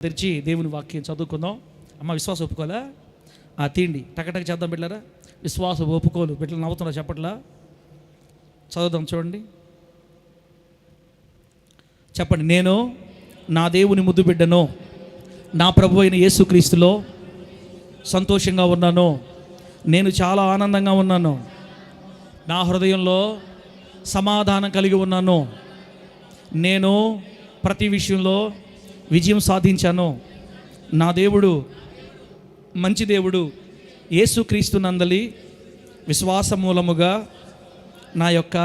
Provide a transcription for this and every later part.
తెరిచి దేవుని వాక్యం చదువుకుందాం. అమ్మ విశ్వాసం ఒప్పుకోలే తీండి టకటక చేద్దాం బిడ్డలారా. విశ్వాసం ఒప్పుకోలు బిడ్డలు నవ్వుతున్నా చెప్పట్లా. చదువుదాం చూడండి. చెప్పండి. నేను నా దేవుని ముద్దు బిడ్డను, నా ప్రభు అయిన యేసుక్రీస్తులో సంతోషంగా ఉన్నాను. నేను చాలా ఆనందంగా ఉన్నాను. నా హృదయంలో సమాధానం కలిగి ఉన్నాను. నేను ప్రతి విషయంలో విజయం సాధించాను. నా దేవుడు మంచి దేవుడు. యేసుక్రీస్తు నందలి విశ్వాస మూలముగా నా యొక్క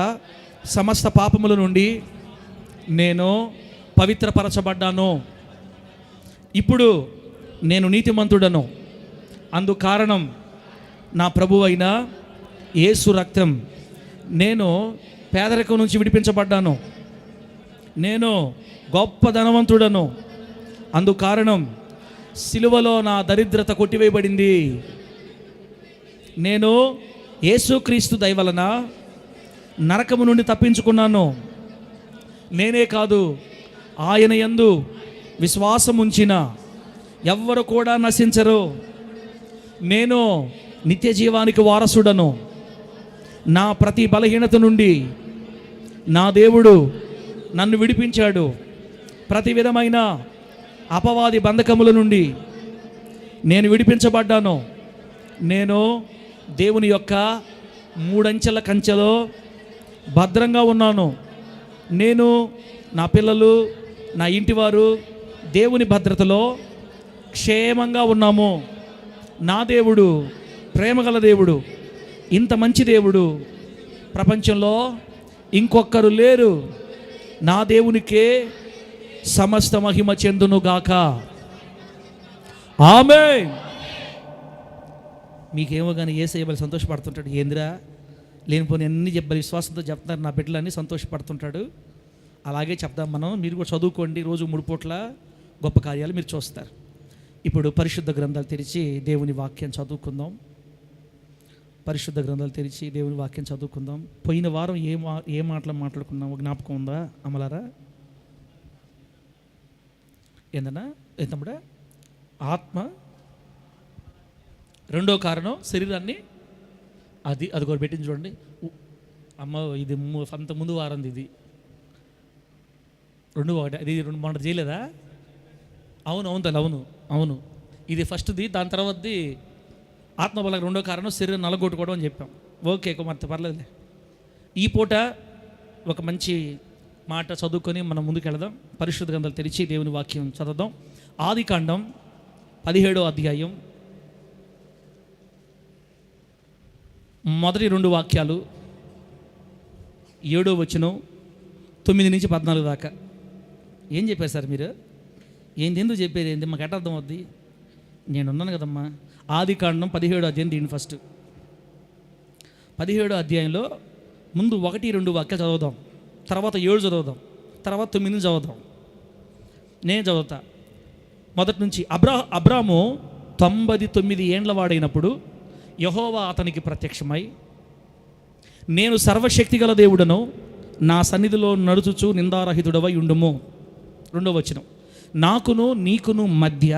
సమస్త పాపముల నుండి నేను పవిత్రపరచబడ్డాను. ఇప్పుడు నేను నీతిమంతుడను. అందు కారణం నా ప్రభు అయిన యేసు రక్తం. నేను పేదరికం నుంచి విడిపించబడ్డాను. నేను గొప్ప ధనవంతుడను. అందు కారణం సిలువలో నా దరిద్రత కొట్టివేయబడింది. నేను యేసుక్రీస్తు దయ వలన నరకము నుండి తప్పించుకున్నాను. నేనే కాదు, ఆయన యందు విశ్వాసం ఉంచిన ఎవ్వరు కూడా నశించరు. నేను నిత్య జీవానికి వారసుడను. నా ప్రతి బలహీనత నుండి నా దేవుడు నన్ను విడిపించాడు. ప్రతి విధమైన అపవాది బంధకముల నుండి నేను విడిపించబడ్డాను. నేను దేవుని యొక్క మూడంచెల కంచెలో భద్రంగా ఉన్నాను. నేను, నా పిల్లలు, నా ఇంటివారు దేవుని భద్రతలో క్షేమంగా ఉన్నాము. నా దేవుడు ప్రేమగల దేవుడు. ఇంత మంచి దేవుడు ప్రపంచంలో ఇంకొకరు లేరు. నా దేవునికే సమస్త మహిమ చెందునుగాక. ఆమేన్. మీకేమో కానీ యేసయ్య బలి సంతోషపడుతుంటాడు. ఏందిరా లేనిపోని అన్ని చెప్పాలి విశ్వాసంతో చెప్తున్నారు నా బిడ్డలని సంతోషపడుతుంటాడు. అలాగే చెప్దాం మనం. మీరు కూడా చదువుకోండి. రోజు 3 పూట్ల గొప్ప కార్యాలు మీరు చూస్తారు. ఇప్పుడు పరిశుద్ధ గ్రంథాలు తెరిచి దేవుని వాక్యం చదువుకుందాం. పరిశుద్ధ గ్రంథాలు తెరిచి దేవుని వాక్యం చదువుకుందాం. పోయిన వారం ఏ మాటలు మాట్లాడుకున్నాం జ్ఞాపకం ఉందా అమలారా? ఏందన్నా తమ్ముడా? ఆత్మ రెండో కారణం శరీరాన్ని అది కూడా పెట్టింది చూడండి అమ్మ. ఇది అంత ముందు వారంది. ఇది 2 ఇది 2 మొన్న చేయలేదా? అవును తల్లి, అవును. ఇది ఫస్ట్ది. దాని తర్వాతది ఆత్మబలం రెండో కారణం శరీరం నలగొట్టుకోవడం అని చెప్పాం. ఓకే మరి పర్లేదులే. ఈ పూట ఒక మంచి మాట చదువుకొని మనం ముందుకు వెళదాం. పరిశుద్ధ గ్రంథాలు తెరిచి దేవుని వాక్యం చదువుదాం. ఆదికాండం 17వ అధ్యాయం మొదటి 2 వాక్యాలు 7వ వచనం 9 నుంచి 14 దాకా. ఏం చెప్పారు సార్ మీరు? ఎందుకు చెప్పారు? ఏంది మాకు ఎట్ట అర్థం అవుద్ది? నేనున్నాను కదమ్మా. ఆదికాండం 17వ అధ్యాయం దీని ఫస్ట్ 17వ అధ్యాయంలో ముందు 1-2 వాక్యాలు చదువుదాం. తర్వాత 7 చదువుదాం. తర్వాత 9 చదువుదాం. నేను చదువుతా మొదటి నుంచి. అబ్రాము 99 ఏండ్ల వాడైనప్పుడు యెహోవా అతనికి ప్రత్యక్షమై, నేను సర్వశక్తి గల దేవుడను, నా సన్నిధిలో నడుచుచు నిందారహితుడవై ఉండుము. 2వ వచనం. నాకును నీకును మధ్య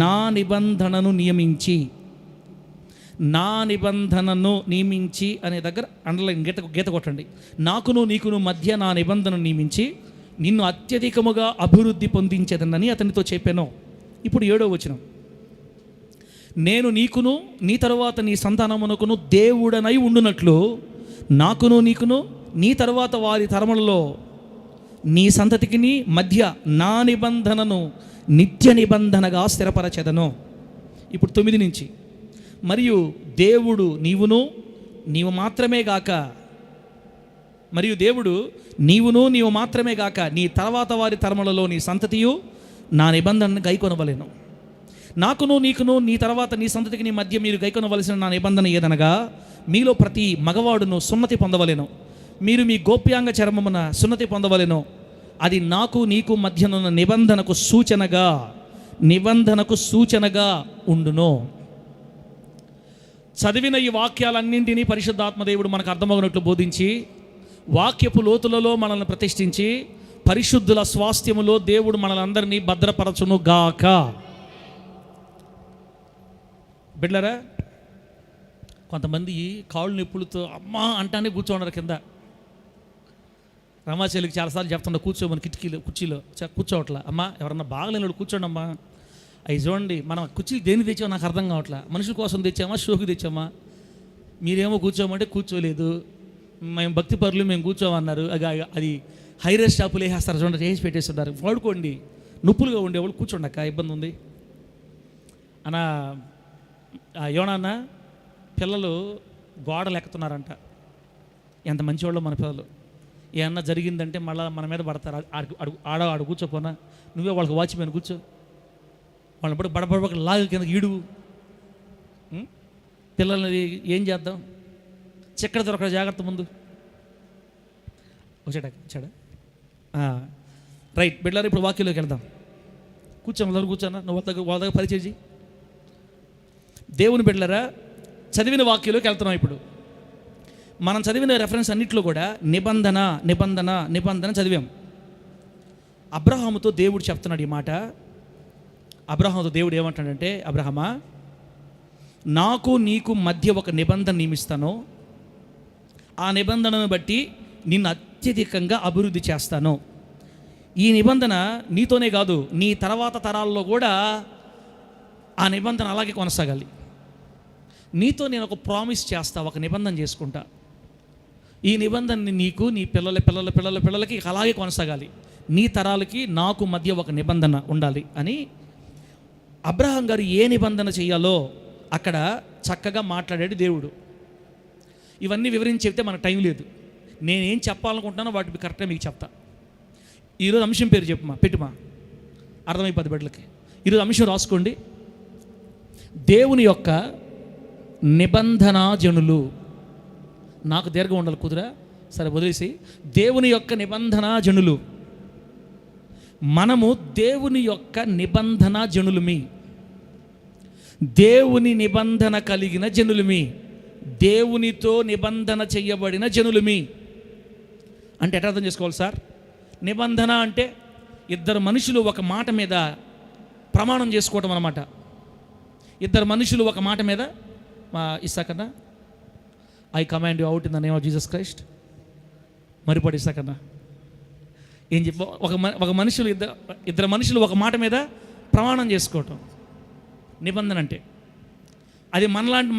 నా నిబంధనను నియమించి అనే దగ్గర అండర్లైన్ గీత కొట్టండి. నాకును నీకును మధ్య నా నిబంధనను నియమించి నిన్ను అత్యధికముగా అభివృద్ధి పొందించేదనని అతనితో చెప్పాను. ఇప్పుడు 7వ వచనం. నేను నీకును నీ తరువాత నీ సంతానమునకును దేవుడనై ఉండునట్లు నాకును నీకును నీ తరువాత వారి తరములలో నీ సంతతికి మధ్య నా నిబంధనను నిత్య నిబంధనగా స్థిరపరచెదను. ఇప్పుడు 9 నుంచి. మరియు దేవుడు నీవు మాత్రమే గాక నీ తర్వాత వారి తరములలో నీ సంతతియు నా నిబంధనను గైకొనవలెను. నాకును నీకును నీ తర్వాత నీ సంతతికి నీ మధ్య మీరు గైకొనవలసిన నా నిబంధన ఏదనగా, మీలో ప్రతి మగవాడును సున్నతి పొందవలెను. మీరు మీ గోప్యాంగ చర్మమున సున్నతి పొందవలెను. అది నాకు నీకు మధ్యనున్న నిబంధనకు సూచనగా ఉండును. చదివిన ఈ వాక్యాలన్నింటినీ పరిశుద్ధాత్మదేవుడు మనకు అర్థమవునట్లు బోధించి వాక్యపు లోతులలో మనల్ని ప్రతిష్ఠించి పరిశుద్ధుల స్వాస్థ్యములో దేవుడు మనలందరినీ భద్రపరచును గాక. బిడ్డలారా, కొంతమంది కాళ్ళు నొప్పులతో అమ్మా అంటానే కూర్చోన్నారు కింద. రమాచలికి చాలాసార్లు చెప్తుండే కూర్చోమని కుర్చీలో కూర్చోవట్లా. అమ్మా ఎవరన్నా బాగలేని కూర్చోండి అమ్మా. అవి చూడండి, మనం కుర్చీలు దేనికి తెచ్చామో నాకు అర్థం కావట్లా. మనుషుల కోసం తెచ్చామా, షోకి తెచ్చామా? మీరేమో కూర్చోమంటే కూర్చోలేదు, మేము భక్తి పరులు మేము కూర్చోమన్నారు. అది హైరేస్ షాపులు వేసేస్తారు చూడండి, వేసి పెట్టేస్తున్నారు. వాడుకోండి, నొప్పులుగా ఉండేవాళ్ళు కూర్చోండి అక్క, ఇబ్బంది ఉంది అన్న. యోనన్న పిల్లలు గోడలు ఎక్కుతున్నారంట. ఎంత మంచివాళ్ళు మన పిల్లలు. ఏమన్నా జరిగిందంటే మళ్ళీ మన మీద పడతారు. ఆడ కూర్చోపోనా, నువ్వే వాళ్ళకి వాచ్మెన్ కూర్చో, వాళ్ళని పడి బడబడ లాగ కిందకి ఈడు. పిల్లల్ని ఏం చేద్దాం? చెక్కడ దొరకడ జాగ్రత్త. ముందు వచ్చాడా రైట్. బిడ్డలారా, ఇప్పుడు వాక్యంలోకి వెళ్దాం. కూర్చోన్నా, నువ్వు వాళ్ళ దగ్గర పరిచయం చేయి. దేవుని బిడ్డలారా, చదివిన వాక్యంలోకి వెళ్తున్నాం. ఇప్పుడు మనం చదివిన రెఫరెన్స్ అన్నింటిలో కూడా నిబంధన నిబంధన నిబంధన చదివాం. అబ్రహాముతో దేవుడు చెప్తున్నాడు ఈ మాట. అబ్రహాముతో దేవుడు ఏమంటాడంటే, అబ్రహమా, నాకు నీకు మధ్య ఒక నిబంధన నియమిస్తాను. ఆ నిబంధనను బట్టి నిన్ను అత్యధికంగా అభివృద్ధి చేస్తాను. ఈ నిబంధన నీతోనే కాదు, నీ తర్వాత తరాల్లో కూడా ఆ నిబంధన అలాగే కొనసాగాలి. నీతో నేను ఒక ప్రామిస్ చేస్తా, ఒక నిబంధన చేసుకుంటా. ఈ నిబంధనని నీకు, నీ పిల్లలకి అలాగే కొనసాగాలి. నీ తరాలకి నాకు మధ్య ఒక నిబంధన ఉండాలి అని అబ్రహాం గారు ఏ నిబంధన చేయాలో అక్కడ చక్కగా మాట్లాడాడు దేవుడు. ఇవన్నీ వివరించి చెప్తే మనకు టైం లేదు. నేనేం చెప్పాలనుకుంటున్నానో వాటి కరెక్ట్గా మీకు చెప్తా. ఈరోజు అంశం పేరు చెప్పుమా, పెట్టుమా, అర్థమైపోద్ది బిడ్డలకి. ఈరోజు అంశం రాసుకోండి, దేవుని యొక్క నిబంధనా జనులు. నాకు దీర్ఘం ఉండాలి, కుదురా? సరే వదిలేసి, దేవుని యొక్క నిబంధనా జనులు. మనము దేవుని యొక్క నిబంధన జనులుమి, దేవుని నిబంధన కలిగిన జనులుమి, దేవునితో నిబంధన చేయబడిన జనులుమి. అంటే ఎట్లా అర్థం చేసుకోవాలి సార్? నిబంధన అంటే ఇద్దరు మనుషులు ఒక మాట మీద ప్రమాణం చేసుకోవటం అన్నమాట. ఇద్దరు మనుషులు ఒక మాట మీద, ఇస్సాకన్నా, I command you out in the name of Jesus Christ. మరిపడి ఇస్సాకన్నా ఏం చెప్ప, ఒక మనుషులు ఇద్దరు మనుషులు ఒక మాట మీద ప్రమాణం చేసుకోవటం నిబంధన అంటే. అది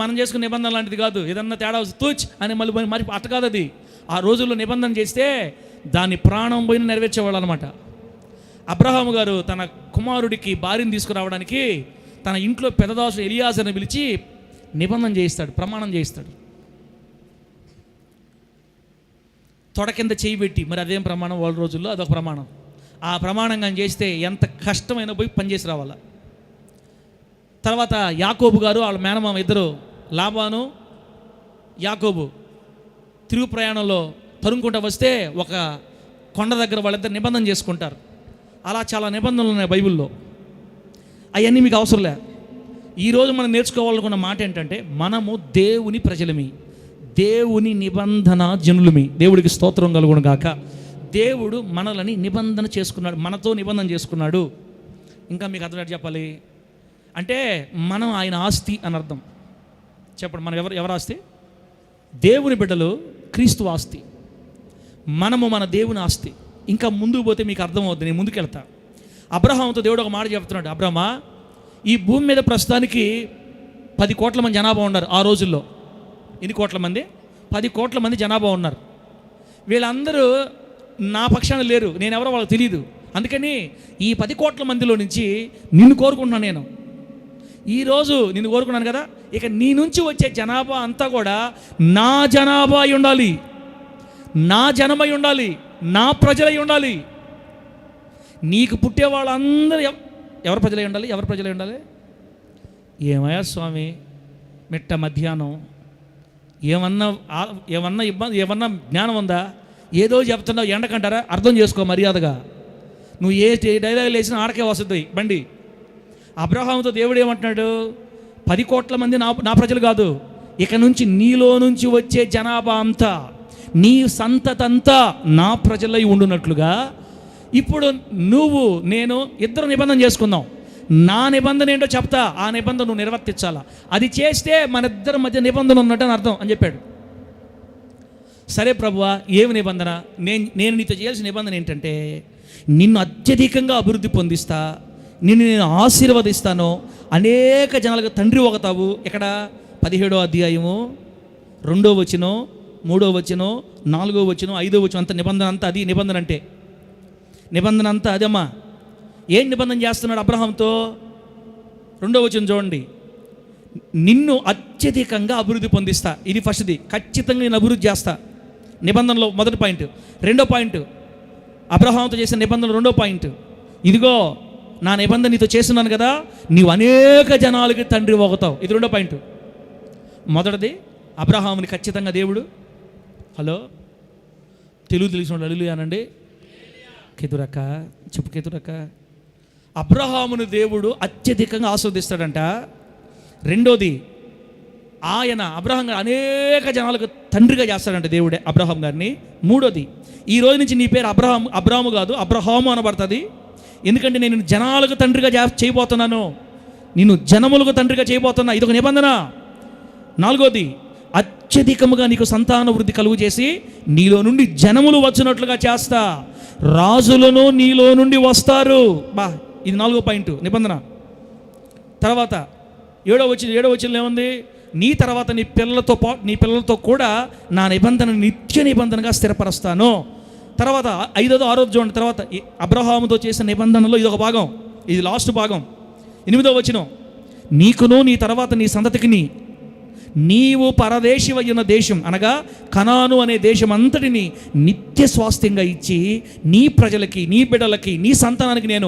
మనం చేసుకునే నిబంధన లాంటిది కాదు. ఏదన్నా తేడా తూచ్ అని మళ్ళీ మరి అట్ట కాదు అది. ఆ రోజుల్లో నిబంధన చేస్తే దాన్ని ప్రాణం పోయిన నెరవేర్చేవాళ్ళు అనమాట. అబ్రహాము గారు తన కుమారుడికి భార్యను తీసుకురావడానికి తన ఇంట్లో పెద్దదాసు ఎలియాజర్ని పిలిచి నిబంధన చేయిస్తాడు, ప్రమాణం చేయిస్తాడు. తొడ కింద చేయి పెట్టి, మరి అదేం ప్రమాణం? వాళ్ళ రోజుల్లో అదొక ప్రమాణం. ఆ ప్రమాణంగా చేస్తే ఎంత కష్టమైనా పోయి పనిచేసి రావాల. తర్వాత యాకోబు గారు వాళ్ళ మేనమామ ఇద్దరు, లాబాను యాకోబు, తిరుగు ప్రయాణంలో తరుముకుంటూ వస్తే ఒక కొండ దగ్గర వాళ్ళిద్దరు నిబంధన చేసుకుంటారు. అలా చాలా నిబంధనలు ఉన్నాయి బైబిల్లో. అవన్నీ మీకు అవసరంలే. ఈరోజు మనం నేర్చుకోవాలనుకున్న మాట ఏంటంటే, మనము దేవుని ప్రజలమి, దేవుని నిబంధన జనులమి. దేవుడికి స్తోత్రం కలుగును గాక. దేవుడు మనలని నిబంధన చేసుకున్నాడు, మనతో నిబంధన చేసుకున్నాడు. ఇంకా మీకు అర్థం చెప్పాలి అంటే, మనం ఆయన ఆస్తి అని అర్థం. చెప్పండి, మనం ఎవరు ఆస్తి? దేవుని బిడ్డలు, క్రీస్తు ఆస్తి. మనము మన దేవుని ఆస్తి. ఇంకా ముందుకు పోతే మీకు అర్థమవుద్ది, నేను ముందుకెళ్తా. అబ్రహాముతో దేవుడు ఒక మాట చెప్తున్నాడు, అబ్రహమా, ఈ భూమి మీద ప్రస్తుతానికి 10 కోట్ల మంది జనాభా ఉన్నారు. ఆ రోజుల్లో ఎన్ని కోట్ల మంది? 10 కోట్ల మంది జనాభా ఉన్నారు. వీళ్ళందరూ నా పక్షాన లేరు, నేను ఎవరో వాళ్ళకి తెలియదు. అందుకని ఈ 10 కోట్ల మందిలో నుంచి నిన్ను కోరుకుంటున్నాను. నేను ఈరోజు నిన్ను కోరుకున్నాను కదా, ఇక నీ నుంచి వచ్చే జనాభా అంతా కూడా నా జనాభా అయి ఉండాలి, నా జనమై ఉండాలి, నా ప్రజలై ఉండాలి. నీకు పుట్టే వాళ్ళందరూ ఎవరి ప్రజలై ఉండాలి? ఎవరి ప్రజలై ఉండాలి? ఏమయ్యా స్వామి, మిట్ట మధ్యాహ్నం ఏమన్నా ఇబ్బంది, ఏమన్నా జ్ఞానం ఉందా? ఏదో చెప్తున్నావు, ఎండకంటారా? అర్థం చేసుకో మర్యాదగా. నువ్వు ఏ డైలాగ్ వేసినా ఆడకే వస్తుంది బండి. అబ్రహాముతో దేవుడు ఏమంటున్నాడు? 10 కోట్ల మంది నా ప్రజలు కాదు, ఇక నుంచి నీలో నుంచి వచ్చే జనాభా అంతా, నీ సంతతంతా నా ప్రజలై ఉండునట్లుగా ఇప్పుడు నువ్వు నేను ఇద్దరు నిబంధన చేసుకుందాం. నా నిబంధన ఏంటో చెప్తా, ఆ నిబంధన నువ్వు నిర్వర్తించాలా. అది చేస్తే మన ఇద్దరి మధ్య నిబంధన ఉన్నట్టు అని అర్థం అని చెప్పాడు. సరే ప్రభువా, ఏమి నిబంధన? నేను నీతో చేయాల్సిన నిబంధన ఏంటంటే, నిన్ను అత్యధికంగా అభివృద్ధి పొందిస్తా, నిన్ను నేను ఆశీర్వదిస్తాను, అనేక జనాలకు తండ్రి అవుతావు. ఇక్కడ 17వ అధ్యాయము 2వ వచనం, 3వ వచనం, 4వ వచనం, 5వ వచనం, అంత నిబంధన అంతా అది. నిబంధన అంటే నిబంధన అంతా అదమ్మా. ఏం నిబంధన చేస్తున్నాడు అబ్రహాంతో? 2వ వచనం చూడండి, నిన్ను అత్యధికంగా అభివృద్ధి పొందిస్తా. ఇది ఫస్ట్ది, ఖచ్చితంగా నేను అభివృద్ధి చేస్తా. నిబంధనలో మొదటి పాయింట్. రెండో పాయింట్, అబ్రహాంతో చేసిన నిబంధనలు రెండో పాయింట్, ఇదిగో నా నిబంధన నీతో చేస్తున్నాను కదా, నీవు అనేక జనాలకి తండ్రి అవుతావు. ఇది రెండో పాయింట్. మొదటిది, అబ్రహాముని ఖచ్చితంగా దేవుడు, హలో తెలుగు తెలిసిన హల్లెలూయా అనండి. కేతురక్క చెప్పు, కేతురక్క. అబ్రహాముని దేవుడు అత్యధికంగా ఆస్వాదిస్తాడంట. రెండోది, ఆయన అబ్రహాం గారు అనేక జనాలకు తండ్రిగా చేస్తాడంట దేవుడే అబ్రహాం గారిని. మూడోది, ఈ రోజు నుంచి నీ పేరు అబ్రాము కాదు, అబ్రహాము అనబడుతుంది. ఎందుకంటే నేను జనాలకు తండ్రిగా చేయబోతున్నాను, నేను జనములకు తండ్రిగా చేయబోతున్నా. ఇదొక నిబంధన. నాలుగోది, అత్యధికముగా నీకు సంతాన వృద్ధి కలుగు చేసి నీలో నుండి జనములు వచ్చినట్లుగా చేస్తా, రాజులను నీలో నుండి వస్తారు. ఇది 4వ పాయింట్ నిబంధన. తర్వాత 7వ వచనం ఏముంది? నీ తర్వాత నీ పిల్లలతో కూడా నా నిబంధన నిత్య నిబంధనగా స్థిరపరుస్తాను. తర్వాత 5వ 6వ చూడండి. తర్వాత అబ్రహాముతో చేసిన నిబంధనలో ఇదొక భాగం, ఇది లాస్ట్ భాగం. 8వ వచనం, నీకును నీ తర్వాత నీ సంతతికి నీవు పరదేశివయ్యున్న దేశం అనగా కనాను అనే దేశం అంతటిని నిత్య స్వాస్థ్యంగా ఇచ్చి నీ ప్రజలకి, నీ బిడ్డలకి, నీ సంతానానికి నేను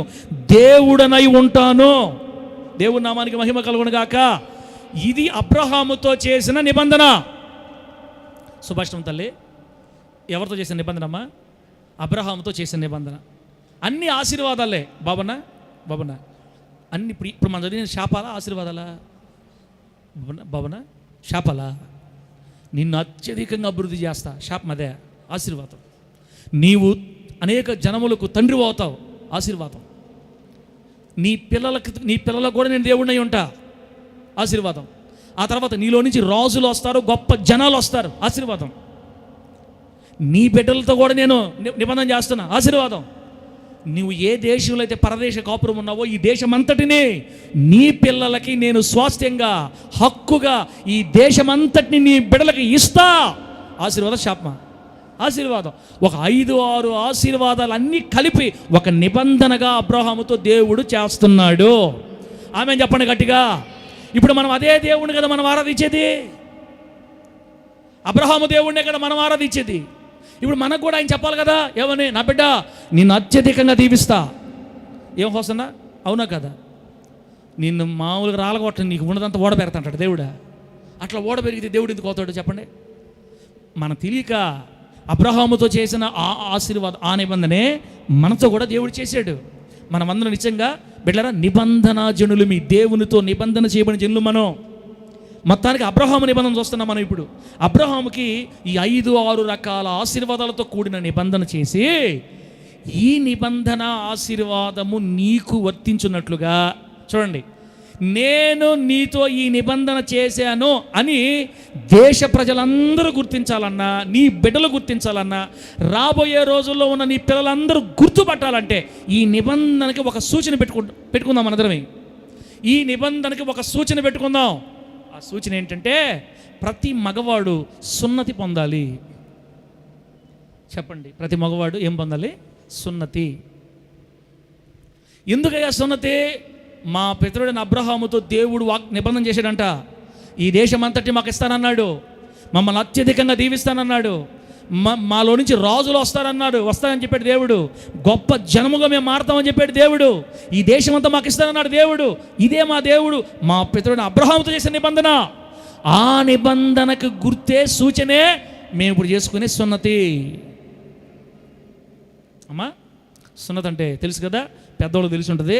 దేవుడనై ఉంటాను. దేవుడి నామానికి మహిమ కలుగునుగాక. ఇది అబ్రహాముతో చేసిన నిబంధన. సుభాషితం తల్లి, ఎవరితో చేసిన నిబంధన అమ్మా? అబ్రహాముతో చేసిన నిబంధన. అన్ని ఆశీర్వాదాలే బాబన్న అన్ని. ఇప్పుడు మనం చదివిన శాపాలా ఆశీర్వాదాలా? బాబన్న శాపాలా? నిన్ను అత్యధికంగా అభివృద్ధి చేస్తా, శాపం అదే, ఆశీర్వాదం. నీవు అనేక జనములకు తండ్రి అవుతావు, ఆశీర్వాదం. నీ పిల్లలకు కూడా నేను దేవుడినై ఉంటా, ఆశీర్వాదం. ఆ తర్వాత నీలో నుంచి రాజులు వస్తారు, గొప్ప జనాలు వస్తారు, ఆశీర్వాదం. నీ బిడ్డలతో కూడా నేను నిబంధన చేస్తున్నా, ఆశీర్వాదం. నువ్వు ఏ దేశంలో అయితే పరదేశ కాపురం ఉన్నావో ఈ దేశమంతటిని నీ పిల్లలకి నేను స్వాస్థ్యంగా, హక్కుగా ఈ దేశమంతటిని నీ బిడ్డలకి ఇస్తా. ఆశీర్వాదం, శాపమా? ఆశీర్వాదం. ఒక 5-6 ఆశీర్వాదాలు అన్నీ కలిపి ఒక నిబంధనగా అబ్రహాముతో దేవుడు చేస్తున్నాడు. ఆమె చెప్పండి గట్టిగా. ఇప్పుడు మనం అదే దేవుడిని కదా మనం ఆరాధించేది, అబ్రహాము దేవుడినే కదా మనం ఆరాధించేది. ఇప్పుడు మనకు కూడా ఆయన చెప్పాలి కదా, ఏమని? నా బిడ్డ నిన్ను అత్యధికంగా దీవిస్తా. ఏం హోసన్నా, అవునా కదా? నిన్ను మామూలుగా రాలగొట్ట, నీకు ఉన్నదంతా ఓడ పెడతాంటాడు దేవుడా. అట్లా ఓడ పెరిగితే దేవుడు ఎందుకు అవుతాడు చెప్పండి? మనం తెలియక అబ్రహాముతో చేసిన ఆ ఆశీర్వాదం, ఆ నిబంధనే మనతో కూడా దేవుడు చేశాడు. మనమందరం నిజంగా బిడ్డరా నిబంధన జనులు, మీ దేవునితో నిబంధన చేయబడిన జనులు మనం. మొత్తానికి అబ్రహాము నిబంధన చూస్తున్నాం మనం. ఇప్పుడు అబ్రహాముకి ఈ 5-6 రకాల ఆశీర్వాదాలతో కూడిన నిబంధన చేసి ఈ నిబంధన ఆశీర్వాదము నీకు వర్తించున్నట్లుగా చూడండి, నేను నీతో ఈ నిబంధన చేశాను అని దేశ ప్రజలందరూ గుర్తించాలన్నా, నీ బిడ్డలు గుర్తించాలన్నా, రాబోయే రోజుల్లో ఉన్న నీ పిల్లలందరూ గుర్తుపట్టాలంటే ఈ నిబంధనకి ఒక సూచన పెట్టుకుందాం మనందరమే. ఈ నిబంధనకి ఒక సూచన పెట్టుకుందాం. ఆ సూచన ఏంటంటే ప్రతి మగవాడు సున్నతి పొందాలి. చెప్పండి, ప్రతి మగవాడు ఏం పొందాలి? సున్నతి. ఎందుకయ్యా సున్నతి? మా పితరుడైన అబ్రహాముతో దేవుడు నిబంధన చేశాడంట. ఈ దేశం అంతటి మాకు ఇస్తానన్నాడు, మమ్మల్ని అత్యధికంగా దీవిస్తానన్నాడు, మాలో నుంచి రాజులు వస్తారని చెప్పాడు దేవుడు, గొప్ప జనముగా మేము మారుతామని చెప్పాడు దేవుడు, ఈ దేశం అంతా మాకు ఇస్తానన్నాడు దేవుడు. ఇదే మా దేవుడు మా పితరుడైన అబ్రహాముతో చేసిన నిబంధన. ఆ నిబంధనకు గుర్తే, సూచనే మేము ఇప్పుడు చేసుకునే సున్నతి. అమ్మా, సున్నతి అంటే తెలుసు కదా, పెద్దవాళ్ళకి తెలిసి ఉంటుంది.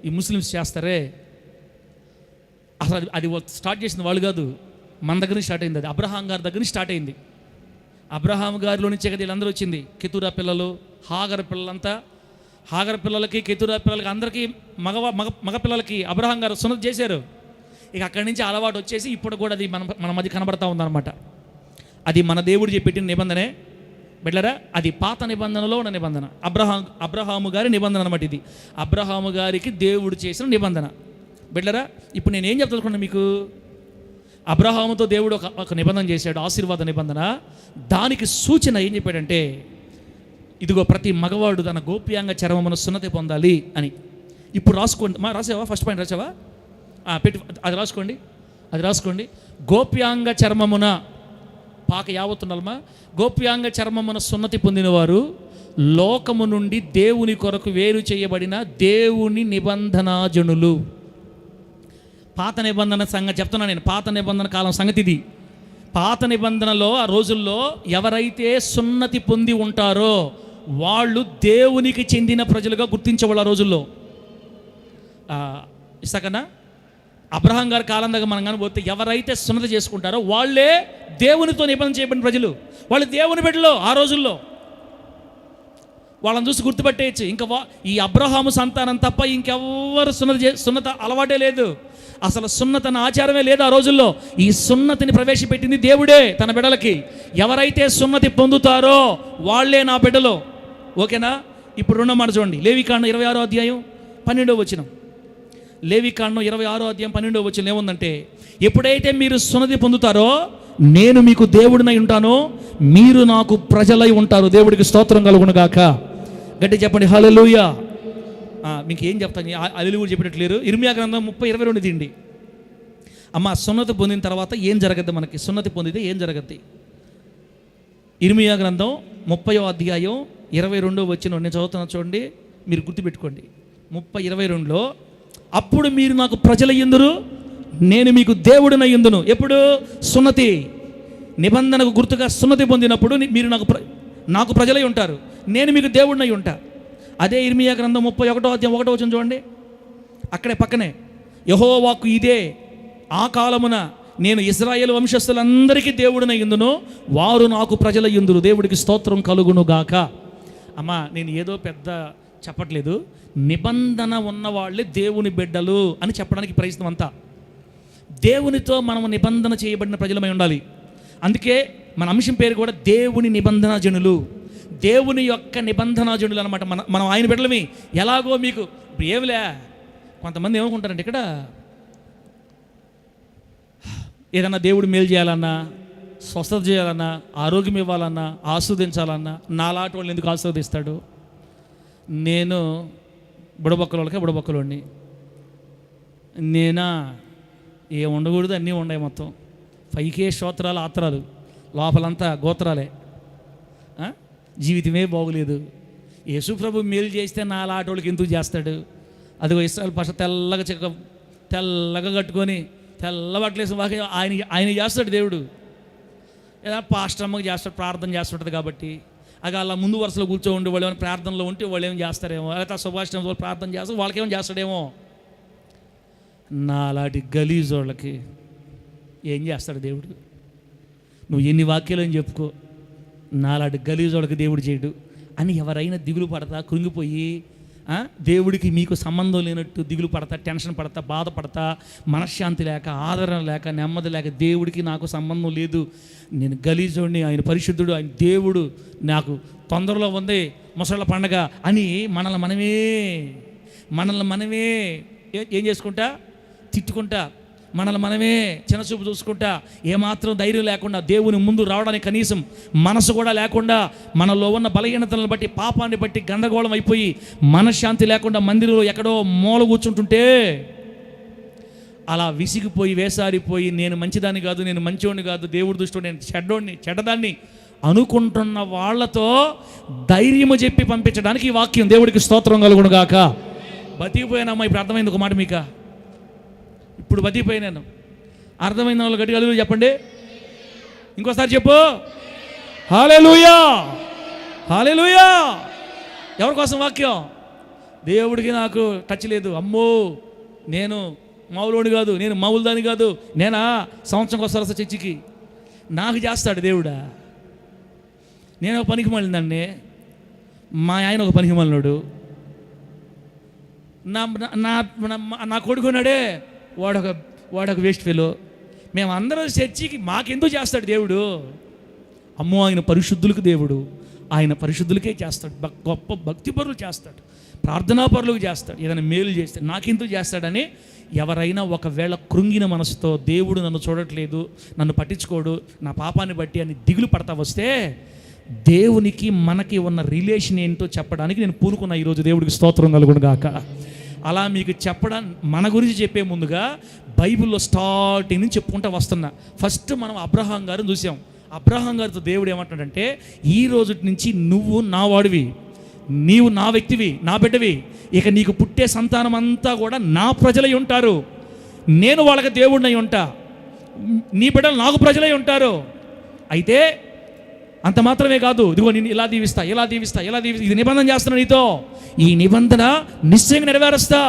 ఈ ముస్లిమ్స్ చేస్తారే, అసలు అది స్టార్ట్ చేసిన వాళ్ళు కాదు, మన దగ్గర నుంచి స్టార్ట్ అయింది. అది అబ్రహాం గారి దగ్గర నుంచి స్టార్ట్ అయింది. అబ్రహాం గారిలో నుంచే కదా వీళ్ళందరూ వచ్చింది. కెతురా పిల్లలు, హాగర్ పిల్లలంతా హాగర్ పిల్లలకి, కెతురా పిల్లలకి, అందరికీ మగ పిల్లలకి అబ్రహాం గారు సున్నతి చేశారు. ఇక అక్కడి నుంచి అలవాటు వచ్చేసి ఇప్పుడు కూడా అది మన మధ్య కనబడతా ఉందన్నమాట. అది మన దేవుడు పెట్టిన నిబంధనే బిడ్డరా. అది పాత నిబంధనలో ఉన్న నిబంధన, అబ్రహాము గారి నిబంధన అనమాట. ఇది అబ్రహాము గారికి దేవుడు చేసిన నిబంధన బిడ్డరా. ఇప్పుడు నేనేం చెప్తాను మీకు, అబ్రహాముతో దేవుడు ఒక నిబంధన చేశాడు, ఆశీర్వాద నిబంధన. దానికి సూచన ఏం చెప్పాడంటే, ఇదిగో ప్రతి మగవాడు తన గోప్యాంగ చర్మమును సున్నతి పొందాలి అని. ఇప్పుడు రాసుకోండి, రాసావా? First point రాసావా? పెట్టి అది రాసుకోండి. గోప్యాంగ చర్మమున పాక యావత్తుండాలమ్మా. గోప్యాంగ చర్మమున సున్నతి పొందినవారు లోకము నుండి దేవుని కొరకు వేరు చేయబడిన దేవుని నిబంధనాజనులు. పాత నిబంధన సంగతి చెప్తున్నా నేను, పాత నిబంధన కాలం సంగతి ఇది. పాత నిబంధనలో ఆ రోజుల్లో ఎవరైతే సున్నతి పొంది ఉంటారో వాళ్ళు దేవునికి చెందిన ప్రజలుగా గుర్తించేవాళ్ళు ఆ రోజుల్లో. ఇస్తాకన్నా అబ్రహాం గారి కాలం దగ్గర మనం కానీ పోతే ఎవరైతే సున్నతి చేసుకుంటారో వాళ్ళే దేవునితో నిబంధన చేయబడిన ప్రజలు, వాళ్ళు దేవుని బిడ్డలు ఆ రోజుల్లో. వాళ్ళని చూసి గుర్తుపట్టేయచ్చు. ఇంకా ఈ అబ్రహాము సంతానం తప్ప ఇంకెవ్వరు సున్నత అలవాటే లేదు, అసలు సున్నతన ఆచారమే లేదు ఆ రోజుల్లో. ఈ సున్నతిని ప్రవేశపెట్టింది దేవుడే తన బిడ్డలకి. ఎవరైతే సున్నతి పొందుతారో వాళ్ళే నా బిడ్డలు. ఓకేనా? ఇప్పుడు రెండో మాట చూడండి, లేవికాండం 26వ అధ్యాయం 12వ వచనం. లేవికాండం 26వ అధ్యాయం 12వ వచనం ఏముందంటే, ఎప్పుడైతే మీరు సున్నతి పొందుతారో నేను మీకు దేవుడినై ఉంటాను, మీరు నాకు ప్రజలై ఉంటారు. దేవుడికి స్తోత్రం కలుగును గాక. గట్టి చెప్పండి హల్లెలూయా. మీకు ఏం చెప్తాను, అల్లు కూడా చెప్పినట్లేరు. ఇర్మియా గ్రంథం 30:22 తీయండి అమ్మ. సున్నతి పొందిన తర్వాత ఏం జరగద్ది మనకి? సున్నతి పొందితే ఏం జరగద్ది? ఇర్మియా గ్రంథం 30వ అధ్యాయం 22వ వచనం నేను చదువుతున్నా చూడండి, మీరు గుర్తుపెట్టుకోండి. 30:22లో అప్పుడు మీరు నాకు ప్రజలయ్యుందురు, నేను మీకు దేవుడినయ్యుందును. ఎప్పుడు? సున్నతి నిబంధనకు గుర్తుగా సున్నతి పొందినప్పుడు మీరు నాకు ప్రజలై ఉంటారు, నేను మీకు దేవుడినై ఉంటా. అదే ఇర్మియా గ్రంథం 31వ అధ్యాయం 1వ వచనం చూడండి, అక్కడే పక్కనే యెహోవా వాక్కు ఇదే, ఆ కాలమున నేను ఇశ్రాయేలు వంశస్థులందరికీ దేవుడినయ్యుందును, వారు నాకు ప్రజలయ్యుందురు. దేవుడికి స్తోత్రం కలుగును గాక. అమ్మా నేను ఏదో పెద్ద చెప్పట్లేదు, నిబంధన ఉన్నవాళ్ళే దేవుని బిడ్డలు అని చెప్పడానికి ప్రయత్నం అంతా. దేవునితో మనం నిబంధన చేయబడిన ప్రజలమై ఉండాలి. అందుకే మన అంశం పేరు కూడా దేవుని నిబంధన జనులు, దేవుని యొక్క నిబంధన జనులు అనమాట. మనం ఆయన బిడ్డలమి. ఎలాగో మీకు ఇప్పుడు ఏమిలే, కొంతమంది ఏమనుకుంటారంటే ఇక్కడ ఏదన్నా దేవుడు మేలు చేయాలన్నా, స్వస్థత చేయాలన్నా, ఆరోగ్యం ఇవ్వాలన్నా, ఆస్వాదించాలన్నా నాలాంటి వాళ్ళు ఎందుకు ఆస్వాదిస్తాడు? నేను బుడబొక్కలకి బుడబొక్కలోని నేనా ఏ ఉండకూడదు, అన్నీ ఉన్నాయి మొత్తం. పైకే స్తోత్రాలు ఆత్రాలు, లోపలంతా గోత్రాలే. జీవితమే బాగోలేదు. యేసు ప్రభు మేలు చేస్తే నాలాంటి వాళ్ళకి ఎందుకు చేస్తాడు? అదిగో ఇశ్రాయేలు భాష తెల్లగా కట్టుకొని తెల్ల బట్టలేసి ఆయన చేస్తాడు దేవుడు. ఏదో పాస్టర్ అమ్మకి చేస్తాడు, ప్రార్థన చేస్తుంటుంది కాబట్టి. అలా అలా ముందు వరుసలో కూర్చోండి, వాళ్ళు ఏమైనా ప్రార్థనలో ఉంటే వాళ్ళు ఏమైనా చేస్తారేమో, లేకపోతే సుభాష్ వాళ్ళు ప్రార్థన చేస్తారు, వాళ్ళకేమో చేస్తాడేమో. నాలాంటి గలీజ్ వాళ్ళకి ఏం చేస్తాడు దేవుడు? నువ్వు ఎన్ని వాక్యాలు అని చెప్పుకో, నాలాంటి గలీజ్ వాళ్ళకి దేవుడు చేయడు అని ఎవరైనా దిగులు పడతా, కృంగిపోయి దేవుడికి మీకు సంబంధం లేనట్టు దిగులు పడతా, టెన్షన్ పడతా, బాధపడతా, మనశ్శాంతి లేక, ఆదరణ లేక, నెమ్మది లేక, దేవుడికి నాకు సంబంధం లేదు, నేను గలీజోడిని, ఆయన పరిశుద్ధుడు, ఆయన దేవుడు, నాకు తొందరలో ఉంది ముసళ్ళ పండగ అని మనల్ని మనమే ఏం చేసుకుంటా, తిట్టుకుంటా, మనల్ని మనమే చిన్నచూపు చూసుకుంటా, ఏమాత్రం ధైర్యం లేకుండా దేవుని ముందు రావడానికి కనీసం మనసు కూడా లేకుండా, మనలో ఉన్న బలహీనతలను బట్టి, పాపాన్ని బట్టి గందరగోళం అయిపోయి మనశ్శాంతి లేకుండా మందిరంలో ఎక్కడో మూల కూర్చుంటుంటే, అలా విసిగిపోయి వేసారిపోయి నేను మంచిదాన్ని కాదు, నేను మంచివాడిని కాదు, దేవుడి దృష్టిలో నేను చెడ్డదాన్ని అనుకుంటున్న వాళ్ళతో ధైర్యము చెప్పి పంపించడానికి ఈ వాక్యం. దేవుడికి స్తోత్రం కలుగును గాక. బతికిపోయానమ్మా, ఇప్పుడు అర్థమైంది ఒక మాట మీకు. ఇప్పుడు బతికిపోయినాను, అర్థమైన వాళ్ళు గట్టిగా హల్లెలూయా చెప్పండి. ఇంకోసారి చెప్పు, హల్లెలూయా హల్లెలూయా. ఎవరి కోసం వాక్యం? దేవుడికి నాకు టచ్ లేదు. అమ్మో నేను మామూలుని కాదు, నేను మామూలుదాని కాదు, నేనా సంవత్సరంకి వస్తారు చర్చికి, నాకు చేస్తాడు దేవుడా. నేను ఒక పనికి మళ్ళిందండి, మా ఆయన ఒక పనికి మళ్ళినాడు, నా నా నా కొడుకున్నాడే వాడొక వేస్ట్ ఫెలో. మేము అందరం చర్చికి మాకెందుకు చేస్తాడు దేవుడు? అమ్మో, ఆయన పరిశుద్ధులకు దేవుడు, ఆయన పరిశుద్ధులకే చేస్తాడు. గొప్ప భక్తి పరులు చేస్తాడు, ప్రార్థనా పరులకు చేస్తాడు, ఏదైనా మేలు చేస్తాడు, నాకెందుకు చేస్తాడని ఎవరైనా ఒకవేళ కృంగిన మనసుతో దేవుడు నన్ను చూడట్లేదు, నన్ను పట్టించుకోడు, నా పాపాన్ని బట్టి అని దిగులు పడతా వస్తే దేవునికి మనకి ఉన్న రిలేషన్ ఏంటో చెప్పడానికి నేను పూనుకున్నా ఈరోజు. దేవుడికి స్తోత్రం కలుగును గాక. అలా మీకు చెప్పడానికి, మన గురించి చెప్పే ముందుగా బైబిల్లో స్టార్టింగ్ నుంచి చెప్పుకుంటూ వస్తున్నా. ఫస్ట్ మనం అబ్రహాం గారిని చూసాం. అబ్రహాం గారితో దేవుడు ఏమంటాడంటే, ఈ రోజు నుంచి నువ్వు నా వాడివి, నీవు నా వ్యక్తివి, నా బిడ్డవి, ఇక నీకు పుట్టే సంతానం అంతా కూడా నా ప్రజలై ఉంటారు, నేను వాళ్ళకి దేవుడినై ఉంటా, నీ బిడ్డలు నాకు ప్రజలై ఉంటారు. అయితే అంత మాత్రమే కాదు, ఇదిగో నేను ఇలా దీవిస్తా, ఇది నిబంధన చేస్తున్నా నీతో, ఈ నిబంధన నిశ్చయంగా నెరవేరుస్తా.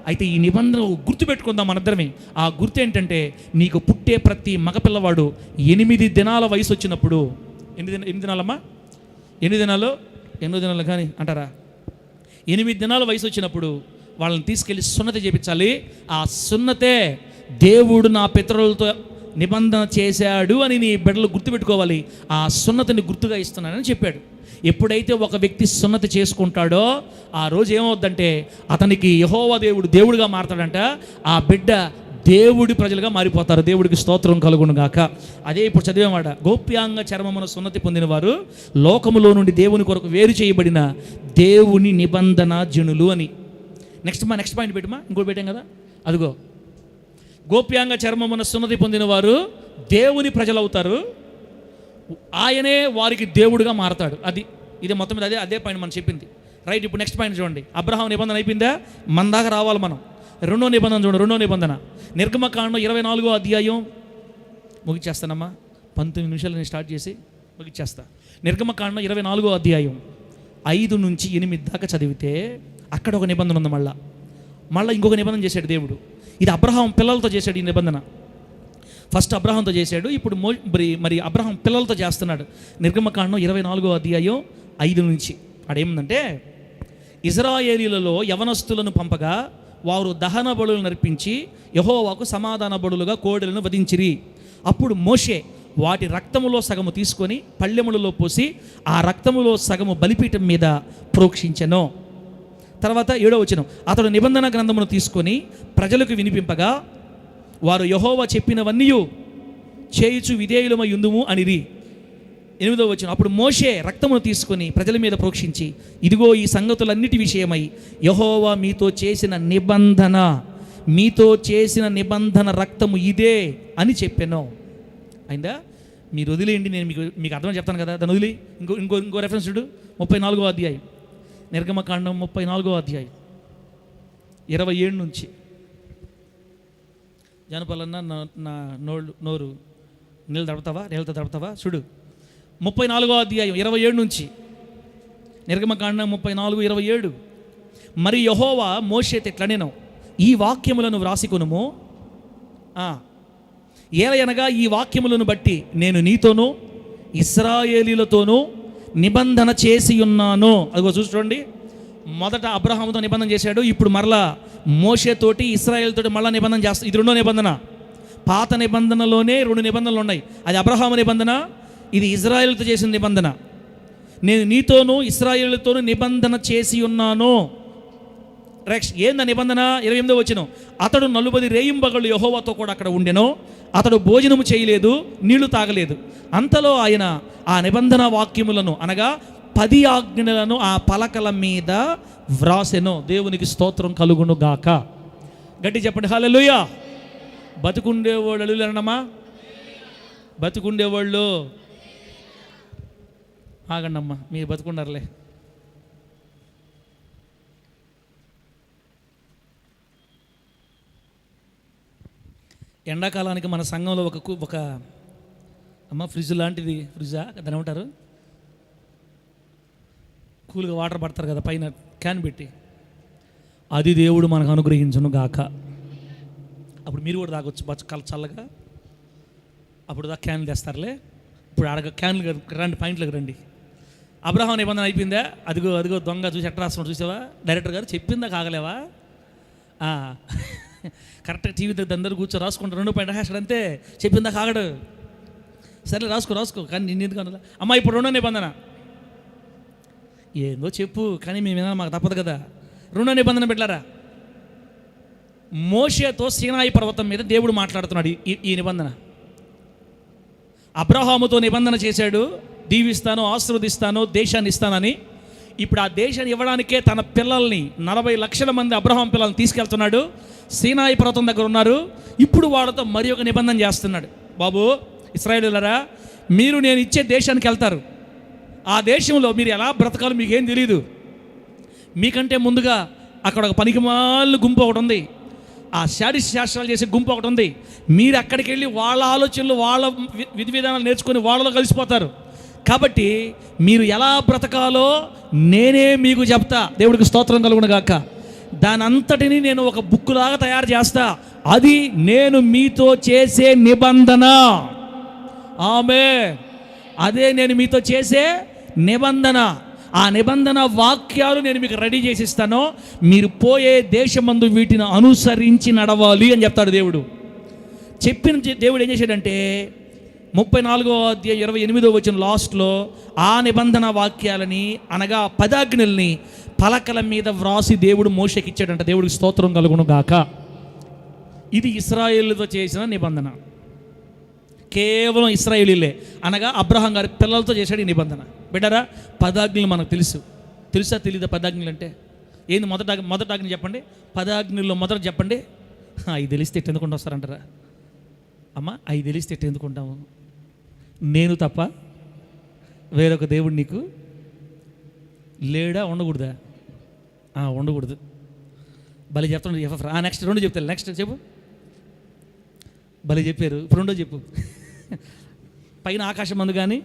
అయితే ఈ నిబంధన గుర్తుపెట్టుకుందాం మనందరమే. ఆ గుర్తు ఏంటంటే, నీకు పుట్టే ప్రతి మగపిల్లవాడు 8 దినాల వయసు వచ్చినప్పుడు, 8 దినాలమ్మా, 8 దినాలు కానీ అంటారా, 8 దినాల వయసు వచ్చినప్పుడు వాళ్ళని తీసుకెళ్ళి సున్నతి చేయించాలి. ఆ సున్నతే దేవుడు నా పితరులతో నిబంధన చేశాడు అని నీ బిడ్డలు గుర్తుపెట్టుకోవాలి. ఆ సున్నతిని గుర్తుగా ఇస్తున్నానని చెప్పాడు. ఎప్పుడైతే ఒక వ్యక్తి సున్నతి చేసుకుంటాడో ఆ రోజు ఏమవుద్దంటే, అతనికి యెహోవా దేవుడుగా మారతాడంట. ఆ బిడ్డ దేవుడి ప్రజలుగా మారిపోతారు. దేవుడికి స్తోత్రం కలుగును గాక. అదే ఇప్పుడు చదివేమాట, గోప్యాంగ చర్మమున సున్నతి పొందిన వారు లోకములో నుండి దేవుని కొరకు వేరు చేయబడిన దేవుని నిబంధన జనులు అని. నెక్స్ట్ పాయింట్ పెట్టమా, ఇంకోటి పెట్టాం కదా, అదిగో గోప్యాంగ చర్మమున సున్నతి పొందిన వారు దేవుని ప్రజలు అవుతారు, ఆయనే వారికి దేవుడుగా మారతాడు. ఇది మొత్తం మీద అదే పాయింట్ మనం చెప్పింది. రైట్, ఇప్పుడు నెక్స్ట్ పాయింట్ చూడండి. అబ్రహాం నిబంధన అయిపోయిందా? మన దాకా రావాలి మనం. రెండో నిబంధన చూడండి. రెండో నిబంధన నిర్గమకాండం 24వ అధ్యాయం. ముగిచ్చేస్తానమ్మా, 19 నిమిషాలు నేను స్టార్ట్ చేసి ముగిచ్చేస్తా. నిర్గమకాండం 24వ అధ్యాయం 5 నుంచి 8 దాకా చదివితే అక్కడ ఒక నిబంధన ఉంది. మళ్ళీ ఇంకొక నిబంధన చేశాడు దేవుడు. ఇది అబ్రహాం పిల్లలతో చేశాడు ఈ నిబంధన. ఫస్ట్ అబ్రహాంతో చేశాడు, ఇప్పుడు మరి అబ్రహాం పిల్లలతో చేస్తున్నాడు. నిర్గమకాండం 24వ అధ్యాయం 5 నుంచి అదేముందంటే, ఇజ్రాయేలీలలో యవనస్తులను పంపగా వారు దహన బలులను నర్పించి యెహోవాకు సమాధాన బలులుగా కోడెలను వధించిరి. అప్పుడు మోషే వాటి రక్తములో సగము తీసుకొని పళ్ళెములలో పోసి ఆ రక్తములో సగము బలిపీఠం మీద ప్రోక్షించెను. తర్వాత 7వ వచనం, అతడు నిబంధన గ్రంథమును తీసుకొని ప్రజలకు వినిపింపగా వారు యెహోవా చెప్పినవన్నీ చేయుచు విధేయులమై యుందుము అనిరి. 8వ వచనం, అప్పుడు మోషే రక్తమును తీసుకొని ప్రజల మీద ప్రోక్షించి, ఇదిగో ఈ సంగతులన్నిటి విషయమై యెహోవా మీతో చేసిన నిబంధన రక్తము ఇదే అని చెప్పాను. అయిందా? మీరు వదిలేయండి, నేను మీకు అర్థం చెప్తాను కదా, దాన్ని వదిలి ఇంకో రెఫరెన్స్ చూడు. 34వ అధ్యాయం నిర్గమకాండం 34వ అధ్యాయం 27 నుంచి. జానపల్లన్న నా నోరు నీళ్ళతో తడపతావా చూడు. 34వ అధ్యాయం 27 నుంచి. నిర్గమకాండం 34:27. మరి యెహోవా మోషేతో ఇట్లనెను, ఈ వాక్యములను వ్రాసికొనుము, ఏలయనగా ఈ వాక్యములను బట్టి నేను నీతోనూ ఇశ్రాయేలీలతోనూ నిబంధన చేసి ఉన్నాను. అదిగో చూడండి, మొదట అబ్రహాముతో నిబంధన చేశాడు, ఇప్పుడు మరలా మోషేతోటి ఇశ్రాయేలుతోటి మళ్ళీ నిబంధన చేస్తాడు. ఇది రెండో నిబంధన. పాత నిబంధనలోనే 2 నిబంధనలు ఉన్నాయి. అది అబ్రహాము నిబంధన, ఇది ఇజ్రాయేలుతో చేసిన నిబంధన. నేను నీతోనూ ఇశ్రాయేలుతోనూ నిబంధన చేసి ఉన్నాను. ఏంద నిబంధన? 28వ వచనం, అతడు 40 రేయింబగళ్ళు యెహోవాతో కూడా అక్కడ ఉండెను, అతడు భోజనము చేయలేదు, నీళ్లు తాగలేదు. అంతలో ఆయన ఆ నిబంధన వాక్యములను అనగా 10 ఆజ్ఞలను ఆ పలకల మీద వ్రాసెను. దేవునికి స్తోత్రం కలుగును గాక. గట్టి చెప్పండి హల్లెలూయా. బతుకుండేవాళ్ళు అడుగులేనమ్మా, బతుకుండేవాళ్ళు ఆగండమ్మా, మీరు బతుకున్నారులే. ఎండాకాలానికి మన సంఘంలో ఒక ఫ్రిడ్జ్ లాంటిది, ఫ్రిడ్జా దాని ఏమంటారు, కూల్గా వాటర్ పడతారు కదా పైన క్యాన్ పెట్టి, అది దేవుడు మనకు అనుగ్రహించును గాక. అప్పుడు మీరు కూడా తాగొచ్చు చల్లగా. అప్పుడు దా క్యాన్లు తెస్తారులే. ఇప్పుడు ఆడ క్యాన్లు రండి, పాయింట్లకు రండి. అబ్రహాం నిబంధన అయిపోయిందా? అదిగో దొంగ చూసి ఎట్లా రాస్తున్నాడు చూసావా? డైరెక్టర్ గారు చెప్పిందా కాగలేవా? ఆ, కరెక్ట్గా టీవీ దగ్గర అందరూ కూర్చో రాసుకుంటారు, 2 పాయింట్ రాశాడు అంతే, చెప్పిందాక ఆగడు. సరే రాసుకో, కానీ నేను ఎందుకు అన్నా అమ్మ ఇప్పుడు 2వ నిబంధన ఏందో చెప్పు, కానీ మేము వినాలి, మాకు తప్పదు కదా. 2వ నిబంధన పెట్టారా, మోషేతో సీనాయి పర్వతం మీద దేవుడు మాట్లాడుతున్నాడు. ఈ నిబంధన అబ్రహాముతో నిబంధన చేశాడు, దీవిస్తాను, ఆశీర్వదిస్తాను, దేశాన్ని ఇస్తానని. ఇప్పుడు ఆ దేశాన్ని ఇవ్వడానికే తన పిల్లల్ని 40 లక్షల మంది అబ్రహాం పిల్లల్ని తీసుకెళ్తున్నాడు. సీనాయి పర్వతం దగ్గర ఉన్నారు. ఇప్పుడు వాళ్ళతో మరి ఒక నిబంధన చేస్తున్నాడు. బాబు ఇశ్రాయేలులారా, మీరు నేను ఇచ్చే దేశానికి వెళ్తారు. ఆ దేశంలో మీరు ఎలా బ్రతకాలో మీకేం తెలియదు. మీకంటే ముందుగా అక్కడ ఒక పనికిమాలిన గుంపు ఒకటి ఉంది, ఆ శాస్త్రాలు చేసే గుంపు ఒకటి ఉంది. మీరు అక్కడికి వెళ్ళి వాళ్ళ ఆలోచనలు, వాళ్ళ విధి విధానాలు నేర్చుకొని వాళ్ళలో కలిసిపోతారు. కాబట్టి మీరు ఎలా బ్రతకాలో నేనే మీకు చెప్తా. దేవుడికి స్తోత్రం కలుగును గాక. దాని అంతటిని నేను ఒక బుక్ లాగా తయారు చేస్తా. అది నేను మీతో చేసే నిబంధన. అదే నేను మీతో చేసే నిబంధన. ఆ నిబంధన వాక్యాలు నేను మీకు రెడీ చేసి ఇస్తాను. మీరు పోయే దేశమందు వీటిని అనుసరించి నడవాలి అని చెప్తాడు దేవుడు. చెప్పిన దేవుడు ఏం చేశాడంటే 34వ అధ్యాయం 28వ వచనం లాస్ట్లో ఆ నిబంధన వాక్యాలని, అనగా 10 ఆజ్ఞల్ని పలకల మీద వ్రాసి దేవుడు మోషేకి ఇచ్చాడంట. దేవుడికి స్తోత్రం కలుగును గాక. ఇది ఇశ్రాయేలుతో చేసిన నిబంధన. కేవలం ఇశ్రాయేలీలే, అనగా అబ్రహాం గారి పిల్లలతో చేశాడు ఈ నిబంధన. బిడ్డరా, 10 ఆజ్ఞలు మనకు తెలుసా తెలీదా? 10 ఆజ్ఞలు అంటే ఏంది? మొదట ఆజ్ఞ చెప్పండి. 10 ఆజ్ఞల్లో మొదట చెప్పండి. అవి తెలిస్తే ఎట్టు ఎందుకుంటూ వస్తారంటారా? అమ్మ, అవి తెలిస్తే ఎట్టు ఎందుకుంటాము? నేను తప్ప వేరొక దేవుడు నీకు లేడా? ఉండకూడదా? ఉండకూడదు. భలే చెప్తాను. నెక్స్ట్ 2 చెప్తాను. నెక్స్ట్ చెప్పు. భలే చెప్పారు. ఇప్పుడు 2 చెప్పు. పైన ఆకాశం అందు కానీ,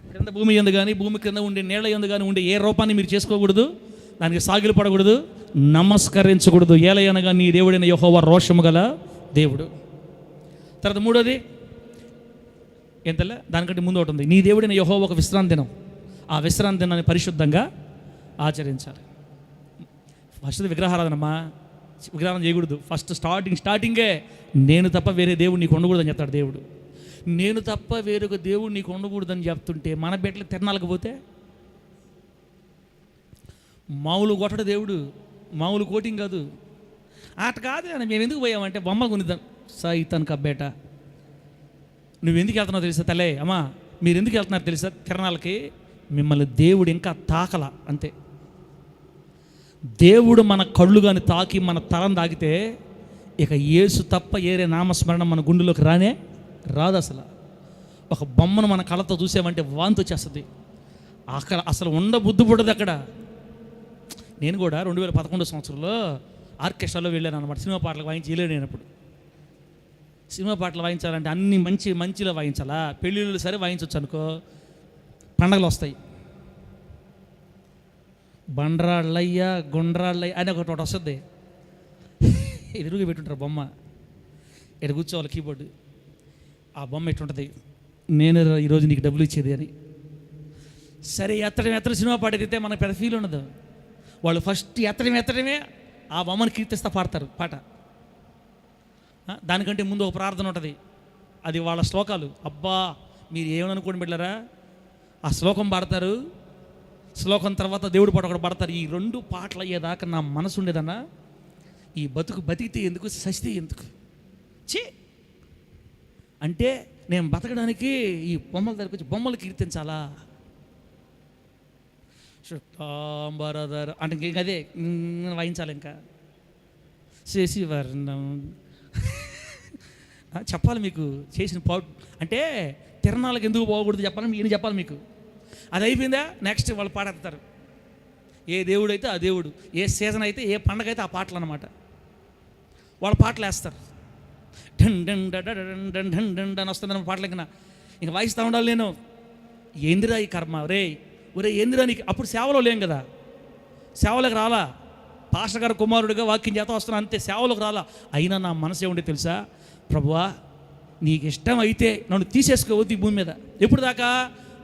క్రింద భూమి ఎందు కానీ, భూమి క్రింద ఉండే నీళ్ళ ఎందు కానీ ఉండే ఏ రూపాన్ని మీరు చేసుకోకూడదు, దానికి సాగిలు పడకూడదు, నమస్కరించకూడదు. ఏలయనగా నీ దేవుడైన యెహోవా రోషము గల దేవుడు. తర్వాత 3వది ఎంతలే, దానికంటే ముందు ఒకటి ఉంది. నీ దేవుడైన యెహోవా ఒక విశ్రాంతి దినం. ఆ విశ్రాంతి దినాన్ని పరిశుద్ధంగా ఆచరించాలి. ఫస్ట్ విగ్రహారాధనమ్మా, విగ్రహం చేయకూడదు. ఫస్ట్ స్టార్టింగే నేను తప్ప వేరే దేవుడు నీకు ఉండకూడదని చెప్తాడు దేవుడు. నేను తప్ప వేరొక దేవుడు నీకు ఉండకూడదని చెప్తుంటే మన బిడ్డలు తిరణాలకు పోతే మామూలు కొట్టడు దేవుడు, మామూలు కోటింగ్ కాదు. అట కాదు. మేము ఎందుకు పోయామంటే బొమ్మ కొనిద్దాం. సైతాన్ కబ్బేట, నువ్వు ఎందుకు వెళ్తున్నావు తెలుసా? తలే అమ్మా, మీరు ఎందుకు వెళ్తున్నారు తెలుసా తిరణాలకి? మిమ్మల్ని దేవుడు ఇంకా తాకల అంతే. దేవుడు మన కళ్ళు కానీ తాకి మన తలం తాకితే ఇక యేసు తప్ప ఏరే నామస్మరణ మన గుండెలోకి రాదు అసలు. ఒక బొమ్మను మన కళ్ళతో చూసామంటే వాంతి వచ్చేస్తుంది. అక్కడ అసలు బుద్ధి పుట్టదు అక్కడ. నేను కూడా 2011 సంవత్సరంలో ఆర్కెస్ట్రాలో వెళ్ళాను అనమాట. సినిమా పాటలు వాయించలేను. నేనప్పుడు సినిమా పాటలు వాయించాలంటే అన్ని మంచిలో వాయించాలా? పెళ్ళిళ్ళు సరే వాయించవచ్చు అనుకో, పండగలు వస్తాయి. బండ్రాళ్ళయ్య గుండ్రాళ్ళయ్య అని ఒకటి వస్తుంది. ఎదురుగా పెట్టుంటారు బొమ్మ, ఇక్కడ కూర్చోవాలి కీబోర్డు. ఆ బొమ్మ ఎట్టుంటుంది, నేను ఈరోజు నీకు డబ్బులు ఇచ్చేది అని. సరే ఎత్తడం సినిమా పాట ఎత్తితే మనకు పెద్ద ఫీల్ ఉండదు. వాళ్ళు ఫస్ట్ ఎత్తడమే ఆ బొమ్మను కీర్తిస్తా పాడతారు పాట. దానికంటే ముందు ఒక ప్రార్థన ఉంటుంది, అది వాళ్ళ శ్లోకాలు. అబ్బా, మీరు ఏమనుకోండి బిడ్డలారా, ఆ శ్లోకం పాడతారు. శ్లోకం తర్వాత దేవుడు పాట ఒకటి పాడతారు. ఈ 2 పాటలు అయ్యేదాకా నా మనసు ఉండేదన్నా, ఈ బతికితే ఎందుకు, సస్తే ఎందుకు అంటే నేను బతకడానికి ఈ బొమ్మల దగ్గరికి వచ్చి బొమ్మలు కీర్తించాలా? అంటే ఇంకదే వాయించాలి, ఇంకా చేసి వర్ణం చెప్పాలి మీకు చేసిన అంటే తిరణాలకు ఎందుకు పోకూడదు చెప్పాలని ఈయన చెప్పాలి మీకు. అది అయిపోయిందా, నెక్స్ట్ వాళ్ళు పాడేస్తారు. ఏ దేవుడు అయితే ఆ దేవుడు, ఏ సీజన్ అయితే ఏ పండగ అయితే ఆ పాటలు అన్నమాట. వాళ్ళు పాటలు వేస్తారు. ఢన్ ఢన్ ఢన్ ఢన్ ఢన్ ఢన్ అని వస్తుందన్న పాటలు. ఇంకా వాయిస్తూ ఉండాలి నేను. ఏందిరా ఈ కర్మ, ఒరే ఏందిరా నీకు. అప్పుడు సేవలో లేం కదా, సేవలకు రాలా. పాస్టర్ గారు కుమారుడిగా వాక్యం చేత వస్తున్నా అంతే, సేవలకు రాలా. అయినా నా మనసు ఏముండే తెలుసా? ప్రభువా, నీకు ఇష్టం అయితే నన్ను తీసేసుకోవద్దు ఈ భూమి మీద. ఎప్పుడు దాకా?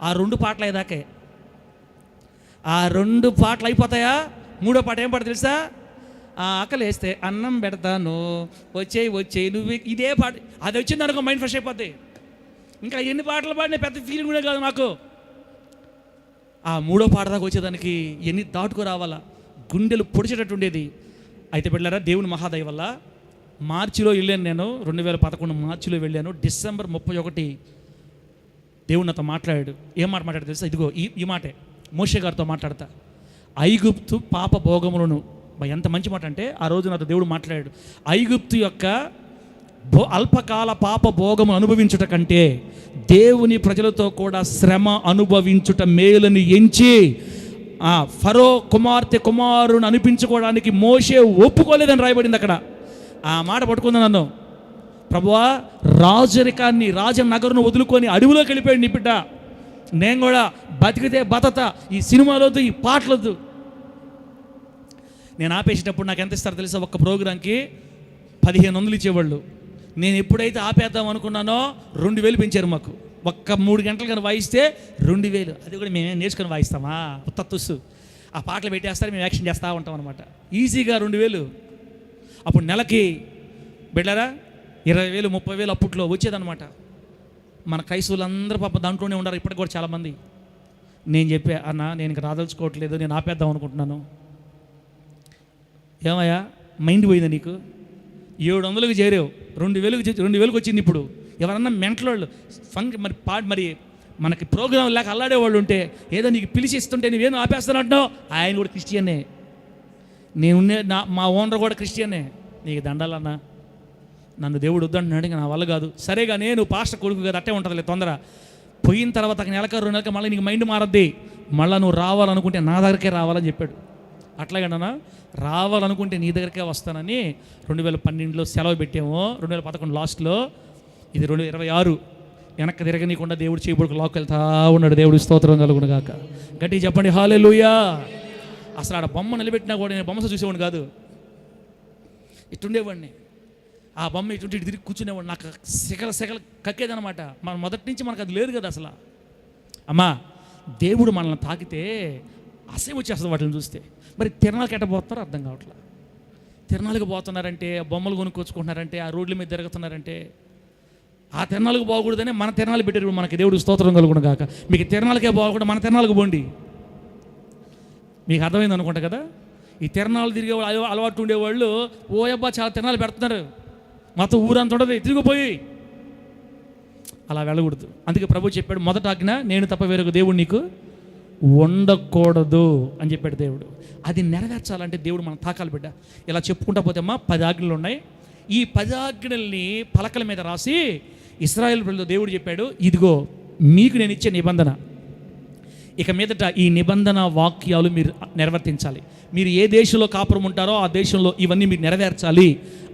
ఆ 2 పాటలు అయ్యేదాకే. ఆ 2 పాటలు అయిపోతాయా, 3వ పాట ఏం పాట తెలుసా? ఆ ఆకలి వేస్తే అన్నం పెడతాను, వచ్చేయి నువ్వు ఇదే పాట. అది వచ్చింది అనుకో మైండ్ ఫ్రెష్ అయిపోద్ది. ఇంకా ఎన్ని పాటలు పాడినా పెద్ద ఫీలింగ్ కూడా కాదు నాకు. ఆ మూడో పాట దాకా వచ్చేదానికి ఎన్ని దాటుకు రావాలా, గుండెలు పొడిచేటట్టు ఉండేది. అయితే బిడ్డలారా, దేవుని మహాదయ వల్ల మార్చిలో వెళ్ళాను నేను, 2011 మార్చిలో వెళ్ళాను. డిసెంబర్ 31 దేవుడు నాతో మాట్లాడాడు. ఏం మాట మాట్లాడాడు తెలుసా? ఇదిగో ఈ మాటే మోషే గారితో మాట్లాడతా. ఐగుప్తు పాప భోగములను, ఎంత మంచి మాట అంటే ఆ రోజు నాతో దేవుడు మాట్లాడాడు. ఐగుప్తు యొక్క అల్పకాల పాప భోగము అనుభవించుట కంటే దేవుని ప్రజలతో కూడా శ్రమ అనుభవించుట మేలుని ఎంచి ఆ ఫరో కుమారుని అనిపించుకోవడానికి మోషే ఒప్పుకోలేదని రాయబడింది అక్కడ. ఆ మాట పట్టుకుందా నన్ను. ప్రభువా, రాజరికాన్ని రాజనగరును వదులుకొని అడవిలోకి వెళ్ళిపోయాడు నీ బిడ్డ. నేను కూడా బతికితే బతత, ఈ సినిమాలొద్దు, ఈ పాటలొద్దు. నేను ఆపేసేటప్పుడు నాకు ఎంత ఇస్తారో తెలుసా? ఒక్క ప్రోగ్రాంకి 1500 ఇచ్చేవాళ్ళు. నేను ఎప్పుడైతే ఆపేద్దాం అనుకున్నానో 2000 పెంచారు మాకు. ఒక్క 3 గంటలు కానీ వాయిస్తే 2000. అది కూడా మేమే నేర్చుకొని వాయిస్తామా? తత్తుసు ఆ పాటలు పెట్టేస్తారు, మేము యాక్షన్ చేస్తూ ఉంటాం అనమాట. ఈజీగా 2000. అప్పుడు నెలకి బిడ్డరా 20,000 30,000 అప్పట్లో వచ్చేదనమాట. మన క్రైస్తవులందరూ పాప దాంట్లోనే ఉన్నారు ఇప్పటికి కూడా చాలామంది. నేను చెప్పా, అన్న నేను ఇంకా రాదలుచుకోవట్లేదు, నేను ఆపేద్దాం అనుకుంటున్నాను. ఏమయ్యా మైండ్ పోయిందా నీకు? 700కి చేరావు, 2,000కి వచ్చింది. ఇప్పుడు ఎవరన్నా మెంటలోళ్ళు మరి మనకి ప్రోగ్రాం లేక అల్లాడేవాళ్ళు ఉంటే, ఏదో నీకు పిలిచి ఇస్తుంటే నువ్వేం ఆపేస్తానంటున్నావు? ఆయన కూడా క్రిస్టియనే, మా ఓనర్ కూడా క్రిస్టియనే. నీకు దండాలన్నా, నన్ను దేవుడు వద్దంటున్నాడు, ఇంకా నా వల్ల కాదు. సరేగా, నేను పాస్టర్ కొడుకు కదా, అట్టే ఉంటుందిలే తొందర. పోయిన తర్వాత నెలక 2 నెలలకి మళ్ళీ నీకు మైండ్ మారద్ది. మళ్ళీ నువ్వు రావాలనుకుంటే నా దగ్గరికే రావాలని చెప్పాడు. అట్లాగేనా, రావాలనుకుంటే నీ దగ్గరికే వస్తానని 2012లో సెలవు పెట్టాము. 2011 లాస్ట్లో, ఇది 2026 వెనక్కి తిరగనీయకుండా దేవుడు చేయబడుకు లాక్కు వెళ్తా ఉన్నాడు. దేవుడు స్తోత్రం కలుగును గాక. గట్టిగా చెప్పండి హల్లెలూయా. అసలు ఆడ బొమ్మ నిలబెట్టినా కూడా నేను బొమ్మ చూసేవాడిని కాదు, ఇటుండేవాడిని. ఆ బొమ్మ ఇటు తిరిగి కూర్చునేవాడు. నాకు సెగలు కక్కేదనమాట. మన మొదటి నుంచి మనకు అది లేదు కదా అసలు. అమ్మా, దేవుడు మనల్ని తాకితే అసహ్యం వచ్చేస్తుంది వాటిని చూస్తే. మరి తిరణాలకి ఎట్ట పోతున్నారో అర్థం కావట్లా. తిరణాలకు పోతున్నారంటే, బొమ్మలు కొనుక్కొచ్చుకుంటున్నారంటే, ఆ రోడ్ల మీద తిరుగుతున్నారంటే, ఆ తిరణాలకు పోకూడదని మన తిరణాలు పెట్టారు మనకి. దేవుడు స్తోత్రం కలుగును గాక. మీకు తిరణాలకే పోకూడదు, మన తిరణాలకు పోండి. మీకు అర్థమైంది అనుకుంటా కదా. ఈ తిరణాలు తిరిగే అలవాటు ఉండేవాళ్ళు ఓయబ్బా చాలా తిరణాలు పెడుతున్నారు, మొత్తం ఊరంతా ఉండదు, తిరిగిపోయి అలా వెళ్ళకూడదు. అందుకే ప్రభు చెప్పాడు, మొదట ఆజ్ఞ నేను తప్ప వేరొక దేవుడు నీకు ఉండకూడదు అని చెప్పాడు దేవుడు. అది నెరవేర్చాలంటే దేవుడు మనం తాకాలి బిడ్డ. ఇలా చెప్పుకుంటా పోతే అమ్మా 10 ఆజ్ఞలు ఉన్నాయి. ఈ 10 ఆజ్ఞల్ని పలకల మీద రాసి ఇశ్రాయేలు ప్రజలతో దేవుడు చెప్పాడు, ఇదిగో మీకు నేను ఇచ్చే నిబంధన, ఇక మీదట ఈ నిబంధన వాక్యాలు మీరు నిర్వర్తించాలి. మీరు ఏ దేశంలో కాపురం ఉంటారో ఆ దేశంలో ఇవన్నీ మీరు నెరవేర్చాలి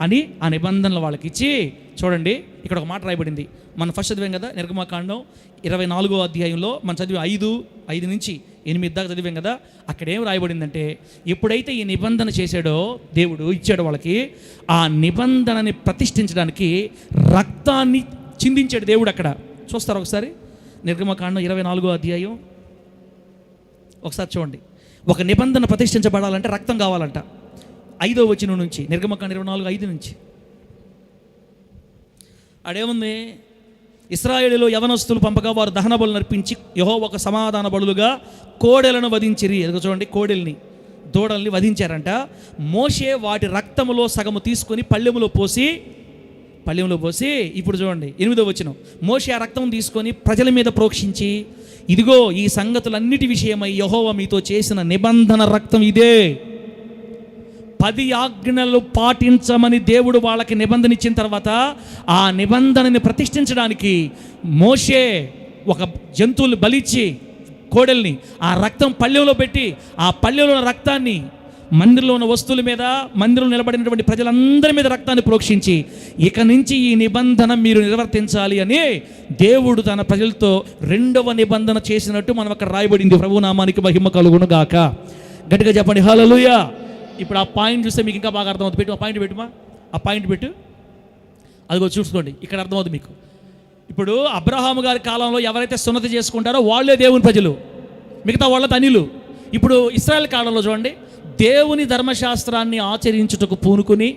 అని ఆ నిబంధనలు వాళ్ళకి ఇచ్చి, చూడండి ఇక్కడ ఒక మాట రాయబడింది. మనం ఫస్ట్ చదివాం కదా, నిర్గమకాండం 24వ అధ్యాయంలో మనం చదివి 5 నుంచి 8 దాకా చదివాం కదా. అక్కడ ఏం రాయబడిందంటే, ఎప్పుడైతే ఈ నిబంధన చేశాడో దేవుడు ఇచ్చాడు వాళ్ళకి, ఆ నిబంధనని ప్రతిష్ఠించడానికి రక్తాన్ని చిందించాడు దేవుడు. అక్కడ చూస్తారు ఒకసారి, నిర్గమకాండం 24వ అధ్యాయం ఒకసారి చూడండి. ఒక నిబంధన ప్రతిష్ఠించబడాలంటే రక్తం కావాలంట. 5వ వచనం నుంచి, నిర్గమకాండం 24:5 నుంచి అడేముంది, ఇశ్రాయేలులో యవనస్తులు పంపగా వారు దహన బలులు నర్పించి యెహోవాకు సమాధాన బలులుగా కోడెలను వధించిరి. ఎదుగు చూడండి, కోడెల్ని దూడల్ని వధించారంట. మోషే వాటి రక్తములో సగము తీసుకొని పళ్ళెములో పోసి ఇప్పుడు చూడండి 8వ వచనం, మోషే ఆ రక్తం తీసుకొని ప్రజల మీద ప్రోక్షించి, ఇదిగో ఈ సంగతులన్నిటి విషయమై యెహోవా మీతో చేసిన నిబంధన రక్తం ఇదే. 10 ఆజ్ఞలు పాటించమని దేవుడు వాళ్ళకి నిబంధన ఇచ్చిన తర్వాత ఆ నిబంధనని ప్రతిష్ఠించడానికి మోషే ఒక జంతువులు బలిచ్చి కోడెల్ని ఆ రక్తం పళ్ళెంలో పెట్టి, ఆ పళ్ళెంలో రక్తాన్ని మందిరంలో ఉన్న వస్తువుల మీద, మందిరంలో నిలబడినటువంటి ప్రజలందరి మీద రక్తాన్ని ప్రోక్షించి, ఇక నుంచి ఈ నిబంధన మీరు నిర్వర్తించాలి అని దేవుడు తన ప్రజలతో 2వ నిబంధన చేసినట్టు మనం అక్కడ రాయబడింది. ప్రభునామానికి మహిమ కలుగును గాక. గట్టిగా చెప్పండి హల్లెలూయా. ఇప్పుడు ఆ పాయింట్ చూస్తే మీకు ఇంకా బాగా అర్థమవుతుంది. పెట్టు, ఆ పాయింట్ పెట్టుమా, ఆ పాయింట్ పెట్టు. అదిగో చూసుకోండి, ఇక్కడ అర్థమవుతుంది మీకు. ఇప్పుడు అబ్రహాము గారి కాలంలో ఎవరైతే సున్నతి చేసుకుంటారో వాళ్ళే దేవుని ప్రజలు, మిగతా వాళ్ళ తనిలు. ఇప్పుడు ఇశ్రాయేల్ కాలంలో చూడండి, దేవుని ధర్మశాస్త్రాన్ని ఆచరించుటకు పూనుకొని,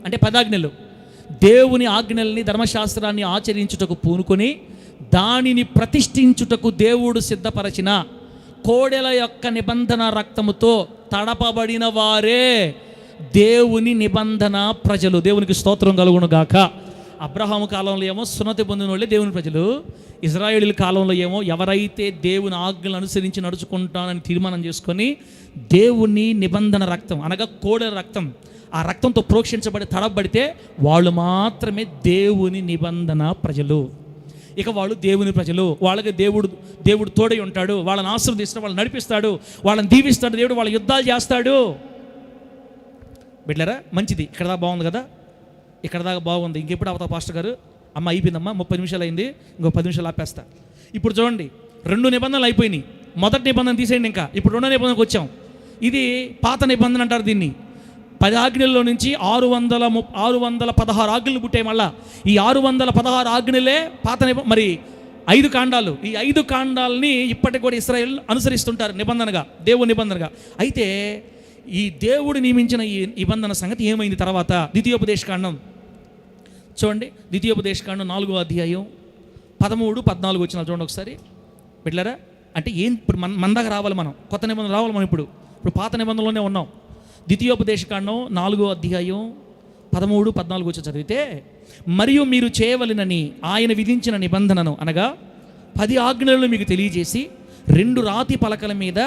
అంటే 10 ఆజ్ఞలు, దేవుని ఆజ్ఞల్ని ధర్మశాస్త్రాన్ని ఆచరించుటకు పూనుకొని దానిని ప్రతిష్ఠించుటకు దేవుడు సిద్ధపరచిన కోడెల యొక్క నిబంధన రక్తముతో తడపబడిన వారే దేవుని నిబంధన ప్రజలు. దేవునికి స్తోత్రం కలుగును గాక. అబ్రహాము కాలంలో ఏమో సున్నతి పొందిన వాళ్ళే దేవుని ప్రజలు. ఇజ్రాయేలీల కాలంలో ఏమో ఎవరైతే దేవుని ఆజ్ఞలను అనుసరించి నడుచుకుంటానని తీర్మానం చేసుకొని దేవుని నిబంధన రక్తం అనగా కోడెల రక్తం, ఆ రక్తంతో ప్రోక్షించబడి తడబడితే వాళ్ళు మాత్రమే దేవుని నిబంధన ప్రజలు. ఇక వాళ్ళు దేవుని ప్రజలు. వాళ్ళకి దేవుడు తోడై ఉంటాడు, వాళ్ళని ఆశీర్వదిస్తాడు, వాళ్ళని నడిపిస్తాడు, వాళ్ళని దీవిస్తాడు, దేవుడు వాళ్ళ యుద్ధాలు చేస్తాడు. బిడ్డలారా, మంచిది. ఇక్కడ దాకా బాగుంది కదా, ఇక్కడ దాకా బాగుంది. ఇంకెప్పుడు అవుతా పాస్టర్ గారు? అమ్మ అయిపోయిందమ్మా, 30 నిమిషాలు అయింది, ఇంకో 10 నిమిషాలు ఆపేస్తా. ఇప్పుడు చూడండి, 2 నిబంధనలు అయిపోయినాయి. మొదటి నిబంధన తీసేయండి, ఇంకా ఇప్పుడు 2వ నిబంధనకు వచ్చాం. ఇది పాత నిబంధన అంటారు దీన్ని. 10 ఆజ్ఞల్లో నుంచి 616 ఆజ్ఞలు పుట్టాయి. మళ్ళా ఈ 616 ఆజ్ఞలే పాత మరి 5 కాండాలు. ఈ 5 కాండాలని ఇప్పటికి కూడా ఇశ్రాయేలు అనుసరిస్తుంటారు నిబంధనగా, దేవుని నిబంధనగా. అయితే ఈ దేవుడు నియమించిన ఈ నిబంధన సంగతి ఏమైంది తర్వాత? ద్వితీయోపదేశకాండం చూడండి, ద్వితీయోపదేశకాండం 4వ అధ్యాయం 13, 14 వచ్చిన చూడండి ఒకసారి బిడ్డలారా. అంటే ఏం ఇప్పుడు మన దాకా రావాలి, మనం కొత్త నిబంధన రావాలి. మనం ఇప్పుడు పాత నిబంధనలోనే ఉన్నాం. ద్వితీయోపదేశకాండం 4వ అధ్యాయం 13, 14 వచ్చి చదివితే, మరియు మీరు చేయవలెనని ఆయన విధించిన నిబంధనను అనగా 10 ఆజ్ఞలను మీకు తెలియజేసి 2 రాతి పలకల మీద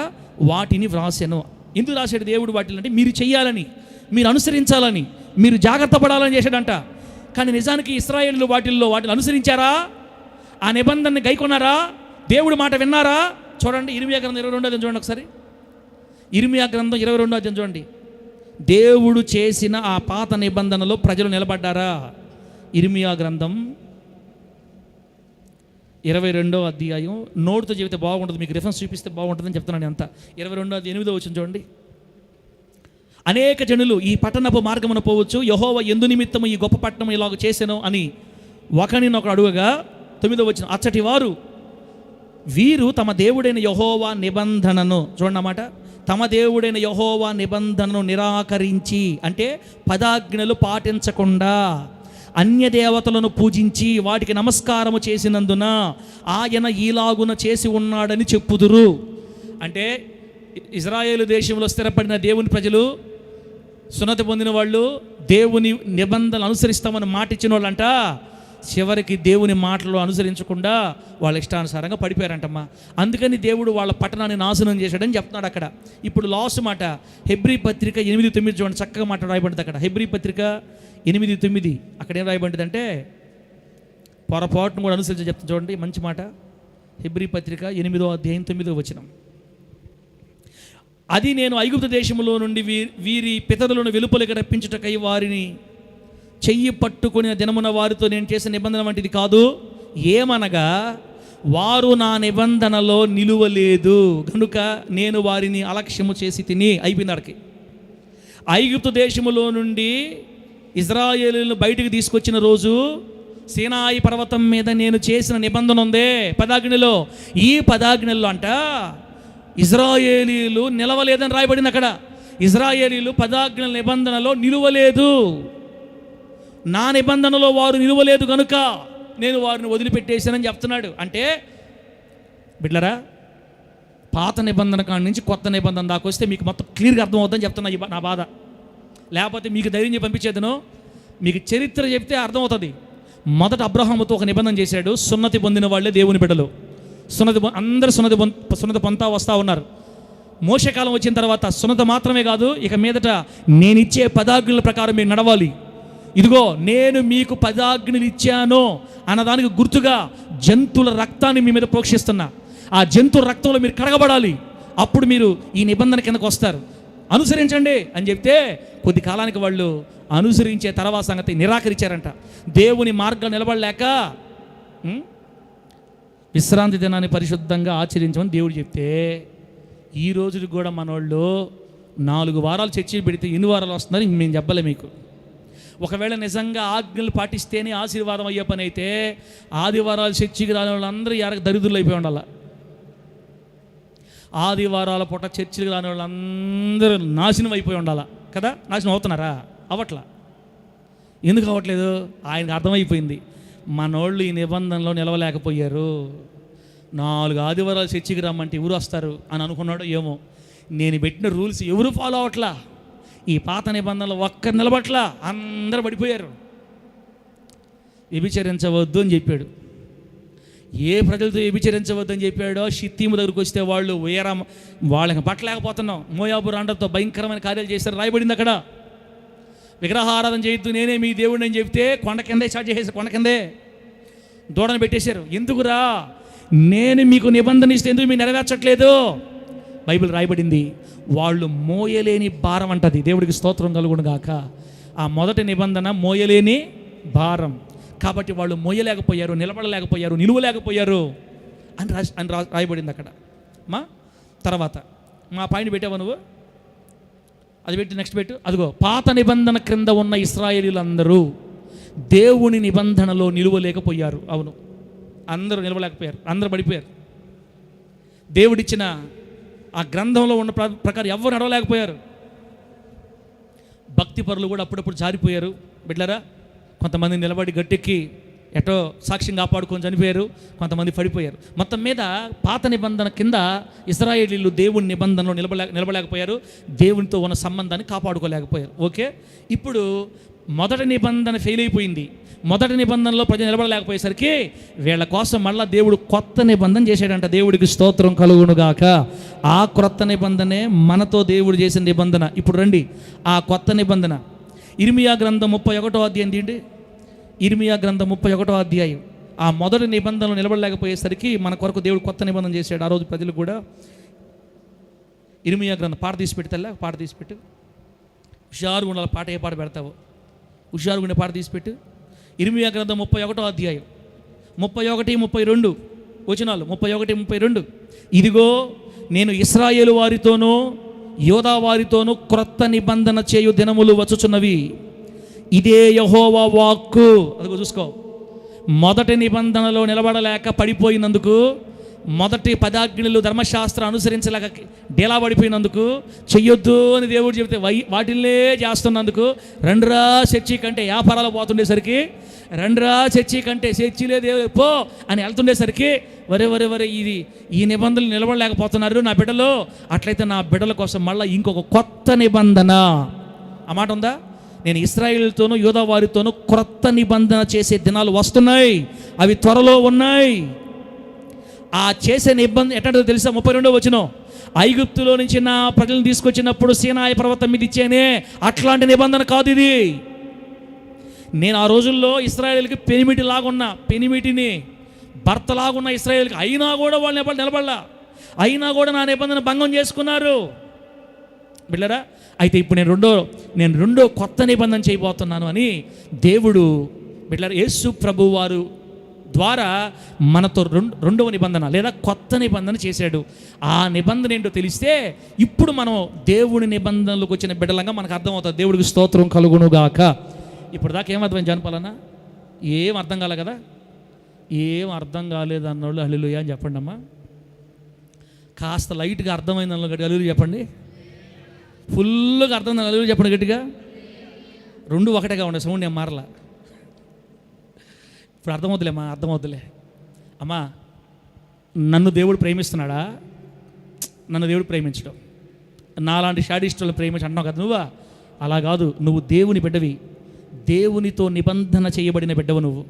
వాటిని వ్రాసెను. ఎందుకు రాశాడు దేవుడు వాటిని? అంటే మీరు చెయ్యాలని, మీరు అనుసరించాలని, మీరు జాగ్రత్త పడాలని చేశాడంట. కానీ నిజానికి ఇశ్రాయేలు వాటిని అనుసరించారా? ఆ నిబంధనని గైకొన్నారా? దేవుడి మాట విన్నారా? చూడండి, ఇర్మియా గ్రంథం 22వ అధ్యాయం చూడండి ఒకసారి. ఇర్మియా గ్రంథం 22వ అధ్యాయం చూడండి. దేవుడు చేసిన ఆ పాత నిబంధనలో ప్రజలు నిలబడ్డారా? ఇర్మియా గ్రంథం 22వ అధ్యాయం. నోటుతో చెబితే బాగుంటుంది, మీకు రిఫరెన్స్ చూపిస్తే బాగుంటుందని చెప్తున్నాను. అంతా 22వ అధ్యాయం 8వ వచనం చూడండి. అనేక జనులు ఈ పట్టణపు మార్గమున పోవచ్చు, యెహోవా ఎందు నిమిత్తము ఈ గొప్ప పట్టణం ఇలాగ చేసెను అని ఒకనినొకడు అడుగగా 9వ వచనం, అచ్చటి వారు వీరు తమ దేవుడైన యెహోవా నిబంధనను, చూడండి అన్నమాట, తమ దేవుడైన యెహోవా నిబంధనను నిరాకరించి, అంటే 10 ఆజ్ఞలు పాటించకుండా అన్య దేవతలను పూజించి వాటికి నమస్కారము చేసినందున ఆయన ఈలాగున చేసి ఉన్నాడని చెప్పుదురు. అంటే ఇజ్రాయేలు దేశంలో స్థిరపడిన దేవుని ప్రజలు, సున్నతి పొందిన వాళ్ళు, దేవుని నిబంధనలు అనుసరిస్తామని మాట ఇచ్చిన వాళ్ళంట, చివరికి దేవుని మాటలు అనుసరించకుండా వాళ్ళ ఇష్టానుసారంగా పడిపోయారంటమ్మా. అందుకని దేవుడు వాళ్ళ పట్టణాన్ని నాశనం చేశాడని చెప్తున్నాడు అక్కడ. ఇప్పుడు లాస్ట్ మాట హెబ్రీ పత్రిక 8:9 చూడండి, చక్కగా మాట రాయబడింది అక్కడ. హెబ్రీ పత్రిక 8:9 అక్కడ ఏం రాయబడింది అంటే, పొరపాటును కూడా అనుసరించి చెప్తాను చూడండి, మంచి మాట. హెబ్రీ పత్రిక 8వ అధ్యాయం 9వ వచనం, అది నేను ఐగుప్తు దేశంలో నుండి వీరి పితరులను వెలుపలికి రప్పించుటకై వారిని చెయ్యి పట్టుకుని దినమున వారితో నేను చేసిన నిబంధన వంటిది కాదు. ఏమనగా వారు నా నిబంధనలో నిలువలేదు కనుక నేను వారిని అలక్ష్యము చేసి తిని. అయిపోయింది అక్కడికి. ఐగుప్తు దేశములో నుండి ఇజ్రాయేలును బయటికి తీసుకొచ్చిన రోజు సీనాయి పర్వతం మీద నేను చేసిన నిబంధన ఉందే 10 ఆజ్ఞలో. ఈ 10 ఆజ్ఞల్లో అంట ఇజ్రాయేలీలు నిలవలేదని రాయబడింది అక్కడ. ఇజ్రాయేలీలు 10 ఆజ్ఞల నిబంధనలో నిలువలేదు, నా నిబంధనలో వారు నిలువలేదు కనుక నేను వారిని వదిలిపెట్టేశానని చెప్తున్నాడు. అంటే బిడ్డలారా, పాత నిబంధన కాడి నుంచి కొత్త నిబంధన దాకా వస్తే మీకు మొత్తం క్లియర్గా అర్థమవుతుందని చెప్తున్నా నా బాధ. లేకపోతే మీకు ధైర్యం చెప్పి పంపించేదను, మీకు చరిత్ర చెప్తే అర్థమవుతుంది. మొదట అబ్రహాముతో ఒక నిబంధన చేశాడు. సున్నతి పొందిన వాళ్ళే దేవుని బిడ్డలు. అందరూ సున్నతి పొందుతా వస్తూ ఉన్నారు. మోషకాలం వచ్చిన తర్వాత సున్నత మాత్రమే కాదు, ఇక మీదట నేనిచ్చే 10 ఆజ్ఞల ప్రకారం మీరు నడవాలి. ఇదిగో నేను మీకు 10 ఆజ్ఞలు ఇచ్చాను అన్నదానికి గుర్తుగా జంతువుల రక్తాన్ని మీ మీద ప్రోక్షిస్తున్నా. ఆ జంతువుల రక్తంలో మీరు కడగబడాలి, అప్పుడు మీరు ఈ నిబంధన కిందకు వస్తారు. అనుసరించండి అని చెప్తే కొద్ది కాలానికి వాళ్ళు అనుసరించే తర్వాత సంగతి నిరాకరించారంట. దేవుని మార్గం నిలబడలేక విశ్రాంతి దినాన్ని పరిశుద్ధంగా ఆచరించమని దేవుడు చెప్తే, ఈ రోజుకి కూడా మనోళ్ళు 4 వారాలు చర్చలు పెడితే ఎన్ని వారాలు వస్తుందని మేము చెప్పలే మీకు. ఒకవేళ నిజంగా ఆజ్ఞలు పాటిస్తేనే ఆశీర్వాదం అయ్యే పని అయితే ఆదివారాలు చర్చికి రాని వాళ్ళందరూ దరిద్రులు అయిపోయి ఉండాలి. ఆదివారాల పూట చర్చిలకు రాని వాళ్ళు అందరూ నాశనం అయిపోయి ఉండాలా కదా? నాశనం అవుతున్నారా? అవ్వట్లా. ఎందుకు అవ్వట్లేదు? ఆయనకు అర్థమైపోయింది, మనోళ్ళు ఈ నిబంధనలో నిలవలేకపోయారు, 4 ఆదివారాలు చర్చికి రమ్మంటే ఎవరు వస్తారు అని అనుకున్నాడో ఏమో. నేను పెట్టిన రూల్స్ ఎవరు ఫాలో అవ్వట్లా, ఈ పాత నిబంధనలు ఒక్కరు నిలబట్లా, అందరూ పడిపోయారు. వ్యభిచరించవద్దు అని చెప్పాడు. ఏ ప్రజలతో వ్యభిచరించవద్దు అని చెప్పాడో షిత్తీము దగ్గరికి వస్తే వాళ్ళు వాళ్ళకి పట్టలేకపోతున్నాం. మోయాబు రాండతో భయంకరమైన కార్యాలు చేశారు, రాయబడింది అక్కడ. విగ్రహారాధన చేయొద్దు, నేనే మీ దేవుడిని అని చెప్తే కొండ కిందే స్టార్ట్ చేసేసారు, కొండ కిందే దూడను పెట్టేశారు. ఎందుకురా, నేను మీకు నిబంధన ఇస్తే ఎందుకు మీరు నెరవేర్చట్లేదు? బైబిల్ రాయబడింది, వాళ్ళు మోయలేని భారం అంటది. దేవుడికి స్తోత్రం కలుగును గాక. ఆ మొదటి నిబంధన మోయలేని భారం. కాబట్టి వాళ్ళు మోయలేకపోయారు, నిలబడలేకపోయారు, నిలువలేకపోయారు అని రాయబడింది అక్కడ. తర్వాత మా పాయింట్ పెట్టావా నువ్వు? అది పెట్టి నెక్స్ట్ పెట్టు. అదిగో, పాత నిబంధన క్రింద ఉన్న ఇశ్రాయేలీలందరూ దేవుని నిబంధనలో నిలువలేకపోయారు. అవును, అందరూ నిలవలేకపోయారు, అందరూ పడిపోయారు. దేవుడిచ్చిన ఆ గ్రంథంలో ఉన్న ప్రకారం ఎవరు నడవలేకపోయారు. భక్తి పరులు కూడా అప్పుడప్పుడు జారిపోయారు. బిడ్డలారా, కొంతమంది నిలబడి గట్టెక్కి ఎటో సాక్ష్యం కాపాడుకొని చనిపోయారు, కొంతమంది పడిపోయారు. మొత్తం మీద పాత నిబంధన కింద ఇశ్రాయేలీలు దేవుని నిబంధనలో నిలబలేకపోయారు, దేవునితో ఉన్న సంబంధాన్ని కాపాడుకోలేకపోయారు. ఓకే, ఇప్పుడు మొదటి నిబంధన ఫెయిల్ అయిపోయింది. మొదటి నిబంధనలో ప్రజలు నిలబడలేకపోయేసరికి వీళ్ళ కోసం మళ్ళీ దేవుడు కొత్త నిబంధన చేశాడంట. దేవుడికి స్తోత్రం కలుగునుగాక. ఆ కొత్త నిబంధనే మనతో దేవుడు చేసిన నిబంధన. ఇప్పుడు రండి, ఆ కొత్త నిబంధన ఇర్మియా గ్రంథం 31వ అధ్యాయం తీయండి. ఇర్మియా గ్రంథం 31వ అధ్యాయం. ఆ మొదటి నిబంధనలు నిలబడలేకపోయేసరికి మన కొరకు దేవుడు కొత్త నిబంధన చేశాడు. ఆ రోజు ప్రజలు కూడా ఇర్మియా గ్రంథం పాట తీసి పెడతా, పాట తీసి పెట్టు. హుషారు ఉండాలి, పాట ఏ పాట పెడతావు, హుషారు ఉండే పాట తీసిపెట్టు. ఇర్మియా గ్రంథం 31వ అధ్యాయం 31, 32 వచనాలు. 31, 32. ఇదిగో, నేను ఇశ్రాయేలు వారితోనూ యోధా వారితోనూ క్రొత్త నిబంధన చేయు దినములు వచ్చుచున్నవి, ఇదే యెహోవా వాక్కు. అదిగో చూసుకో, మొదటి నిబంధనలో నిలబడలేక పడిపోయినందుకు, మొదటి 10 ఆజ్ఞలు ధర్మశాస్త్రం అనుసరించలేక డేలా పడిపోయినందుకు, చెయ్యొద్దు అని దేవుడు చెబితే వాటిల్లే చేస్తున్నందుకు, రండ్రా చర్చి కంటే వ్యాపారాలు పోతుండేసరికి, రండ్రా చర్చి కంటే చర్చిలే దేవుడు పో అని వెళ్తుండేసరికి, వరే ఈ నిబంధనలు నిలబడలేకపోతున్నారు నా బిడ్డలు. అట్లయితే నా బిడ్డల కోసం మళ్ళీ ఇంకొక కొత్త నిబంధన, ఆ మాట ఉందా, నేను ఇశ్రాయేలుతోనూ యోధా వారితోనూ క్రొత్త నిబంధన చేసే దినాలు వస్తున్నాయి, అవి త్వరలో ఉన్నాయి. ఆ చేసే నిబంధన ఎట్టో తెలుసా? 32వ వచనం, ఐగుప్తులో నుంచి నా ప్రజలను తీసుకొచ్చినప్పుడు సీనాయి పర్వతం మీద ఇచ్చేనే, అట్లాంటి నిబంధన కాదు ఇది. నేను ఆ రోజుల్లో ఇశ్రాయేలుకి పెనిమిటిని భర్తలాగున్న ఇశ్రాయేలుకి, అయినా కూడా వాళ్ళు నిలబడలా, అయినా కూడా నా నిబంధన భంగం చేసుకున్నారు. బిడ్డరా, అయితే ఇప్పుడు నేను రెండో కొత్త నిబంధన చేయబోతున్నాను అని దేవుడు బిడ్డరా యేసు ప్రభు వారు ద్వారా మనతో రెండవ నిబంధన లేదా కొత్త నిబంధన చేశాడు. ఆ నిబంధన ఏంటో తెలిస్తే ఇప్పుడు మనం దేవుని నిబంధనలకు వచ్చిన బిడ్డలంగా మనకు అర్థమవుతుంది. దేవుడికి స్తోత్రం కలుగునుగాక. ఇప్పుడు దాకా ఏమర్థమైంది జనపాలన్నా? ఏం అర్థం కాలే కదా? ఏం అర్థం కాలేదు అన్నోళ్ళు హల్లెలూయా అని చెప్పండి అమ్మా. కాస్త లైట్గా అర్థమైంది అన్న గట్టి హల్లెలూయా చెప్పండి. ఫుల్గా అర్థం హల్లెలూయా చెప్పండి గట్టిగా. 2 ఒకటేగా ఉండే సౌండ్ ఏం మారలా. ఇప్పుడు అర్థమవుతులేమ్మా, అర్థమవుతులే అమ్మా. నన్ను దేవుడు ప్రేమిస్తున్నాడా? నన్ను దేవుడు ప్రేమించడం, నాలాంటి షాడిస్టులను ప్రేమించి అంటున్నావు కదా నువ్వా? అలా కాదు. నువ్వు దేవుని బిడ్డవి, దేవునితో నిబంధన చేయబడిన బిడ్డవు నువ్వు.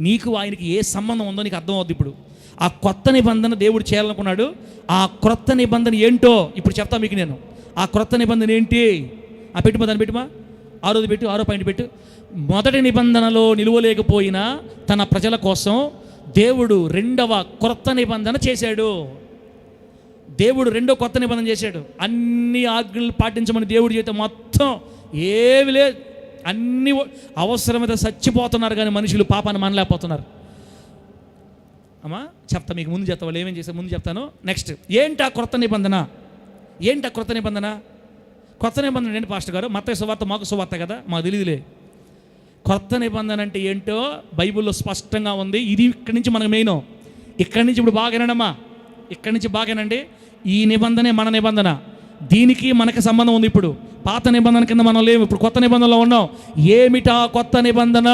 నీకు ఆయనకి ఏ సంబంధం ఉందో నీకు అర్థమవుద్ది. ఇప్పుడు ఆ కొత్త నిబంధన దేవుడు చేయాలనుకున్నాడు. ఆ క్రొత్త నిబంధన ఏంటో ఇప్పుడు చెప్తా మీకు నేను. ఆ క్రొత్త నిబంధన ఏంటి? ఆ పెట్టుమా, దాన్ని పెట్టుమా, 6వ పెట్టు, 6వ పాయింట్ పెట్టు. మొదటి నిబంధనలో నిలువలేకపోయినా తన ప్రజల కోసం దేవుడు రెండవ కొత్త నిబంధన చేశాడు. దేవుడు రెండో కొత్త నిబంధన చేశాడు. అన్ని ఆజ్ఞలు పాటించమని దేవుడు చేస్తే మొత్తం ఏమి లేదు. అన్ని అవసరమైతే చచ్చిపోతున్నారు కానీ మనుషులు పాపాన్ని మనలేకపోతున్నారు. అమ్మా చెప్తా మీకు, ముందు చెప్తా వాళ్ళు ఏమేం చేస్తారు ముందు చెప్తాను. నెక్స్ట్ ఏంటి ఆ కొత్త నిబంధన? ఏంటి ఆ కొత్త నిబంధన? కొత్త నిబంధన ఏంటి పాస్టర్ గారు? మత్తయి సువార్త మాకు సువార్త కదా, మాకు తెలియదులే. కొత్త నిబంధన అంటే ఏంటో బైబిల్లో స్పష్టంగా ఉంది. ఇది ఇక్కడి నుంచి మనకు మెయిన్. ఇక్కడి నుంచి ఇప్పుడు బాగానండమ్మా, ఇక్కడి నుంచి బాగానండి. ఈ నిబంధనే మన నిబంధన. దీనికి మనకి సంబంధం ఉంది. ఇప్పుడు పాత నిబంధన కింద మనం లేవు, ఇప్పుడు కొత్త నిబంధనలో ఉన్నాం. ఏమిటా కొత్త నిబంధన?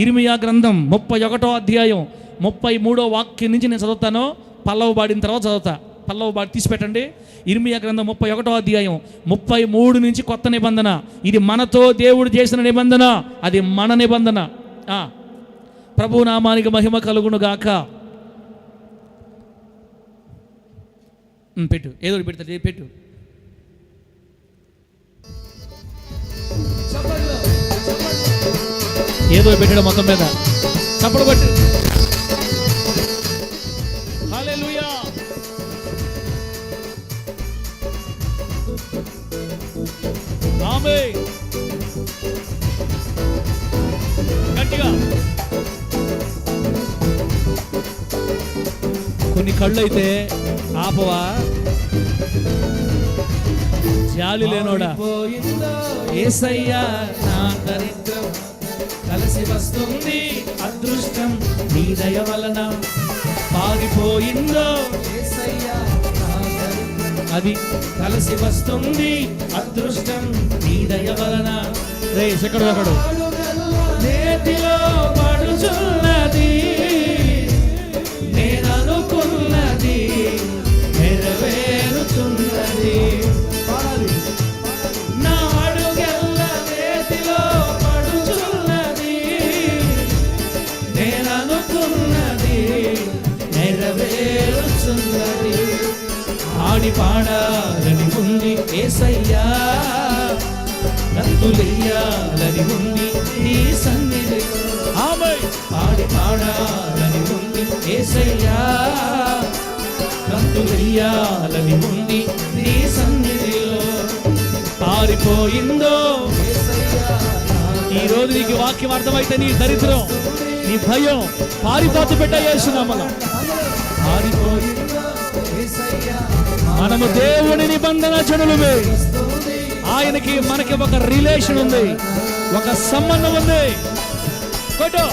ఇర్మియా గ్రంథం 31వ అధ్యాయం 33వ వాక్యం నుంచి నేను చదువుతాను. పల్లవ పాడిన తర్వాత చదువుతా. పల్లవ పాడి తీసిపెట్టండి. ఇర్మియా గ్రంథం 31వ అధ్యాయం 33 నుంచి కొత్త నిబంధన. ఇది మనతో దేవుడు చేసిన నిబంధన, అది మన నిబంధన. ప్రభు నామానికి మహిమ కలుగును గాక. పెట్టు, ఏదో పెడతాడు, పెట్టు. ఏదో పెట్టాడు మొత్తం మీద, చప్పుడు పట్టు. హల్లెలూయా. ఆమేన్. గట్టిగా. కొన్ని కళ్ళు అయితే ఆపవా? జాలి లేనోడా. యేసయ్యా నా దరిద్రం కలిసి వస్తుంది, అదృష్టం నీ దయ వలన పారిపోయిందో. యేసయ్యా నా దరిద్రం అది కలిసి వస్తుంది, అదృష్టం నీ దయ వలన. రే ఎక్కడు ఒకడు నేతిలో పడుచున్నది, నేననుకున్నది నెరవేరుతున్నది. నా అడుగెల్ల నేతిలో పడుచున్నది, నేననుకున్నది నెరవేరుతున్నది. ఆడి పాడాలని ఉంది యేసయ్యా, గంతులెయ్యాలని ఉంది నీ సన్నిధిలో. ఆడి పాడాలని ఉంది యేసయ్యా, గంతులెయ్యాలని ఉంది నీ సన్నిధిలో. పారిపోయిందో ఈరోజు నీకు వాక్యం అర్థమైతే నీ దరిద్రం, నీ భయం పారిపోతు పెట్ట యేసునామములో. పారిపోయిందో మనము దేవుని నిబంధన జనులమే. ఆయనకి మనకి ఒక రిలేషన్ ఉంది, ఒక సంబంధం ఉంది. కొట్టు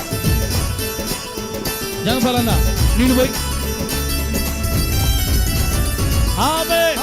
జనఫలన్న నేను పోయి. ఆమేన్.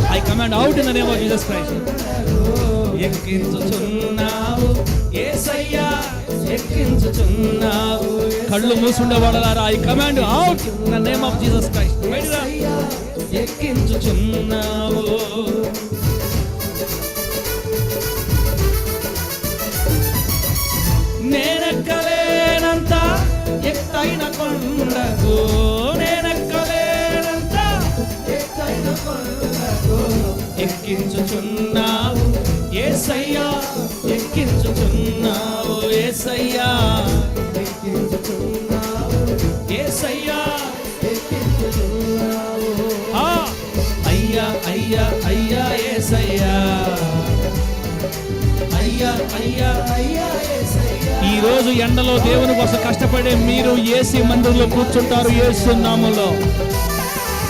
I command out in the name of Jesus Christ. ఎక్కించుచున్నావు యేసయ్యా, ఎక్కించుచున్నావు. కళ్ళు మూసుండేవాడలారా, I command out in the name of Jesus Christ. ఎక్కించుచున్నావు. నేనెక్కలేనంత ఎత్తైన కొండకు, నేనెక్కలేనంత ఎత్తైన కొండకు ఎక్కించుచున్నావు యేసయ్యా, ఎక్కించుచున్నావు యేసయ్యా, ఎక్కించుచున్నావు యేసయ్యా, ఎక్కించుచున్నావు. అయ్యా అయ్యా అయ్యా యేసయ్యా, అయ్యా అయ్యా అయ్యా యేసయ్యా. ఈ రోజు ఎండలో దేవుని కోసం కష్టపడే మీరు యేసు మందిరంలో కూర్చుంటారు యేసు నామములో.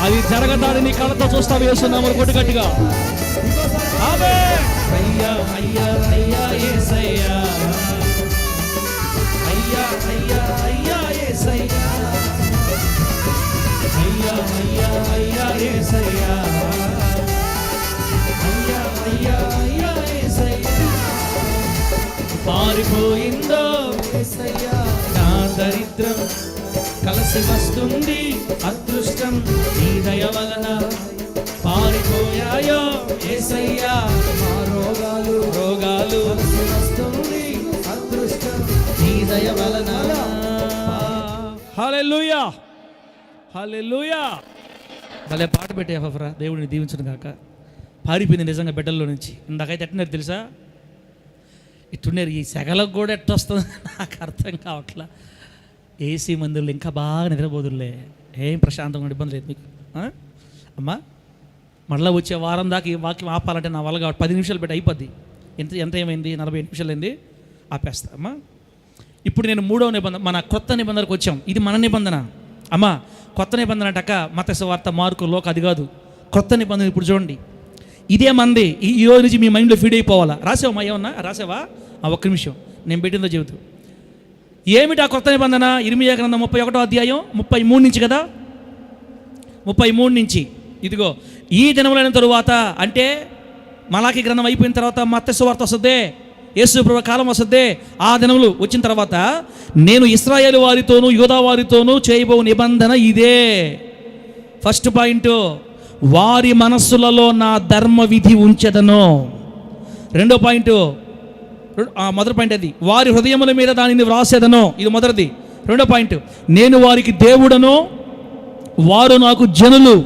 అది జరగదాని నీ కళ్ళతో చూస్తావు యేసు నామములో. కొట్టు గట్టిగా ఆమేన్. అయ్యా అయ్యా అయ్యా యేసయ్యా, అయ్యా అయ్యా అయ్యా యేసయ్యా, అయ్యా అయ్యా అయ్యా యేసయ్యా, అయ్యా అయ్యా అయ్యా యేసయ్యా. పారిపోయిందో యేసయ్యా నా దరిద్రం కలిసి వస్తుంది, అదృష్టం నీ దయ వలన. పారిపోయాయో యేసయ్యా మా రోగాలు, రోగాలు కలిసి వస్తుంది, అదృష్టం నీ దయ వలన. హల్లెలూయా, హల్లెలూయా. భలే పాట పెట్టే ఎఫ్రా, దేవుడిని దీవించను కాక. పారిపోయింది నిజంగా బిడ్డల్లో నుంచి. ఇందాకైతే ఎట్టనేరు తెలుసా, ఇట్టున్నారు. ఈ సెగలకు కూడా ఎట్టొస్తుంది నాకు అర్థం కావట్లా. ఏసీ మందిరంలో ఇంకా బాగా నిద్రపోదురులే, ఏం ప్రశాంతంగా ఇబ్బంది లేదు మీకు. అమ్మా మళ్ళీ వచ్చే వారం దాకా ఈ వాక్యం ఆపాలంటే నా వల్ల 10 నిమిషాలు పెట్టి అయిపోద్ది. ఎంత ఏమైంది? 40 నిమిషాలు అయింది, ఆపేస్తా. అమ్మా ఇప్పుడు నేను 3వ నిబంధన, మన కొత్త నిబంధనకు వచ్చాం. ఇది మన నిబంధన. అమ్మా కొత్త నిబంధన అంటాక మత్తయి సువార్త, మార్కు, లోక అది కాదు. కొత్త నిబంధన ఇప్పుడు చూడండి. ఇదే మంది ఈ రోజు నుంచి మీ మైండ్లో ఫీడ్ అయిపోవాలా. రాసావమ్మా? ఏమన్నా రాసావా? ఒక్క నిమిషం, నేను పెట్టిందో చెబుతూ. ఏమిటి ఆ కొత్త నిబంధన? ఇర్మీయా గ్రంథం 31వ అధ్యాయం 33 నుంచి కదా, 33 నుంచి. ఇదిగో ఈ దినములైన తరువాత, అంటే మలాకి గ్రంథం అయిపోయిన తర్వాత మత్తయి సువార్త వస్తుంది, యేసు ప్రభువు కాలం వస్తుంది. ఆ దినములు వచ్చిన తర్వాత నేను ఇశ్రాయేలు వారితోనూ యూదా వారితోనూ చేయబో నిబంధన ఇదే. ఫస్ట్ పాయింట్, వారి మనస్సులలో నా ధర్మ విధి ఉంచెదను. రెండో పాయింట్, మొదటి పాయింట్ అది, వారి హృదయముల మీద దానిని వ్రాసేదను. ఇది మొదటిది. రెండో పాయింట్, నేను వారికి దేవుడను, వారు నాకు జనులు.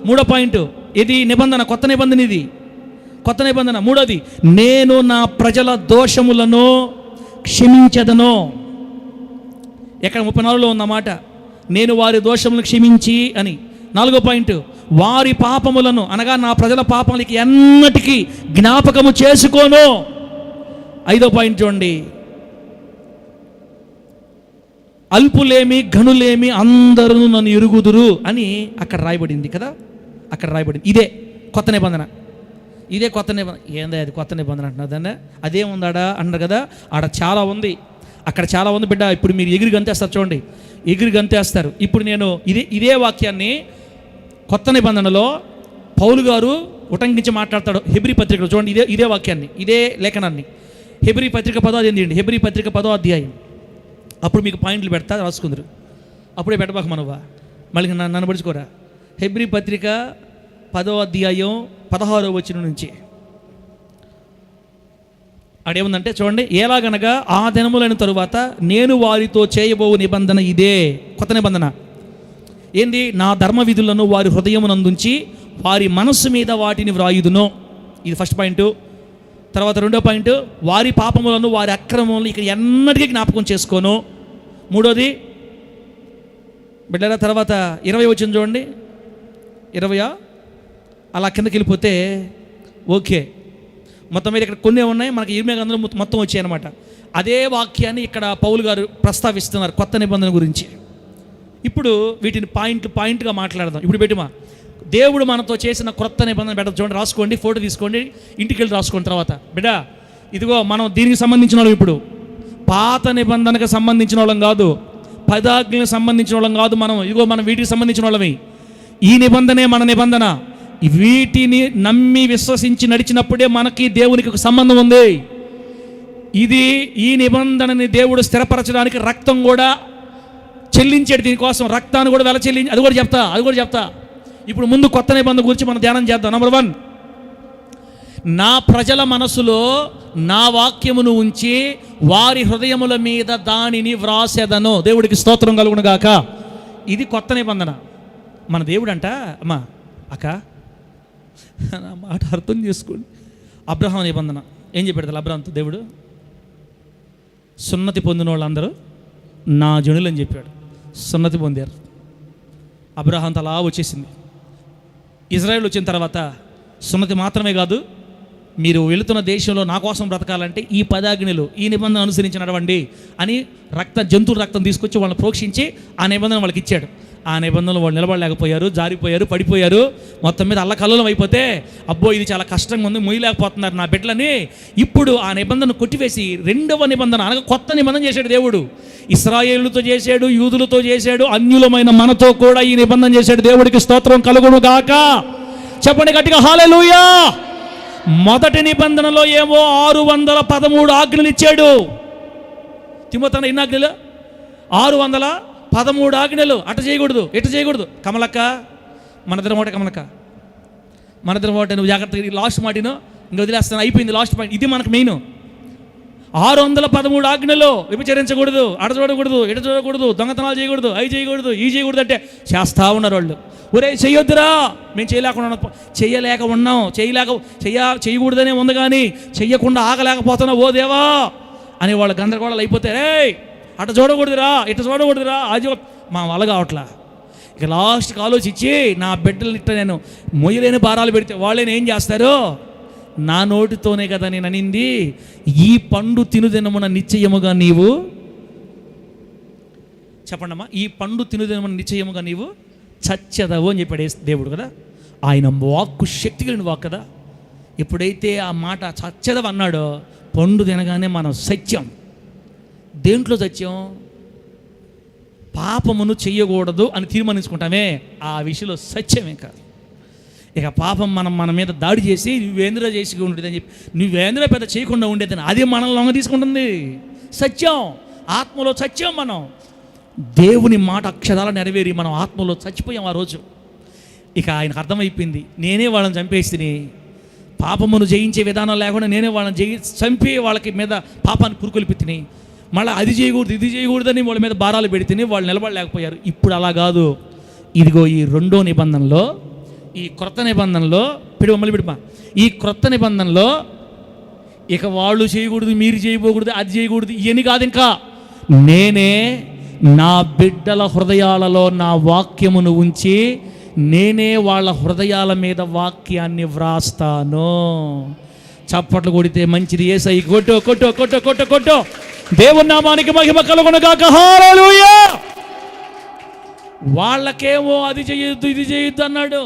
మూడో పాయింట్, ఇది నిబంధన, కొత్త నిబంధన, ఇది కొత్త నిబంధన. మూడోది, నేను నా ప్రజల దోషములను క్షమించెదను. ఎక్కడ 34లో ఉన్నమాట, నేను వారి దోషములను క్షమించి అని. 4వ పాయింట్, వారి పాపములను, అనగా నా ప్రజల పాపములకి ఎన్నటికీ జ్ఞాపకము చేసుకోను. 5వ పాయింట్ చూడండి, అల్పులేమి ఘనులేమి అందరూ నన్ను ఎరుగుదురు అని అక్కడ రాయబడింది కదా, అక్కడ రాయబడింది. ఇదే కొత్త నిబంధన, ఇదే కొత్త నిబంధన. ఏందా అది కొత్త నిబంధన అంటున్నారు దాన్ని? అదేముందాడా అన్నారు కదా, ఆడ చాలా ఉంది, అక్కడ చాలా ఉంది బిడ్డ. ఇప్పుడు మీరు ఎగిరి గంతేస్తారు చూడండి, ఎగిరి గంతేస్తారు. ఇప్పుడు నేను ఇదే వాక్యాన్ని కొత్త నిబంధనలో పౌలు గారు ఉటంకించి మాట్లాడతాడు హెబ్రీ పత్రికలో. చూడండి ఇదే వాక్యాన్ని, ఇదే లేఖనాన్ని. హెబ్రీ పత్రిక 10వ అధ్యాయం తీయండి, హెబ్రీ పత్రిక 10వ అధ్యాయం. అప్పుడు మీకు పాయింట్లు పెడతా, రాసుకుందరు. అప్పుడే పెట్టబాక మనవా, మళ్ళీ నన్ను పడుచుకోరా. హెబ్రీ పత్రిక 10వ అధ్యాయం 16వ వచనం నుంచి అదేముందంటే చూడండి, ఎలాగనగా ఆ దినములైన తరువాత నేను వారితో చేయబోవు నిబంధన ఇదే. కొత్త నిబంధన ఏంది? నా ధర్మ విధులను వారి హృదయమునందుంచి వారి మనస్సు మీద వాటిని వ్రాయుదును. ఇది ఫస్ట్ పాయింట్. తర్వాత రెండో పాయింట్, వారి పాపములను వారి అక్రమములను ఇక ఎన్నటికీ జ్ఞాపకం చేసుకోను. మూడోది బిడ్డరా, తర్వాత 20 వచనం చూడండి, 20 అలా కిందకి వెళ్ళిపోతే ఓకే. మొత్తం మీద ఇక్కడ కొన్ని ఉన్నాయి, మనకి ఇర్మీయా గ్రంథంలో మొత్తం వచ్చాయి అనమాట. అదే వాక్యాన్ని ఇక్కడ పౌలు గారు ప్రస్తావిస్తున్నారు కొత్త నిబంధన గురించి. ఇప్పుడు వీటిని పాయింట్గా మాట్లాడదాం. ఇప్పుడు పెట్టిమా, దేవుడు మనతో చేసిన కొత్త నిబంధన బిడ్డ చూడండి, రాసుకోండి, ఫోటో తీసుకోండి, ఇంటికి వెళ్ళి రాసుకోండి. తర్వాత బిడ్డ ఇదిగో మనం దీనికి సంబంధించిన వాళ్ళం, ఇప్పుడు పాత నిబంధనకు సంబంధించిన వాళ్ళం కాదు, 10 ఆజ్ఞలకు సంబంధించిన వాళ్ళం కాదు మనం. ఇదిగో మనం వీటికి సంబంధించిన వాళ్ళమే. ఈ నిబంధనే మన నిబంధన. వీటిని నమ్మి విశ్వసించి నడిచినప్పుడే మనకి దేవునికి ఒక సంబంధం ఉంది. ఈ నిబంధనని దేవుడు స్థిరపరచడానికి రక్తం కూడా చెల్లించాడు. దీనికోసం రక్తాన్ని కూడా వెల చెల్లించి, అది కూడా చెప్తా. ఇప్పుడు ముందు కొత్త నిబంధన గురించి మనం ధ్యానం చేద్దాం. నంబర్ 1, నా ప్రజల మనసులో నా వాక్యమును ఉంచి వారి హృదయముల మీద దానిని వ్రాసేదను. దేవుడికి స్తోత్రం కలుగును గాక. ఇది కొత్త నిబంధన. మన దేవుడు అంట, అమ్మా అక్క నా మాట అర్థం చేసుకోండి. అబ్రహాం నిబంధన ఏం చెప్పాడు అబ్రహాంతో దేవుడు? సున్నతి పొందిన వాళ్ళందరూ నా జనులు అని చెప్పాడు. సున్నతి పొందారు. అబ్రహాంతో అలా వచ్చేసింది. ఇజ్రాయేల్ వచ్చిన తర్వాత సున్నతి మాత్రమే కాదు, మీరు వెళుతున్న దేశంలో నా కోసం బ్రతకాలంటే ఈ 10 ఆజ్ఞలు, ఈ నిబంధన అనుసరించి నడవండి అని జంతువుల రక్తం తీసుకొచ్చి వాళ్ళని ప్రోక్షించి ఆ నిబంధన వాళ్ళకి ఇచ్చాడు. ఆ నిబంధనలు వాళ్ళు నిలబడలేకపోయారు, జారిపోయారు, పడిపోయారు. మొత్తం మీద అల్లకల్లోలం అయిపోతే, అబ్బో ఇది చాలా కష్టంగా ఉంది, మొయ్యలేకపోతున్నారు నా బిడ్డలని. ఇప్పుడు ఆ నిబంధన కొట్టివేసి 2వ నిబంధన అనగా కొత్త నిబంధన చేశాడు దేవుడు. ఇశ్రాయేలుతో చేశాడు, యూదులతో చేశాడు, అన్యులమైన మనతో కూడా ఈ నిబంధన చేశాడు. దేవుడికి స్తోత్రం కలుగును గాక. చెప్పండి గట్టిగా హల్లెలూయా. మొదటి నిబంధనలో ఏమో 613 ఆజ్ఞలు ఇచ్చాడు. తిమోతిన ఎన్ని ఆజ్ఞలు? 613 ఆజ్ఞలు. అట చేయకూడదు, ఇట చేయకూడదు. కమలక్క మనద్దరం ఒకటే, కమలక్క మనద్దరం ఒకటే. నువ్వు జాగ్రత్తగా లాస్ట్ మాటిను ఇంక వదిలేస్తాను, అయిపోయింది లాస్ట్ పాయింట్. ఇది మనకు మెయిన్. 613 ఆజ్ఞలు. విభచరించకూడదు, అట చూడకూడదు, ఇట చూడకూడదు, దొంగతనాలు చేయకూడదు, అవి చేయకూడదు, ఈ చేయకూడదు అంటే చేస్తూ ఉన్నారు వాళ్ళు. ఒరే చెయ్యొద్దురా, మేము చేయలేక ఉన్నాం, చేయకూడదనే ఉంది కానీ చెయ్యకుండా ఆగలేకపోతున్నావు ఓ దేవా అని వాళ్ళు గందరగోళాలు అయిపోతే, అటు చూడకూడదురా, ఇటు చూడకూడదురా, అది మా వల్ల కావట్లా. ఇక లాస్ట్కి ఆలోచించి నా బిడ్డలు ఇట్లా నేను మొయ్యలేని భారాలు పెడితే వాళ్ళని ఏం చేస్తారు? నా నోటితోనే కదా నేను అనింది, ఈ పండు తినుదినమున నిశ్చయముగా నీవు, చెప్పండమ్మా, ఈ పండు తినుదినమున నిశ్చయముగా నీవు చచ్చెదవు అని చెప్పాడు దేవుడు కదా. ఆయన వాక్కు శక్తి కలిగిన వాక్ కదా. ఎప్పుడైతే ఆ మాట చచ్చెదవు అన్నాడో, పండు తినగానే మనం సత్యం. దేంట్లో సత్యం? పాపమును చెయ్యకూడదు అని తీర్మానించుకుంటామే, ఆ విషయంలో సత్యమే కాదు. ఇక పాపం మన మీద దాడి చేసి నువ్వేంద్ర చేసి ఉండేదని చెప్పి, నువ్వేంద్ర పెద్ద చేయకుండా ఉండేదని అది మనల్ని లొంగ తీసుకుంటుంది. సత్యం, ఆత్మలో సత్యం. మనం దేవుని మాట అక్షరాల నెరవేరి మనం ఆత్మలో చచ్చిపోయాం ఆ రోజు. ఇక ఆయనకు అర్థమైపోయింది, నేనే వాళ్ళని చంపేసి, పాపమును జయించే విధానం లేకుండా నేనే వాళ్ళని చంపి వాళ్ళకి మీద పాపాన్ని పురుకొల్పితిని, మళ్ళీ అది చేయకూడదు ఇది చేయకూడదని వాళ్ళ మీద భారాలు పెడితేనే వాళ్ళు నిలబడలేకపోయారు. ఇప్పుడు అలా కాదు. ఇదిగో ఈ రెండో నిబంధనలో, ఈ క్రొత్త నిబంధనలో ఈ క్రొత్త నిబంధనలో ఇక వాళ్ళు చేయకూడదు, మీరు చేయకూడదు, అది చేయకూడదు, ఇవన్నీ కాదు. ఇంకా నేనే నా బిడ్డల హృదయాలలో నా వాక్యమును ఉంచి నేనే వాళ్ళ హృదయాల మీద వాక్యాన్ని వ్రాస్తాను. చప్పట్లు కొడితే మంచిది. యేసయ్య కొట్టు కొట్టు కొట్టు కొట్టు కొట్టు. దేవుని నామానికి మహిమ కలుగునుగాక. హల్లెలూయా. వాళ్ళకేమో అది చేయొద్దు ఇది చేయొద్దు అన్నాడు,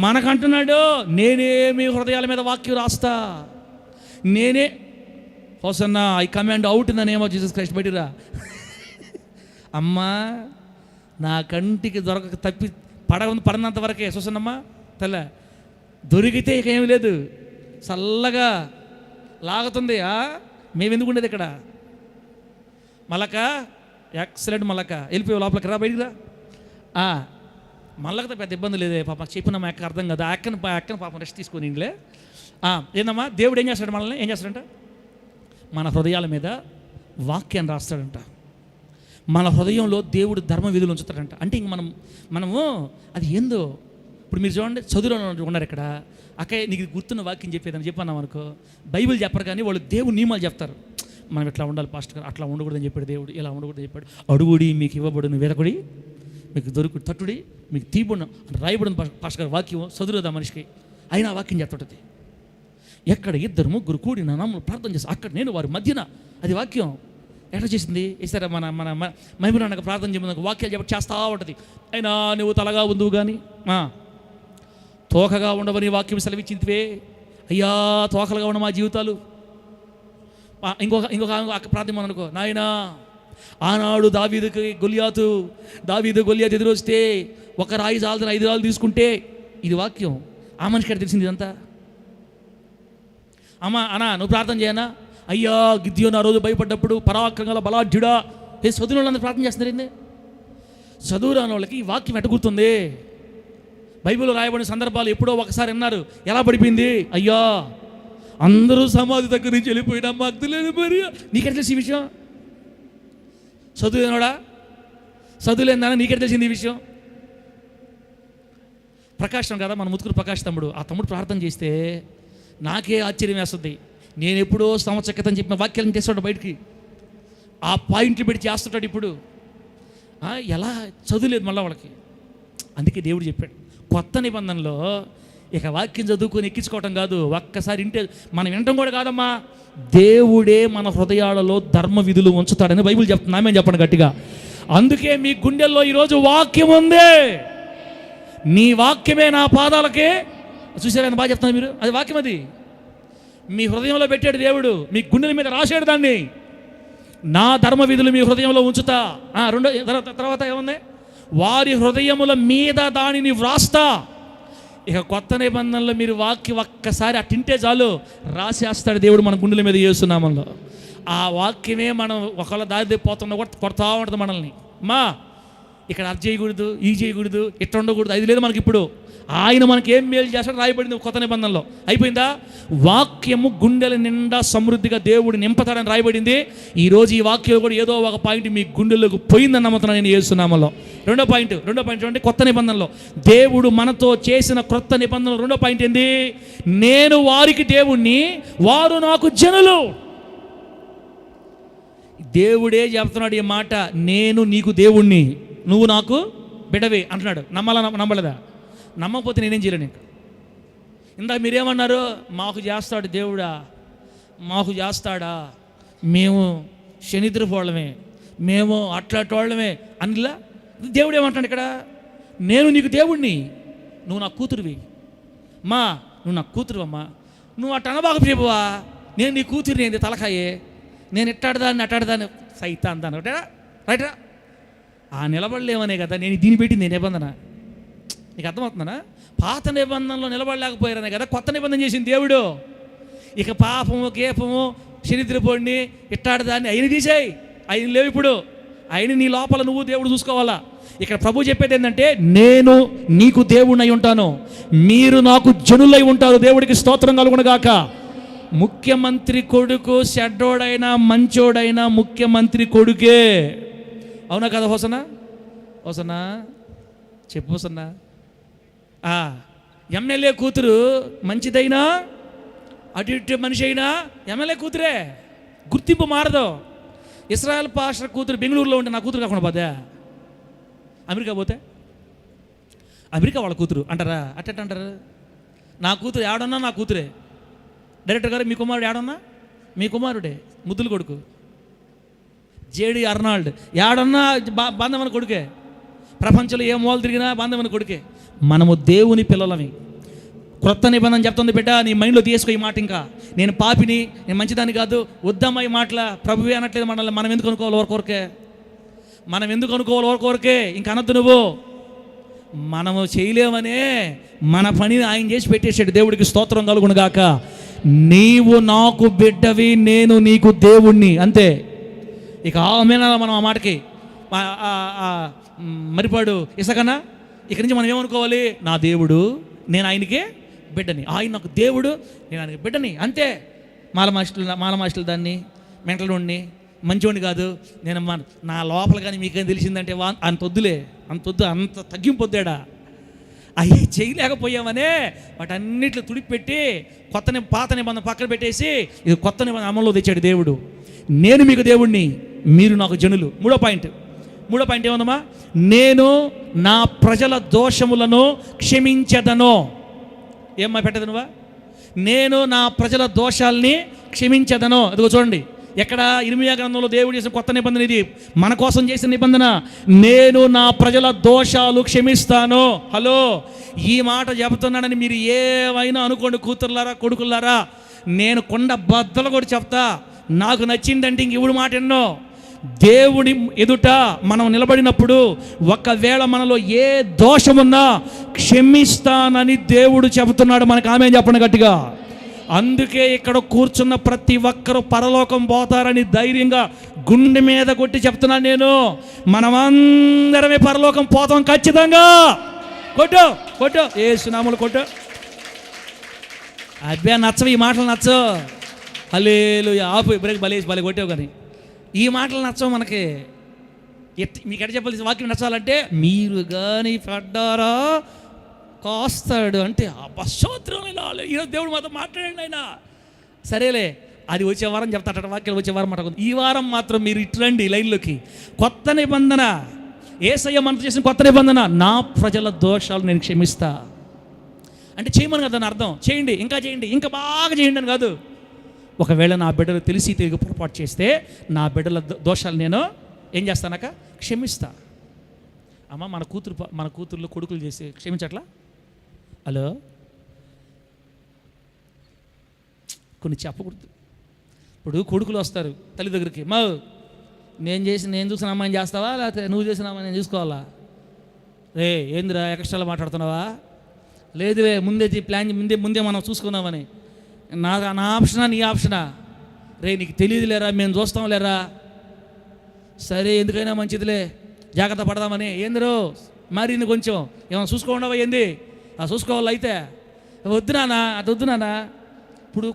మనకంటున్నాడు నేనే మీ హృదయాల మీద వాక్యం రాస్తా. నేనే hosanna I command out in the name of Jesus Christ. బయటిరా అమ్మా, నా కంటికి దొరక తప్పి పడినంత వరకే చూసన్నమ్మా తెల్ల, దొరికితే ఇక ఏమి లేదు, చల్లగా లాగుతుంది. మేము ఎందుకు ఉండేది ఇక్కడ? మలక ఎక్సలెంట్ మలక, వెళ్ళిపోయి లోపలికి రా, బయటికి రా. మళ్ళకతో పెద్ద ఇబ్బంది లేదే పాప, చెప్పిన మా అక్క అర్థం కదా, అక్కన పాపం రెస్ట్ తీసుకొని ఇంట్లో. ఏందమ్మా, దేవుడు ఏం చేస్తాడు? మనల్ని ఏం చేస్తాడంట? మన హృదయాల మీద వాక్యాన్ని రాస్తాడంట. మన హృదయంలో దేవుడు ధర్మ విధులు ఉంచుతాడంట. అంటే ఇంక మనము అది ఏందో. ఇప్పుడు మీరు చూడండి, చదువులో ఉన్నారు ఇక్కడ, అక్కయ్య నీకు గుర్తున్న వాక్యం చెప్పేదని చెప్పన్నాం అనుకో, బైబిల్ చెప్పరు కానీ వాళ్ళు దేవుడు నియమాలు చెప్తారు. మనం ఇట్లా ఉండాలి పాస్టర్ గారు, అట్లా ఉండకూడదని చెప్పాడు దేవుడు, ఇలా ఉండకూడదని చెప్పాడు. అడుగుడి మీకు ఇవ్వబడును, వెదకుడి మీకు దొరుకుడు, తట్టుడి మీకు తీబుడు రాయబడిన పాస్టర్ గారు వాక్యం చదువుదా మనిషికి. అయినా వాక్యం చెప్తుంటుంది. ఎక్కడ ఇద్దరు ముగ్గురు కూడి నా నామమున ప్రార్థన చేసి అక్కడ నేను వారి మధ్యన, అది వాక్యం. ఎట్లా చేసింది ఇస్తారా? మన మహిమనాన్నకు ప్రార్థన చేయడానికి వాక్యాలు చెప్పి చేస్తూ ఉంటుంది. అయినా నువ్వు తలగా ఉందువు కానీ తోకగా ఉండవని వాక్యం సెలవిచ్చిందివే అయ్యా, తోకలుగా ఉన్న మా జీవితాలు. ఇంకొక ప్రార్థన అనుకో, నాయనా ఆనాడు దావీదు గొలియాతు ఎదురొస్తే ఒక రాయి చాలని 5 రాళ్ళు తీసుకుంటే, ఇది వాక్యం. ఆ మనిషికి తెలిసింది ఇదంతా. అమ్మా అన్నా నువ్వు ప్రార్థన చేయనా? అయ్యా గిద్యోను ఆ రోజు భయపడ్డప్పుడు పరాక్రమంగా బలాఢ్యుడా, చదువుల వాళ్ళందరూ ప్రార్థన చేస్తున్నారు. ఏంది చదువు రాని వాళ్ళకి ఈ వాక్యం ఎట్టగుర్తుంది? బైబిల్లో రాయబడిన సందర్భాలు ఎప్పుడో ఒకసారి అన్నారు. ఎలా పడిపోయింది? అయ్యా అందరూ సమాధి దగ్గర నుంచి వెళ్ళిపోయినా మాకు తెలియదు. మరి నీకెట్లా తెలిసి ఈ విషయం? చదువులేనోడా, చదువులేందా నీకెట్లా తెలిసింది ఈ విషయం? ప్రకాశం కదా మన ముత్తుకూరు ప్రకాష్ తమ్ముడు, ఆ తమ్ముడు ప్రార్థన చేస్తే నాకే ఆశ్చర్యం వేస్తుంది. నేను ఎప్పుడో సంవత్సరం క్రితం చెప్పిన వాక్యాలను చేస్తాడు బయటికి, ఆ పాయింట్లు పెట్టి చేస్తుంటాడు. ఇప్పుడు ఎలా చదువులేదు మళ్ళీ వాళ్ళకి. అందుకే దేవుడు చెప్పాడు కొత్త నిబంధనలో ఇక వాక్యం చదువుకొని ఎక్కించుకోవటం కాదు, ఒక్కసారి ఇంటే మనం వినటం కూడా కాదమ్మా, దేవుడే మన హృదయాలలో ధర్మ విధులు ఉంచుతాడని బైబిల్ చెప్తుంది. ఆమె చెప్పండి గట్టిగా. అందుకే మీ గుండెల్లో ఈరోజు వాక్యం ఉంది. నీ వాక్యమే నా పాదాలకే, చూసారని బాగా చెప్తున్నారు మీరు, అది వాక్యం. అది మీ హృదయంలో పెట్టాడు దేవుడు, మీ గుండెల మీద రాశాడు దాన్ని. నా ధర్మ విధులు మీ హృదయంలో ఉంచుతా. తర్వాత ఏముంది? వారి హృదయముల మీద దానిని వ్రాస్తా. ఇక కొత్త నిబంధనలో మీరు వాక్యం ఒక్కసారి అట్టింటే చాలు, రాసేస్తాడు దేవుడు మన గుండెల మీద చేస్తున్నామల్లో. ఆ వాక్యమే మనం ఒకవేళ దారి పోతున్నా కూడా కొడతా ఉంటుంది మనల్ని. ఇక్కడ అది చేయకూడదు, ఇది చేయకూడదు, ఇట్లా ఉండకూడదు, అది లేదు మనకి. ఇప్పుడు ఆయన మనకి ఏం మేలు చేస్తాడు రాయబడింది కొత్త నిబంధనలో. అయిపోయిందా? వాక్యము గుండెల నిండా సమృద్ధిగా దేవుడు నింపుతాడని రాయబడింది. ఈరోజు ఈ వాక్యం కూడా ఏదో ఒక పాయింట్ మీ గుండెల్లోకి పోయిందని నమ్ముతున్నాను నేను యేసునామములో. రెండో పాయింట్ చూడండి, కొత్త నిబంధనలో దేవుడు మనతో చేసిన క్రొత్త నిబంధనలో రెండో పాయింట్ ఏంది? నేను వారికి దేవుణ్ణి, వారు నాకు జనులు. దేవుడే చెప్తున్నాడు ఈ మాట, నేను నీకు దేవుణ్ణి, నువ్వు నాకు బిడ్డవే అంటున్నాడు. నమ్మలేదా? నమ్మకపోతే నేనేం చేయలేను. ఇంకా ఇందాక మీరేమన్నారు? మాకు చేస్తాడు దేవుడా, మాకు చేస్తాడా, మేము శనిద్రపోవడమే, మేము అట్లాంటోళ్ళమే అందులో. దేవుడు ఏమంటాడు ఇక్కడ? నేను నీకు దేవుణ్ణి, నువ్వు నా కూతురువి. మా నువ్వు నా కూతురు అమ్మా, నువ్వు అట్ట అనబాకు చెప్పువా, నేను నీ కూతురిని ఏంది తలకాయే, నేను ఇట్టాడదాన్ని అట్టాడదాన్ని సైతాన్ దాన్ని రైట్రా. ఆ నిలబడలేమనే కదా నేను దీన్ని పెట్టింది నిబంధన. నీకు అర్థమవుతుందనా? పాత నిబంధనలో నిలబడలేకపోయారనే కదా కొత్త నిబంధన చేసింది దేవుడు. ఇక పాపము కేపము శనిద్రపోడిని ఇట్టాడదాన్ని అయిన తీసేయి, ఆయన లేవు ఇప్పుడు. ఆయన నీ లోపల నువ్వు దేవుడు చూసుకోవాలా. ఇక్కడ ప్రభు చెప్పేది ఏంటంటే, నేను నీకు దేవుడిని అయి ఉంటాను, మీరు నాకు జనులై ఉంటారు. దేవుడికి స్తోత్రం కలుగునుగాక. ముఖ్యమంత్రి కొడుకు చెడ్డోడైనా మంచోడైనా ముఖ్యమంత్రి కొడుకే. అవునా కదా హోసనా? హోసనా చెప్పు హోసన్నా. ఎమ్మెల్యే కూతురు మంచిదైనా అటు ఇటు మనిషి అయినా ఎమ్మెల్యే కూతురే, గుర్తింపు మారదు. ఇస్రాయల్ పాస్టర్ కూతురు బెంగళూరులో ఉంటే నా కూతురు కాకుండా పోతే అమెరికా పోతే అమెరికా వాళ్ళ కూతురు అంటారా? అట్టెట్ అంటారు? నా కూతురు ఏడన్నా నా కూతురే. డైరెక్టర్ గారు మీ కుమారుడు ఏడన్నా? మీ కుమారుడే, ముద్దులు కొడుకు జేడి అర్నాల్డ్ ఏడన్నా బాంధవన కొడుకే. ప్రపంచంలో ఏ మూల తిరిగినా బాంధవన కొడుకే. మనము దేవుని పిల్లలమి. క్రొత్త నిబంధన చెప్తుంది, బిడ్డ నీ మైండ్లో తీసుకో ఈ మాట. ఇంకా నేను పాపిని, నేను మంచిదాన్ని కాదు, వద్దమ్మా ఈ మాటల. ప్రభువే అనట్లేదు మనల్ని. మనం ఎందుకు అనుకోవాలి ఓరకొరకే? మనం ఎందుకు అనుకోవాలి ఓరకొరకే? ఇంకా అనొద్దు నువ్వు. మనము చేయలేమనే మన పనిని ఆయన చేసి పెట్టేసాడు. దేవుడికి స్తోత్రం కలుగునుగాక. నీవు నాకు బిడ్డవి, నేను నీకు దేవుణ్ణి, అంతే. ఇక ఆమెనా మనం ఆ మాటకి మరిపాడు ఇసకన్నా. ఇక్కడి నుంచి మనం ఏమనుకోవాలి? నా దేవుడు, నేను ఆయనకే బిడ్డని, ఆయన నాకు దేవుడు, నేను ఆయనకి బిడ్డని, అంతే. మాలమాస్టులు దాన్ని మెంటలోడిని మంచోడిని కాదు నేను, నా లోపల కానీ మీకేం తెలిసిందంటే అంతొద్దులే, అంతొద్దు, అంత తగ్గింపొద్దాడా. అవి చేయలేకపోయామనే వాటన్నిటిలో తుడిపెట్టి పాత నిబంధన పక్కన పెట్టేసి ఇది కొత్త నిబంధన అమల్లో తెచ్చాడు దేవుడు. నేను మీకు దేవుణ్ణి, మీరు నాకు జనులు. మూడో పాయింట్ ఏమన్నా? నేను నా ప్రజల దోషములను క్షమించదను. ఏమ్మా పెట్టదు నువ్వా? నేను నా ప్రజల దోషాల్ని క్షమించదను. అదిగో చూడండి, ఎక్కడ? ఇర్మియా గ్రంథంలో దేవుడు చేసిన కొత్త నిబంధన ఇది, మన కోసం చేసిన నిబంధన. నేను నా ప్రజల దోషాలు క్షమిస్తాను. హలో, ఈ మాట చెబుతున్నానని మీరు ఏమైనా అనుకోండి కూతుర్లారా, కొడుకులారా, నేను కొండ బద్దలు కూడా చెప్తా. నాకు నచ్చిందంటే ఇంక ఇవుడు మాట ఎన్నో. దేవుడి ఎదుట మనం నిలబడినప్పుడు ఒకవేళ మనలో ఏ దోషమున్నా క్షమిస్తానని దేవుడు చెబుతున్నాడు మనకు. ఆమేన్ చెప్పండి గట్టిగా. అందుకే ఇక్కడ కూర్చున్న ప్రతి ఒక్కరూ పరలోకం పోతారని ధైర్యంగా గుండె మీద కొట్టి చెప్తున్నాను నేను. మనమందరమే పరలోకం పోతాం ఖచ్చితంగా. కొట్టు యేసునామములో కొట్టు. అబ్బే నచ్చవు ఈ మాటలు, నచ్చవు. హల్లెలూయా. ఆపు, బ్రేక్ భలే కొట్టావు. కానీ ఈ మాటలు నచ్చవు మనకి. మీకు ఎట్లా చెప్పాలి వాక్యం నచ్చాలంటే, మీరు కానీ పడ్డారా కాస్తాడు అంటే అపశోత్రం. ఈరోజు దేవుడు మాతో మాట్లాడండి ఆయన. సరేలే, అది వచ్చే వారం చెప్తాట, వాక్యాలు వచ్చే వారం మాట. ఈ వారం మాత్రం మీరు ఇట్లండి లైన్లోకి. కొత్త నిబంధన, యేసయ్య మనతో చేసిన కొత్త నిబంధన, నా ప్రజల దోషాలు నేను క్షమిస్తా అంటే చేయమని కదా దాని అర్థం. చేయండి, ఇంకా చేయండి, ఇంకా బాగా చేయండి అని కాదు. ఒకవేళ నా బిడ్డలు తెలిసి తిరిగి పొరపాటు చేస్తే నా బిడ్డల దోషాలు నేను ఏం చేస్తానక క్షమిస్తా. అమ్మ, మన కూతుర్లు కొడుకులు చేసి క్షమించట్లా? హలో, కొన్ని చెప్పకూడదు. ఇప్పుడు కొడుకులు వస్తారు తల్లి దగ్గరికి, మా నేను చూసిన అమ్మాయిని చేస్తావా, లేకపోతే నువ్వు చేసిన అమ్మాయి నేను చూసుకోవాలా? రే ఏందిరా ఎక్స్ట్రాలో మాట్లాడుతున్నావా? లేదువే, ముందే మనం చూసుకున్నామని. నా ఆప్షనా నీ ఆప్షనా? రే నీకు తెలియదు లేరా, మేము చూస్తాం లేరా? సరే ఎందుకైనా మంచిదిలే, జాగ్రత్త పడదామని. ఏందిరో మారింది కొంచెం, ఏమైనా చూసుకోండవా? ఏంది చూసుకోవాలి అయితే? వద్దు నానా, అది వద్దు నానా. ఇప్పుడు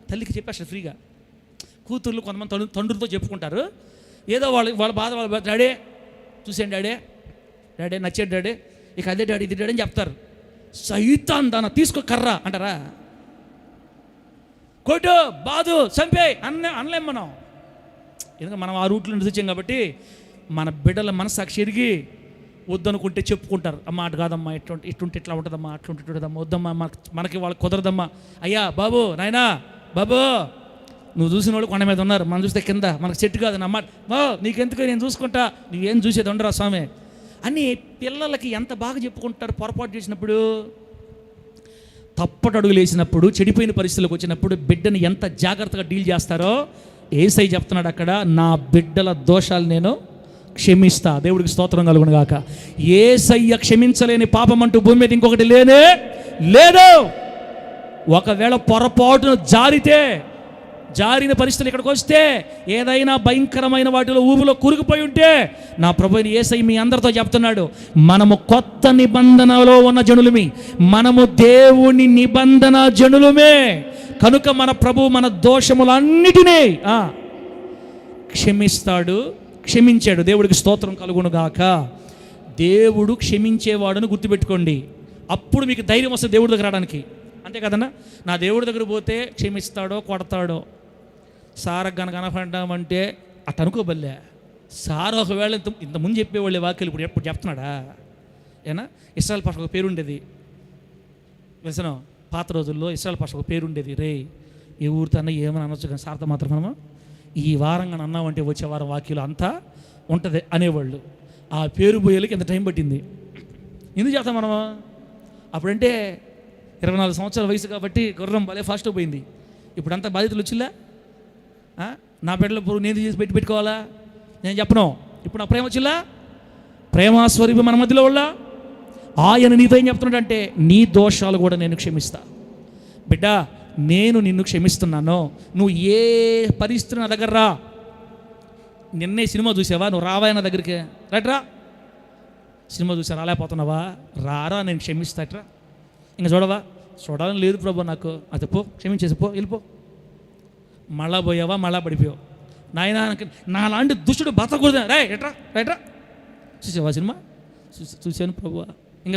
తల్లికి చెప్పేస్తారు ఫ్రీగా. కూతుర్లు కొంతమంది తండ్రులతో చెప్పుకుంటారు ఏదో వాళ్ళ బాధ. వాళ్ళ డాడీ చూసేయండి, డాడీ నచ్చేది డాడీ, ఇక అదే డాడీ ఇది డాడీ అని చెప్తారు. సైతాన్ దాన తీసుకో కర్రా అంటారా? కొట్టు, బాదు, చంపే అనలేం మనం. ఎందుకంటే మనం ఆ రూట్లో నిలిచాం కాబట్టి మన బిడ్డల మనసాక్షి ఎరిగి వద్దనుకుంటే చెప్పుకుంటారు, అమ్మ అటు కాదమ్మా, ఇట్టుంటే ఇట్లా ఉంటుందమ్మా, అట్లుంటే ఉంటుందమ్మా, వద్దమ్మా, మనకి వాళ్ళకి కుదరదమ్మా. అయ్యా బాబు, నాయనా బాబు, నువ్వు చూసిన వాళ్ళు కొండ మీద ఉన్నారు, మనం చూస్తే కింద, మనకు చెట్టు కాదు అమ్మ, నీకెందుకు, నేను చూసుకుంటా, నువ్వేం చూసేది ఉండరా స్వామి అని పిల్లలకి ఎంత బాగా చెప్పుకుంటారు. పొరపాటు చేసినప్పుడు, తప్పటడుగులు వేసినప్పుడు, చెడిపోయిన పరిస్థితులకు వచ్చినప్పుడు బిడ్డని ఎంత జాగ్రత్తగా డీల్ చేస్తారో యేసయ్య చెప్తున్నాడు అక్కడ, నా బిడ్డల దోషాలు నేను క్షమిస్తా. దేవుడికి స్తోత్రం కలుగును గాక. యేసయ్య క్షమించలేని పాపం అంటూ భూమి మీద ఇంకొకటి లేనే లేదు. ఒకవేళ పొరపాటును జారిన పరిస్థితులు ఇక్కడికి వస్తే, ఏదైనా భయంకరమైన వాటిలో ఊబిలో కూరుకుపోయి ఉంటే, నా ప్రభువైన యేసయ్య మీ అందరితో చెప్తున్నాడు, మనము కొత్త నిబంధనలో ఉన్న జనులమి, మనము దేవుని నిబంధన జనులమే కనుక మన ప్రభు మన దోషములన్నిటినీ క్షమిస్తాడు, క్షమించాడు. దేవుడికి స్తోత్రం కలుగును గాక. దేవుడు క్షమించేవాడని గుర్తుపెట్టుకోండి. అప్పుడు మీకు ధైర్యం వస్తుంది దేవుడి దగ్గర రావడానికి. అంతే కదన్నా, నా దేవుడి దగ్గర పోతే క్షమిస్తాడో కొడతాడో. సార్ కనపడ్డామంటే అట్ట అనుకోబల్లే. సార్ ఒకవేళ ఇంతకుముందు చెప్పేవాళ్ళే వాక్యాలు ఇప్పుడు చెప్తున్నాడా? ఏనా ఇస్రాయల్ పాష ఒక పేరు ఉండేది వెసనం. పాత రోజుల్లో ఇస్రాయల్ పాష ఒక పేరు ఉండేది. రే ఏ ఊరితో అన్నా ఏమని అనొచ్చు, కానీ సార్తో మాత్రం మనము ఈ వారంగా అన్నామంటే వచ్చే వారం వాక్యాలు అంతా ఉంటుంది అనేవాళ్ళు. ఆ పేరు పోయేళ్ళకి ఎంత టైం పట్టింది. ఎందుకు చేస్తాం మనము? అప్పుడంటే 24 సంవత్సరాల వయసు కాబట్టి గుర్రం భలే ఫాస్ట్గా పోయింది. ఇప్పుడు అంతా బాధ్యతలు వచ్చిల్లా. నా బిడ్డల పొరుగు నేను చేసి పెట్టుకోవాలా? నేను చెప్పను. ఇప్పుడు నా ప్రేమ వచ్చిల్లా, ప్రేమాస్వరూపి మన మధ్యలో వల్ల ఆయన నీతో ఏం చెప్తున్నాడంటే, నీ దోషాలు కూడా నేను క్షమిస్తా. బిడ్డ, నేను నిన్ను క్షమిస్తున్నాను. నువ్వు ఏ పరిస్థితి నా దగ్గర రా. నిన్నే సినిమా చూసావా? నువ్వు రావాయ నా దగ్గరికి, రైట్రా. సినిమా చూసా రాలేకపోతున్నావా? రారా, నేను క్షమిస్తాట్రా. ఇంకా చూడాలని లేదు ప్రభు నాకు, అది పో, క్షమించేసి పో, వెళ్ళిపో. మళ్ళా పోయావా, మళ్ళా పడిపోయావు. నాయన నా లాంటి దుష్టుడు బతకూడదు, రైట్రా. చూసావా సినిమా? చూశాను ప్రభు. ఇంకా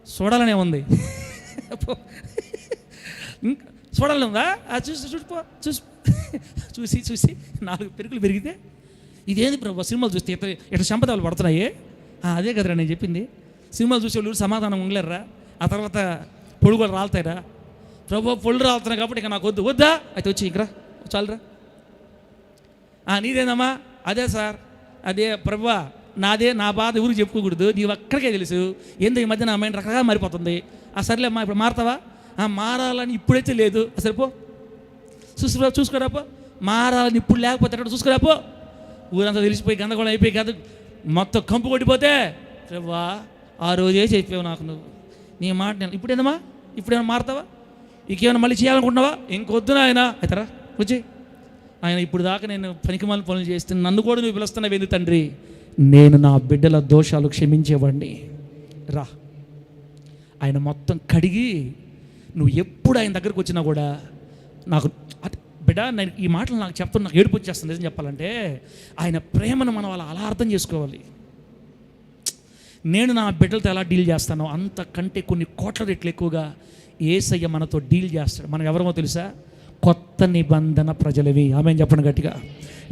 చూడాలనే ఉంది. చూడాలని ఉందా? చూసిపో. చూసి 4 పెరుగులు పెరిగితే ఇదేంది ప్రభు, సినిమాలు చూస్తే ఇట్లా సంపదాలు పడుతున్నాయి. అదే కదరా నేను చెప్పింది. సినిమాలు చూసే వాళ్ళు సమాధానం ఉండలేరా? ఆ తర్వాత పొడుగులు రాలుతాయిరా. ప్రభు పొళ్ళు రాలుతున్నాయి కాబట్టి ఇక నాకు వద్దా? అయితే వచ్చి ఇక్కడ చాలురా. నీదేనమ్మా? అదే సార్, అదే ప్రభు, నాదే, నా బాధ ఊరికి చెప్పుకోకూడదు, నీవు అక్కడికే తెలుసు. ఎందుకు ఈ మధ్య నా మైండ్ రకరకాల మారిపోతుంది. సర్లేమ్మా, ఇప్పుడు మారుతావా? మారాలని ఇప్పుడైతే లేదు. సరిపో, చూసుకోరాపో. మారాలని ఇప్పుడు లేకపోతే అక్కడ చూసుకోరాపో. ఊరంతా తెలిసిపోయి గందగోళం అయిపోయి కదా, మొత్తం కంపు కొట్టిపోతే, ప్రభా ఆ రోజే చెప్పావు నాకు, నువ్వు నీ మాట నేను ఇప్పుడేందమ్మా, ఇప్పుడేమైనా మారుతావా? ఇంకేమైనా మళ్ళీ చేయాలనుకుంటున్నావా? ఇంకొద్దున ఆయన అవుతారా వచ్చి ఆయన ఇప్పుడు దాకా నేను పనికిమాలిన పనులు చేస్తే నన్ను కూడా నువ్వు పిలుస్తున్నావు ఎందుకు తండ్రి? నేను నా బిడ్డల దోషాలు క్షమించేవాడిని రా. ఆయన మొత్తం కడిగి, నువ్వు ఎప్పుడు ఆయన దగ్గరకు వచ్చినా కూడా నాకు బిడ్డ, నేను ఈ మాటలు నాకు చెప్తున్నా, నాకు ఏడుపు వచ్చేస్తుంది నిజం చెప్పాలంటే. ఆయన ప్రేమను మనం అలా అర్థం చేసుకోవాలి. నేను నా బిడ్డలతో ఎలా డీల్ చేస్తానో అంతకంటే కొన్ని కోట్ల రెట్లు ఎక్కువగా యేసయ్య మనతో డీల్ చేస్తాడు. మనం ఎవరమో తెలుసా? కొత్త నిబంధన ప్రజలవి. ఆమేన్ చెప్పండి,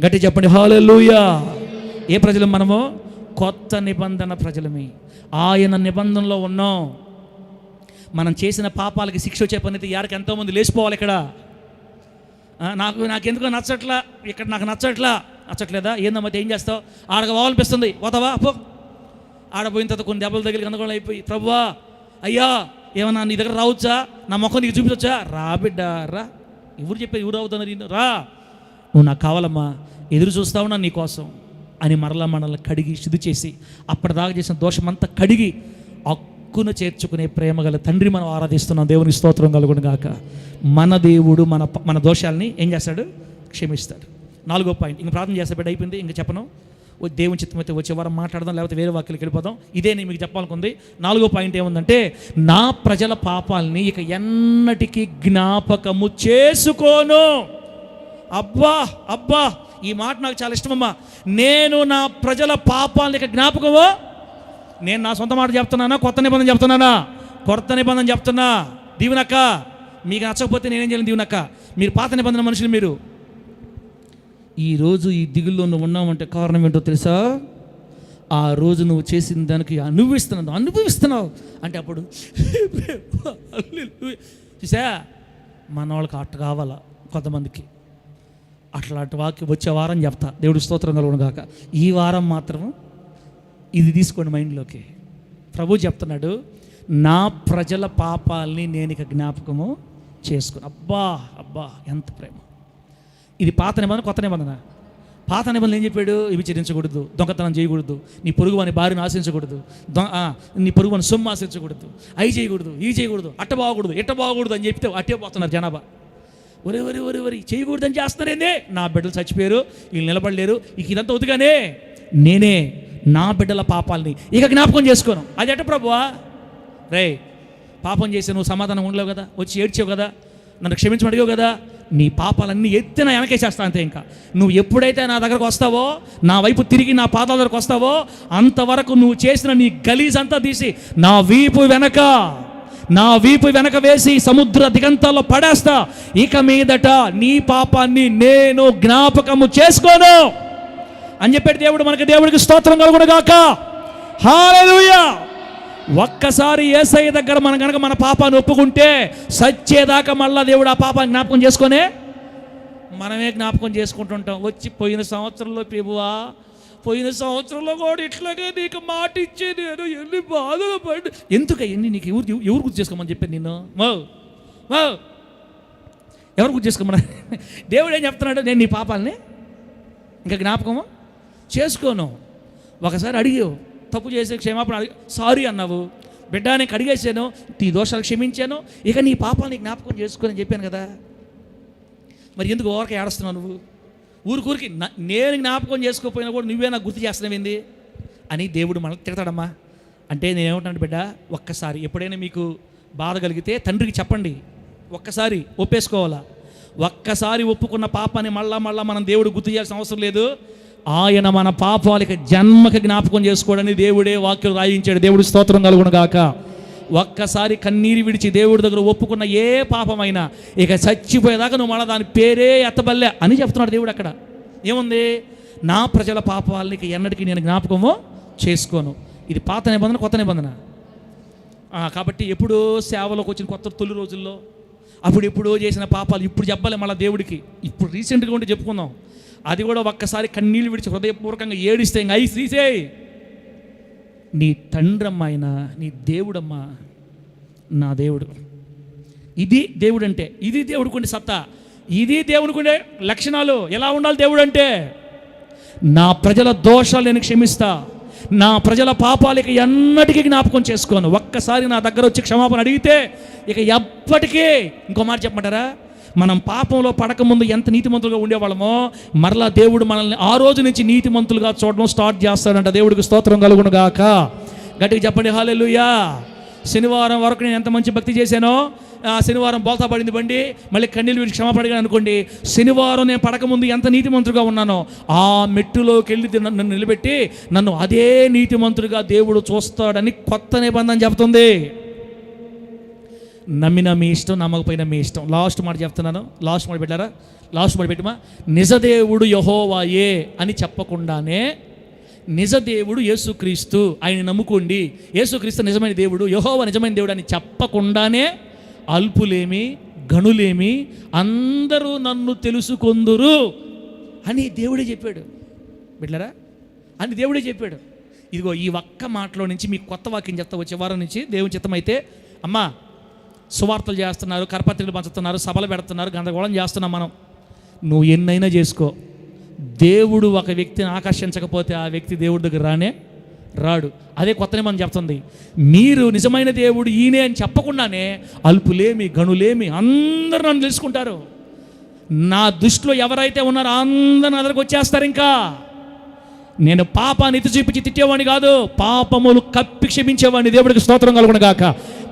గట్టి చెప్పండి, హల్లెలూయా. ఏ ప్రజలు మనము? కొత్త నిబంధన ప్రజలమి. ఆయన నిబంధనలో ఉన్నాం. మనం చేసిన పాపాలకి శిక్ష వచ్చే పని అయితే యారికి ఎంతోమంది లేచిపోవాలి. ఇక్కడ నాకెందుకో నచ్చట్లా, ఇక్కడ నాకు నచ్చట్లేదా? ఏందమ్మా ఏం చేస్తావు? ఆడకు పోవాలనిపిస్తుంది, పోతావా? పో. ఆడపోయిన తర్వాత కొన్ని దెబ్బలు తగిలి గందరగోళం అయిపోయి, ప్రభువా అయ్యా ఏమన్నా నీ దగ్గర రావచ్చా? నా ముఖం నీకు చూపించవచ్చా? రా బిడ్డ రా. ఎవరు చెప్పేది? ఎవరు అవుతున్నారు? రా, నువ్వు నాకు కావాలమ్మా, ఎదురు చూస్తా ఉన్నా నీ కోసం అని మరలా మనల్ని కడిగి శుద్ధి చేసి, అప్పటిదాకా చేసిన దోషమంతా కడిగి హక్కును చేర్చుకునే ప్రేమ గల తండ్రి మనం ఆరాధిస్తున్నాం. దేవుని స్తోత్రం కలుగును గాక. మన దేవుడు మన దోషాలని ఏం చేస్తాడు? క్షమిస్తాడు. 4వ పాయింట్, ఇంక ప్రార్థన చేస్తే బిడ్డ అయిపోయింది, ఇంక చెప్పను. దేవుని చిత్తం అయితే వచ్చే వారం మాట్లాడదాం, లేకపోతే వేరే వాక్యాలకు వెళ్ళిపోదాం. ఇదే నేను మీకు చెప్పాలనుకుంది. 4వ పాయింట్ ఏముందంటే, నా ప్రజల పాపాలని ఇక ఎన్నటికీ జ్ఞాపకము చేసుకోను. అబ్బా ఈ మాట నాకు చాలా ఇష్టమమ్మా. నేను నా ప్రజల పాపాలని ఇక జ్ఞాపకమో. నేను నా సొంత మాట చెప్తున్నానా, కొత్త నిబంధన చెప్తున్నానా? కొత్త నిబంధన చెప్తున్నా. దీవెనక్క, మీకు నచ్చకపోతే నేనేం చేయలేను. దీవెనక్క, మీరు పాత నిబంధన మనుషులు, ఈరోజు ఈ దిగుల్లో నువ్వు ఉన్నావంటే కారణం ఏంటో తెలుసా? ఆ రోజు నువ్వు చేసిన దానికి అనుభవిస్తున్నావు అంటే అప్పుడు చూసా, మన వాళ్ళకి అట్ట కావాలా కొంతమందికి. అట్లాంటి వాక్యం వచ్చే వారం చెప్తా, దేవుడి స్తోత్రం కలుగును గాక. ఈ వారం మాత్రం ఇది తీసుకోండి మైండ్లోకి. ప్రభు చెప్తున్నాడు, నా ప్రజల పాపాలని నేను ఇక జ్ఞాపకము చేసుకుని. అబ్బా అబ్బా ఎంత ప్రేమ! ఇది పాత నిబంధన, కొత్త నిబంధన. పాత నిబంధనలు ఏం చెప్పాడు? ఇవి చెల్లించకూడదు, దొంగతనం చేయకూడదు, నీ పొరుగు అని భార్యను ఆశించకూడదు, నీ పొరుగు అని సొమ్ము ఆశించకూడదు, అవి చేయకూడదు, ఇవి చేయకూడదు, అట్ట బాగకూడదు, ఎట్ట బాగకూడదు అని చెప్తే అట్టే పోతున్నారు జనాభా. ఒరి చేయకూడదని చేస్తున్నారేందే? నా బిడ్డలు చచ్చిపోయారు, వీళ్ళు నిలబడలేరు, ఇక ఇదంతా అవుతుగానే నేనే నా బిడ్డల పాపాలని ఇక జ్ఞాపకం చేసుకోను. అది ఎట్ట ప్రభువా? రే, పాపం చేసి నువ్వు సమాధానం ఉండలేవు కదా, వచ్చి ఏడ్చావు కదా, నన్ను క్షమించమని అడిగావు కదా, నీ పాపాలన్నీ ఎత్తిన వెనకేసేస్తా అంతే. ఇంకా నువ్వు ఎప్పుడైతే నా దగ్గరకు వస్తావో, నా వైపు తిరిగి నా పాదాల దగ్గరకు వస్తావో, అంతవరకు నువ్వు చేసిన నీ గలీజ్ అంతా తీసి నా వీపు వెనక వేసి సముద్ర దిగంతాల్లో పడేస్తా. ఇక మీదట నీ పాపాన్ని నేను జ్ఞాపకము చేసుకోను అని చెప్పాడు దేవుడు. దేవుడికి స్తోత్రం కలుగును గాక. హల్లెలూయా. ఒక్కసారి యేసయ్య దగ్గర మనం కనుక మన పాపాన్ని ఒప్పుకుంటే సచ్చేదాకా మళ్ళా దేవుడు ఆ పాపాన్ని జ్ఞాపకం చేసుకొనే మనమే జ్ఞాపకం చేసుకుంటుంటాం. వచ్చి పోయిన సంవత్సరంలో ప్రభువా, పోయిన సంవత్సరంలో కూడా ఇట్లాగే నీకు మాట ఇచ్చే నేను ఎన్ని బాధలు పడి, ఎందుకయ్యండి నీకు ఎవరు గుర్తు చేసుకోమని చెప్పాను నిన్ను? ఎవరు గుర్తు చేసుకోమన్నా? దేవుడు ఏం చెప్తున్నాడు? నేను నీ పాపాలని ఇంకా జ్ఞాపకము చేసుకోను. ఒకసారి అడిగావు, తప్పు చేసే క్షమాపణ అడిగి సారీ అన్నావు, బిడ్డ నేను అడిగేసాను, నీ దోషాలు క్షమించాను, ఇక నీ పాపాలని జ్ఞాపకం చేసుకొని అని చెప్పాను కదా. మరి ఎందుకు ఓరక ఏడుస్తున్నావు నువ్వు? ఊరికి నేను జ్ఞాపకం చేసుకోకపోయినా కూడా నువ్వే నాకు గుర్తు చేస్తున్నావేంది అని దేవుడు మనల్ని తిడతాడమ్మా. అంటే నేనేమంటాను బిడ్డ, ఒక్కసారి ఎప్పుడైనా మీకు బాధ కలిగితే తండ్రికి చెప్పండి, ఒక్కసారి ఒప్పేసుకోవాలా. ఒక్కసారి ఒప్పుకున్న పాపాన్ని మళ్ళా మనం దేవుడు గుర్తు చేయాల్సిన అవసరం లేదు. ఆయన మన పాపాలకి జన్మకి జ్ఞాపకం చేసుకోవడని దేవుడే వాక్యం రాయించాడు. దేవుడి స్తోత్రం కలుగును గాక. ఒక్కసారి కన్నీరు విడిచి దేవుడి దగ్గర ఒప్పుకున్న ఏ పాపమైనా ఇక చచ్చిపోయేదాకా నువ్వు మళ్ళీ దాని పేరే ఎత్తబల్లే అని చెప్తున్నాడు దేవుడు. అక్కడ ఏముంది? నా ప్రజల పాపాలకి ఎన్నటికీ నేను జ్ఞాపకము చేసుకోను. ఇది పాత నిబంధన, కొత్త నిబంధన. కాబట్టి ఎప్పుడో సేవలోకి వచ్చిన కొత్త తొలి రోజుల్లో అప్పుడు ఎప్పుడో చేసిన పాపాలు ఇప్పుడు చెప్పాలి మళ్ళీ దేవుడికి. ఇప్పుడు రీసెంట్గా ఉంటే చెప్పుకుందాం. అది కూడా ఒక్కసారి కన్నీళ్ళు విడిచి హృదయపూర్వకంగా ఏడిస్తే ఇంకా ఐస్ తీసేయి. నీ తండ్రమ్మ అయినా నీ దేవుడమ్మ నా దేవుడు. ఇది దేవుడు అంటే, ఇది దేవుడికి సత్తా, ఇది దేవుడికి లక్షణాలు. ఎలా ఉండాలి దేవుడు అంటే? నా ప్రజల దోషాలు నేను క్షమిస్తా, నా ప్రజల పాపాలకి ఎన్నటికీ జ్ఞాపకం చేసుకోను. ఒక్కసారి నా దగ్గర వచ్చి క్షమాపణ అడిగితే ఇక ఎప్పటికీ. ఇంకో మాట చెప్పమంటారా? మనం పాపంలో పడకముందు ఎంత నీతిమంతులుగా ఉండేవాళ్ళమో మరలా దేవుడు మనల్ని ఆ రోజు నుంచి నీతిమంతులుగా చూడడం స్టార్ట్ చేస్తాడంట. దేవుడికి స్తోత్రం కలుగును గాక. గట్టిగా చెప్పండి హల్లెలూయా. శనివారం వరకు నేను ఎంత మంచి భక్తి చేశానో, శనివారం బోల్తా పడింది బండి, మళ్ళీ కన్నీళ్ళు వీడికి క్షమాపణ అడిగాను అనుకోండి, శనివారం నేను పడకముందు ఎంత నీతిమంతులుగా ఉన్నానో ఆ మెట్టులోకి వెళ్ళి నన్ను నిలబెట్టి నన్ను అదే నీతిమంతులుగా దేవుడు చూస్తాడని కొత్త నిబంధన చెబుతుంది. నమ్మిన మీ ఇష్టం, నమ్మకపోయినా మీ ఇష్టం. లాస్ట్ మాట చెప్తున్నాను, లాస్ట్ మాట పెట్టారా? లాస్ట్ మాట పెట్టమా. నిజదేవుడు యెహోవాయే అని చెప్పకుండానే నిజదేవుడు యేసుక్రీస్తు, ఆయన నమ్ముకోండి, యేసుక్రీస్తు నిజమైన దేవుడు, యెహోవా నిజమైన దేవుడు అని చెప్పకుండానే అల్పులేమి గనులేమి అందరూ నన్ను తెలుసుకొందురు అని దేవుడే చెప్పాడు. బిడ్డలారా, అని దేవుడే చెప్పాడు. ఇదిగో ఈ ఒక్క మాటలో నుంచి మీకు కొత్త వాక్యం చెప్తా. వచ్చే వారం నుంచి దేవుని చిత్తమైతే అమ్మా సువార్తలు చేస్తున్నారు, కరపత్రికలు పంచుతున్నారు, సభలు పెడుతున్నారు, గందరగోళం చేస్తున్నాం మనం. నువ్వు ఎన్నైనా చేసుకో, దేవుడు ఒక వ్యక్తిని ఆకర్షించకపోతే ఆ వ్యక్తి దేవుడి దగ్గర రాడు. అదే కొత్త నిబంధన చెప్తుంది. మీరు నిజమైన దేవుడు ఈయనే అని చెప్పకుండానే అల్పులేమి గనులేమి అందరూ నన్ను తెలుసుకుంటారు. నా దృష్టిలో ఎవరైతే ఉన్నారో అందరూ నా దగ్గరకు వచ్చేస్తారు. ఇంకా నేను పాపాన్ని ఎత్తి చూపించి తిట్టేవాడిని కాదు, పాపములు కప్పి క్షమించేవాడిని. దేవుడికి స్తోత్రం కలుగును గాక.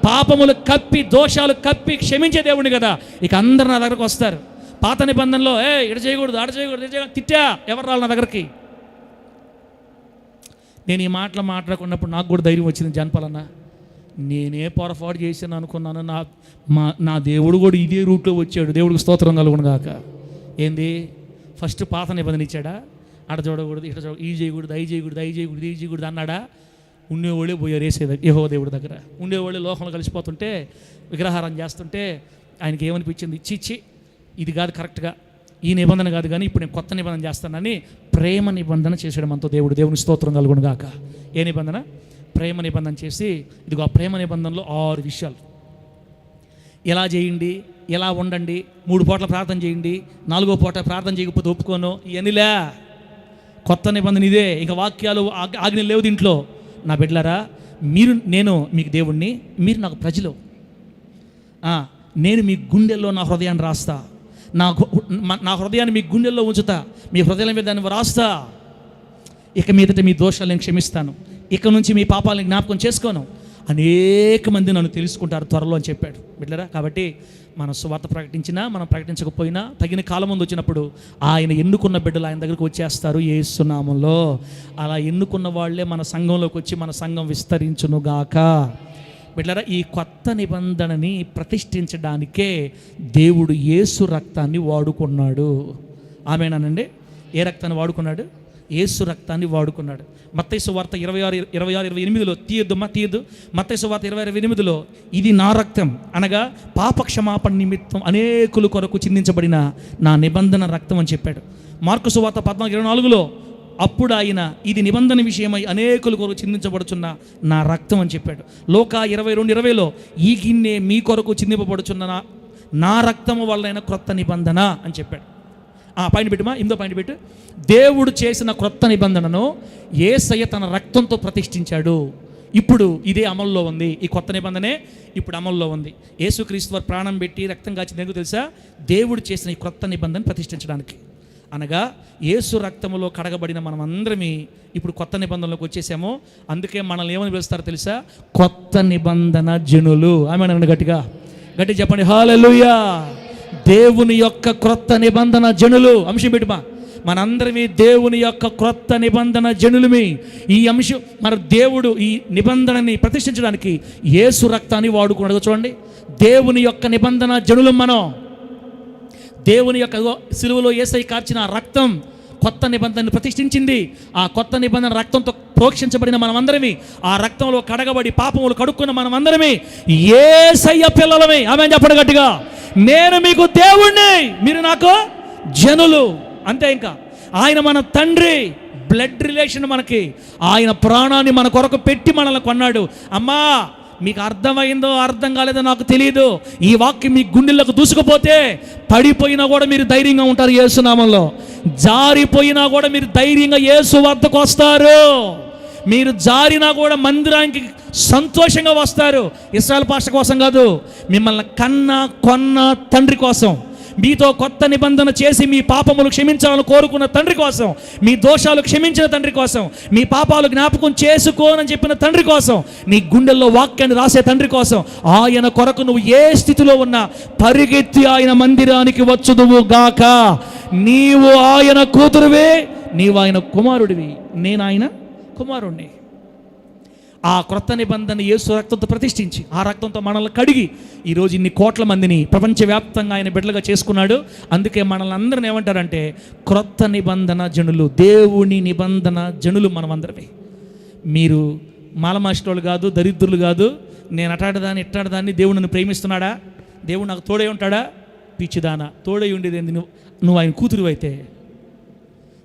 పాపములు కప్పి దోషాలు కప్పి క్షమించే దేవుడిని కదా. ఇక అందరు నా దగ్గరకు వస్తారు. పాత నిబంధనలో ఇడ చేయకూడదు, ఆడ చేయకూడదు, తిట్టా, ఎవరు రాళ్ళు నా దగ్గరికి. నేను ఈ మాటలు మాట్లాడుకున్నప్పుడు నాకు కూడా ధైర్యం వచ్చింది. జనపాలన్న, నేనే పొరపాటు చేశాను అనుకున్నాను, నా దేవుడు కూడా ఇదే రూట్లో వచ్చాడు. దేవుడికి స్తోత్రం కలుగును గాక. ఏంది? ఫస్ట్ పాత నిబంధన ఇచ్చాడా? అడ చూడకూడదు, ఇట చూడ, ఈ చేయకూడదు, అయి చేయకూడదు, అయి చేయకూడదు, ఈ చేయకూడదు అన్నాడా? ఉండేవాళ్ళే పోయారు వేసేది యెహోవా దేవుడి దగ్గర. ఉండేవాళ్ళే లోకంలో కలిసిపోతుంటే, విగ్రహారం చేస్తుంటే ఆయనకి ఏమనిపించింది? ఇచ్చి ఇది కాదు కరెక్ట్గా, ఈ నిబంధన కాదు, కానీ ఇప్పుడు నేను కొత్త నిబంధన చేస్తానని ప్రేమ నిబంధన చేసాడు మనతో దేవుడు. దేవుని స్తోత్రం కలుగును గాక. ఏ నిబంధన? ప్రేమ నిబంధన చేసి, ఇదిగో ఆ ప్రేమ నిబంధనలో 6 విషయాలు. ఎలా చేయండి, ఎలా ఉండండి, 3 పూటల ప్రార్థన చేయండి, 4వ పూట ప్రార్థన చేయకపోతే ఒప్పుకోను, ఇవన్నీలే. కొత్త నిబంధన ఇదే. ఇంకా వాక్యాలు ఆజ్ఞలు లేవు దీంట్లో. నా బిడ్డలారా, నేను మీకు దేవుణ్ణి, మీరు నాకు ప్రజలు. నేను మీ గుండెల్లో నా హృదయాన్ని రాస్తా, నా హృదయాన్ని మీ గుండెల్లో ఉంచుతా, మీ హృదయాల మీద దాన్ని రాస్తా. ఇక మీదట మీ దోషాలను క్షమిస్తాను, ఇక నుంచి మీ పాపాలను జ్ఞాపకం చేసుకోను, అనేక మంది నన్ను తెలుసుకుంటారు త్వరలో అని చెప్పాడు. బిడ్డరా, కాబట్టి మన సువార్త ప్రకటించినా మనం ప్రకటించకపోయినా తగిన కాలం ముందు వచ్చినప్పుడు ఆయన ఎన్నుకున్న బిడ్డలు ఆయన దగ్గరకు వచ్చేస్తారు యేసు నామములో. అలా ఎన్నుకున్న వాళ్ళే మన సంఘంలోకి వచ్చి మన సంఘం విస్తరించునుగాక. బిడ్డరా, ఈ కొత్త నిబంధనని ప్రతిష్ఠించడానికే దేవుడు యేసు రక్తాన్ని వాడుకున్నాడు. ఆమేనండి. ఏ రక్తాన్ని వాడుకున్నాడు? యేసు రక్తాన్ని వాడుకున్నాడు. మత్తయి సువార్త 26:28 తీయద్దు. మత్తయి సువార్త 26:28 ఇది నా రక్తం, అనగా పాపక్షమాపణ నిమిత్తం అనేకుల కొరకు చిందించబడిన నా నిబంధన రక్తం అని చెప్పాడు. మార్కు సువార్త 14:24 అప్పుడు ఆయన ఇది నిబంధన విషయమై అనేకుల కొరకు చిందించబడుచున్న నా రక్తం అని చెప్పాడు. లోకా 22:20 ఈ గిన్నె మీ కొరకు చిందింపబడుచున్న నా రక్తము వల్లైన క్రొత్త నిబంధన అని చెప్పాడు. పాయింట్ పెట్టుమా, ఇందో పాయింట్ పెట్టు. దేవుడు చేసిన క్రొత్త నిబంధనను యేసయ్య తన రక్తంతో ప్రతిష్ఠించాడు. ఇప్పుడు ఇదే అమల్లో ఉంది. ఈ కొత్త నిబంధనే ఇప్పుడు అమల్లో ఉంది. యేసుక్రీస్తు వారు ప్రాణం పెట్టి రక్తం కాచి ఎందుకు తెలుసా? దేవుడు చేసిన ఈ క్రొత్త నిబంధన ప్రతిష్ఠించడానికి. అనగా యేసు రక్తములో కడగబడిన మనం అందరమీ ఇప్పుడు కొత్త నిబంధనలోకి వచ్చేసాము. అందుకే మనల్ని ఏమని పిలుస్తారో తెలుసా? కొత్త నిబంధన జనులు. ఆమేన్. గట్టిగా చెప్పండి హల్లెలూయా. దేవుని యొక్క క్రొత్త నిబంధన జనులు. అంశం పెట్టుమా, మనందరమీ దేవుని యొక్క క్రొత్త నిబంధన జనులమి. ఈ అంశం మన దేవుడు ఈ నిబంధనని ప్రతిష్ఠించడానికి యేసు రక్తాన్ని వాడుకున్నాడు. చూడండి, దేవుని యొక్క నిబంధన జనులు మనం. దేవుని యొక్క సిలువలో యేసయ్య కార్చిన రక్తం కొత్త నిబంధనను ప్రతిష్ఠించింది. ఆ కొత్త నిబంధన రక్తంతో ప్రోక్షించబడిన మనమందరమే, ఆ రక్తంలో కడగబడి పాపములు కడుక్కున్న మనమందరమే యేసయ్య పిల్లలమే. ఆమేన్ చెప్పండి గట్టిగా. నేను మీకు దేవుణ్ణి, మీరు నాకు జనులు. అంతే. ఇంకా ఆయన మన తండ్రి, బ్లడ్ రిలేషన్ మనకి. ఆయన ప్రాణాన్ని మన కొరకు పెట్టి మనల్ని కొన్నాడు. అమ్మా, మీకు అర్థమైందో అర్థం కాలేదో నాకు తెలియదు. ఈ వాక్యం మీ గుండెలకు దూసుకుపోతే పడిపోయినా కూడా మీరు ధైర్యంగా ఉంటారు యేసు నామంలో. జారిపోయినా కూడా మీరు ధైర్యంగా యేసు వద్దకు వస్తారు. మీరు జారినా కూడా మందిరానికి సంతోషంగా వస్తారు. ఇశ్రాయేలు పాస్టర్ కోసం కాదు, మిమ్మల్ని కొన్న తండ్రి కోసం, మీతో కొత్త నిబంధన చేసి మీ పాపములు క్షమించాలని కోరుకున్న తండ్రి కోసం, మీ దోషాలు క్షమించిన తండ్రి కోసం, మీ పాపాలు జ్ఞాపకం చేసుకోనని చెప్పిన తండ్రి కోసం, నీ గుండెల్లో వాక్యాన్ని రాసే తండ్రి కోసం, ఆయన కొరకు నువ్వు ఏ స్థితిలో ఉన్నా పరిగెత్తి ఆయన మందిరానికి వచ్చుదువు గాక. నీవు ఆయన కూతురువే, నీవు ఆయన కుమారుడివి, నేను ఆయన కుమారుణ్ణి. ఆ క్రొత్త నిబంధన యేసు రక్తంతో ప్రతిష్ఠించి ఆ రక్తంతో మనల్ని కడిగి ఈరోజు ఇన్ని కోట్ల మందిని ప్రపంచవ్యాప్తంగా ఆయన బిడ్డలుగా చేసుకున్నాడు. అందుకే మనల్ని అందరిని ఏమంటారంటే క్రొత్త నిబంధన జనులు, దేవుని నిబంధన జనులు మనమందరమే. మీరు మాలమాస్టోళ్ళు కాదు, దరిద్రులు కాదు. నేను అటాడదాన్ని ఇట్టాడదాన్ని దేవుడు నన్ను ప్రేమిస్తున్నాడా? దేవుడు నాకు తోడై ఉంటాడా? పిచ్చిదానా, తోడై ఉండేది ఏంది? నువ్వు ఆయన కూతురు అయితే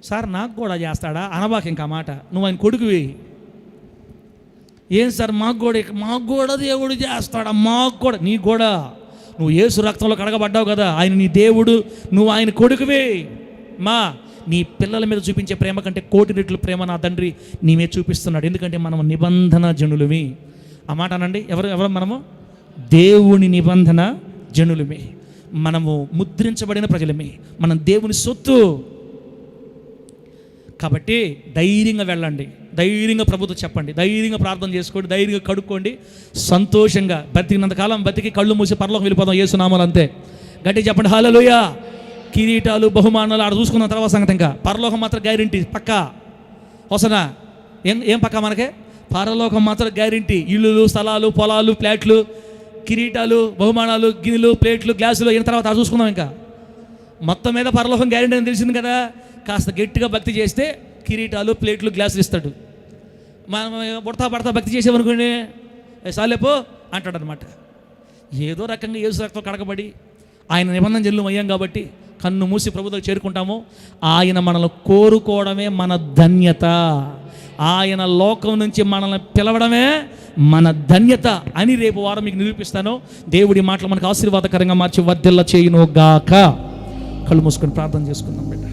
సార్ నాకు కూడా చేస్తాడా అనబాక. ఇంకా మాట, నువ్వు ఆయన కొడుకువి. ఏం సార్ మాకు కూడా దేవుడు చేస్తాడా? మాకు కూడా, నీ కూడా నువ్వు యేసు రక్తంలో కడగబడ్డావు కదా, ఆయన నీ దేవుడు, నువ్వు ఆయన కొడుకువే. నీ పిల్లల మీద చూపించే ప్రేమ కంటే 1,000,000 రెట్లు ప్రేమ నా తండ్రి నీ మీద చూపిస్తున్నాడు. ఎందుకంటే మనం నిబంధన జనులమే. ఆ మాట అనండి. ఎవరు మనము? దేవుని నిబంధన జనులమే. మనము ముద్రించబడిన ప్రజలమే, మనం దేవుని సొత్తు. కాబట్టి ధైర్యంగా వెళ్ళండి, ధైర్యంగా ప్రభుత్వం చెప్పండి, ధైర్యంగా ప్రార్థన చేసుకోండి, ధైర్యంగా కడుక్కోండి, సంతోషంగా బతికినంతకాలం బతికి కళ్ళు మూసి పరలోకం వెళ్ళిపోదాం యేసు నామములో. అంతే. గట్టి చెప్పండి హల్లెలూయా. కిరీటాలు బహుమానాలు ఆడ చూసుకున్న తర్వాత సంగతి. ఇంకా పరలోకం మాత్రం గ్యారెంటీ పక్కా. వసనా ఏం పక్కా మనకే? పరలోకం మాత్రం గ్యారెంటీ. ఇల్లులు, స్థలాలు, పొలాలు, ఫ్లాట్లు, కిరీటాలు, బహుమానాలు, గిన్నెలు, ప్లేట్లు, గ్లాసులు అయిన తర్వాత చూసుకుందాం. ఇంకా మొత్తం మీద పరలోకం గ్యారెంటీ అని తెలిసింది కదా. కాస్త గట్టిగా భక్తి చేస్తే కిరీటాలు, ప్లేట్లు, గ్లాసులు ఇస్తాడు. మనం పుడతా పడతా భక్తి చేసేవనుకోండి, సాలేపో అంటాడనమాట. ఏదో రకంగా యేసు రక్తం కడగబడి ఆయన నిబంధన జల్లు అయ్యాం కాబట్టి కన్ను మూసి ప్రభువుకు చేరుకుంటాము. ఆయన మనల్ని కోరుకోవడమే మన ధన్యత. ఆయన లోకం నుంచి మనల్ని పిలవడమే మన ధన్యత అని రేపు వారం మీకు నిరూపిస్తాను. దేవుడి మాటలు మనకు ఆశీర్వాదకరంగా మార్చి వర్ధిల్ల చేయును గాక. కళ్ళు మూసుకొని ప్రార్థన చేసుకుందాం బిడ్డ.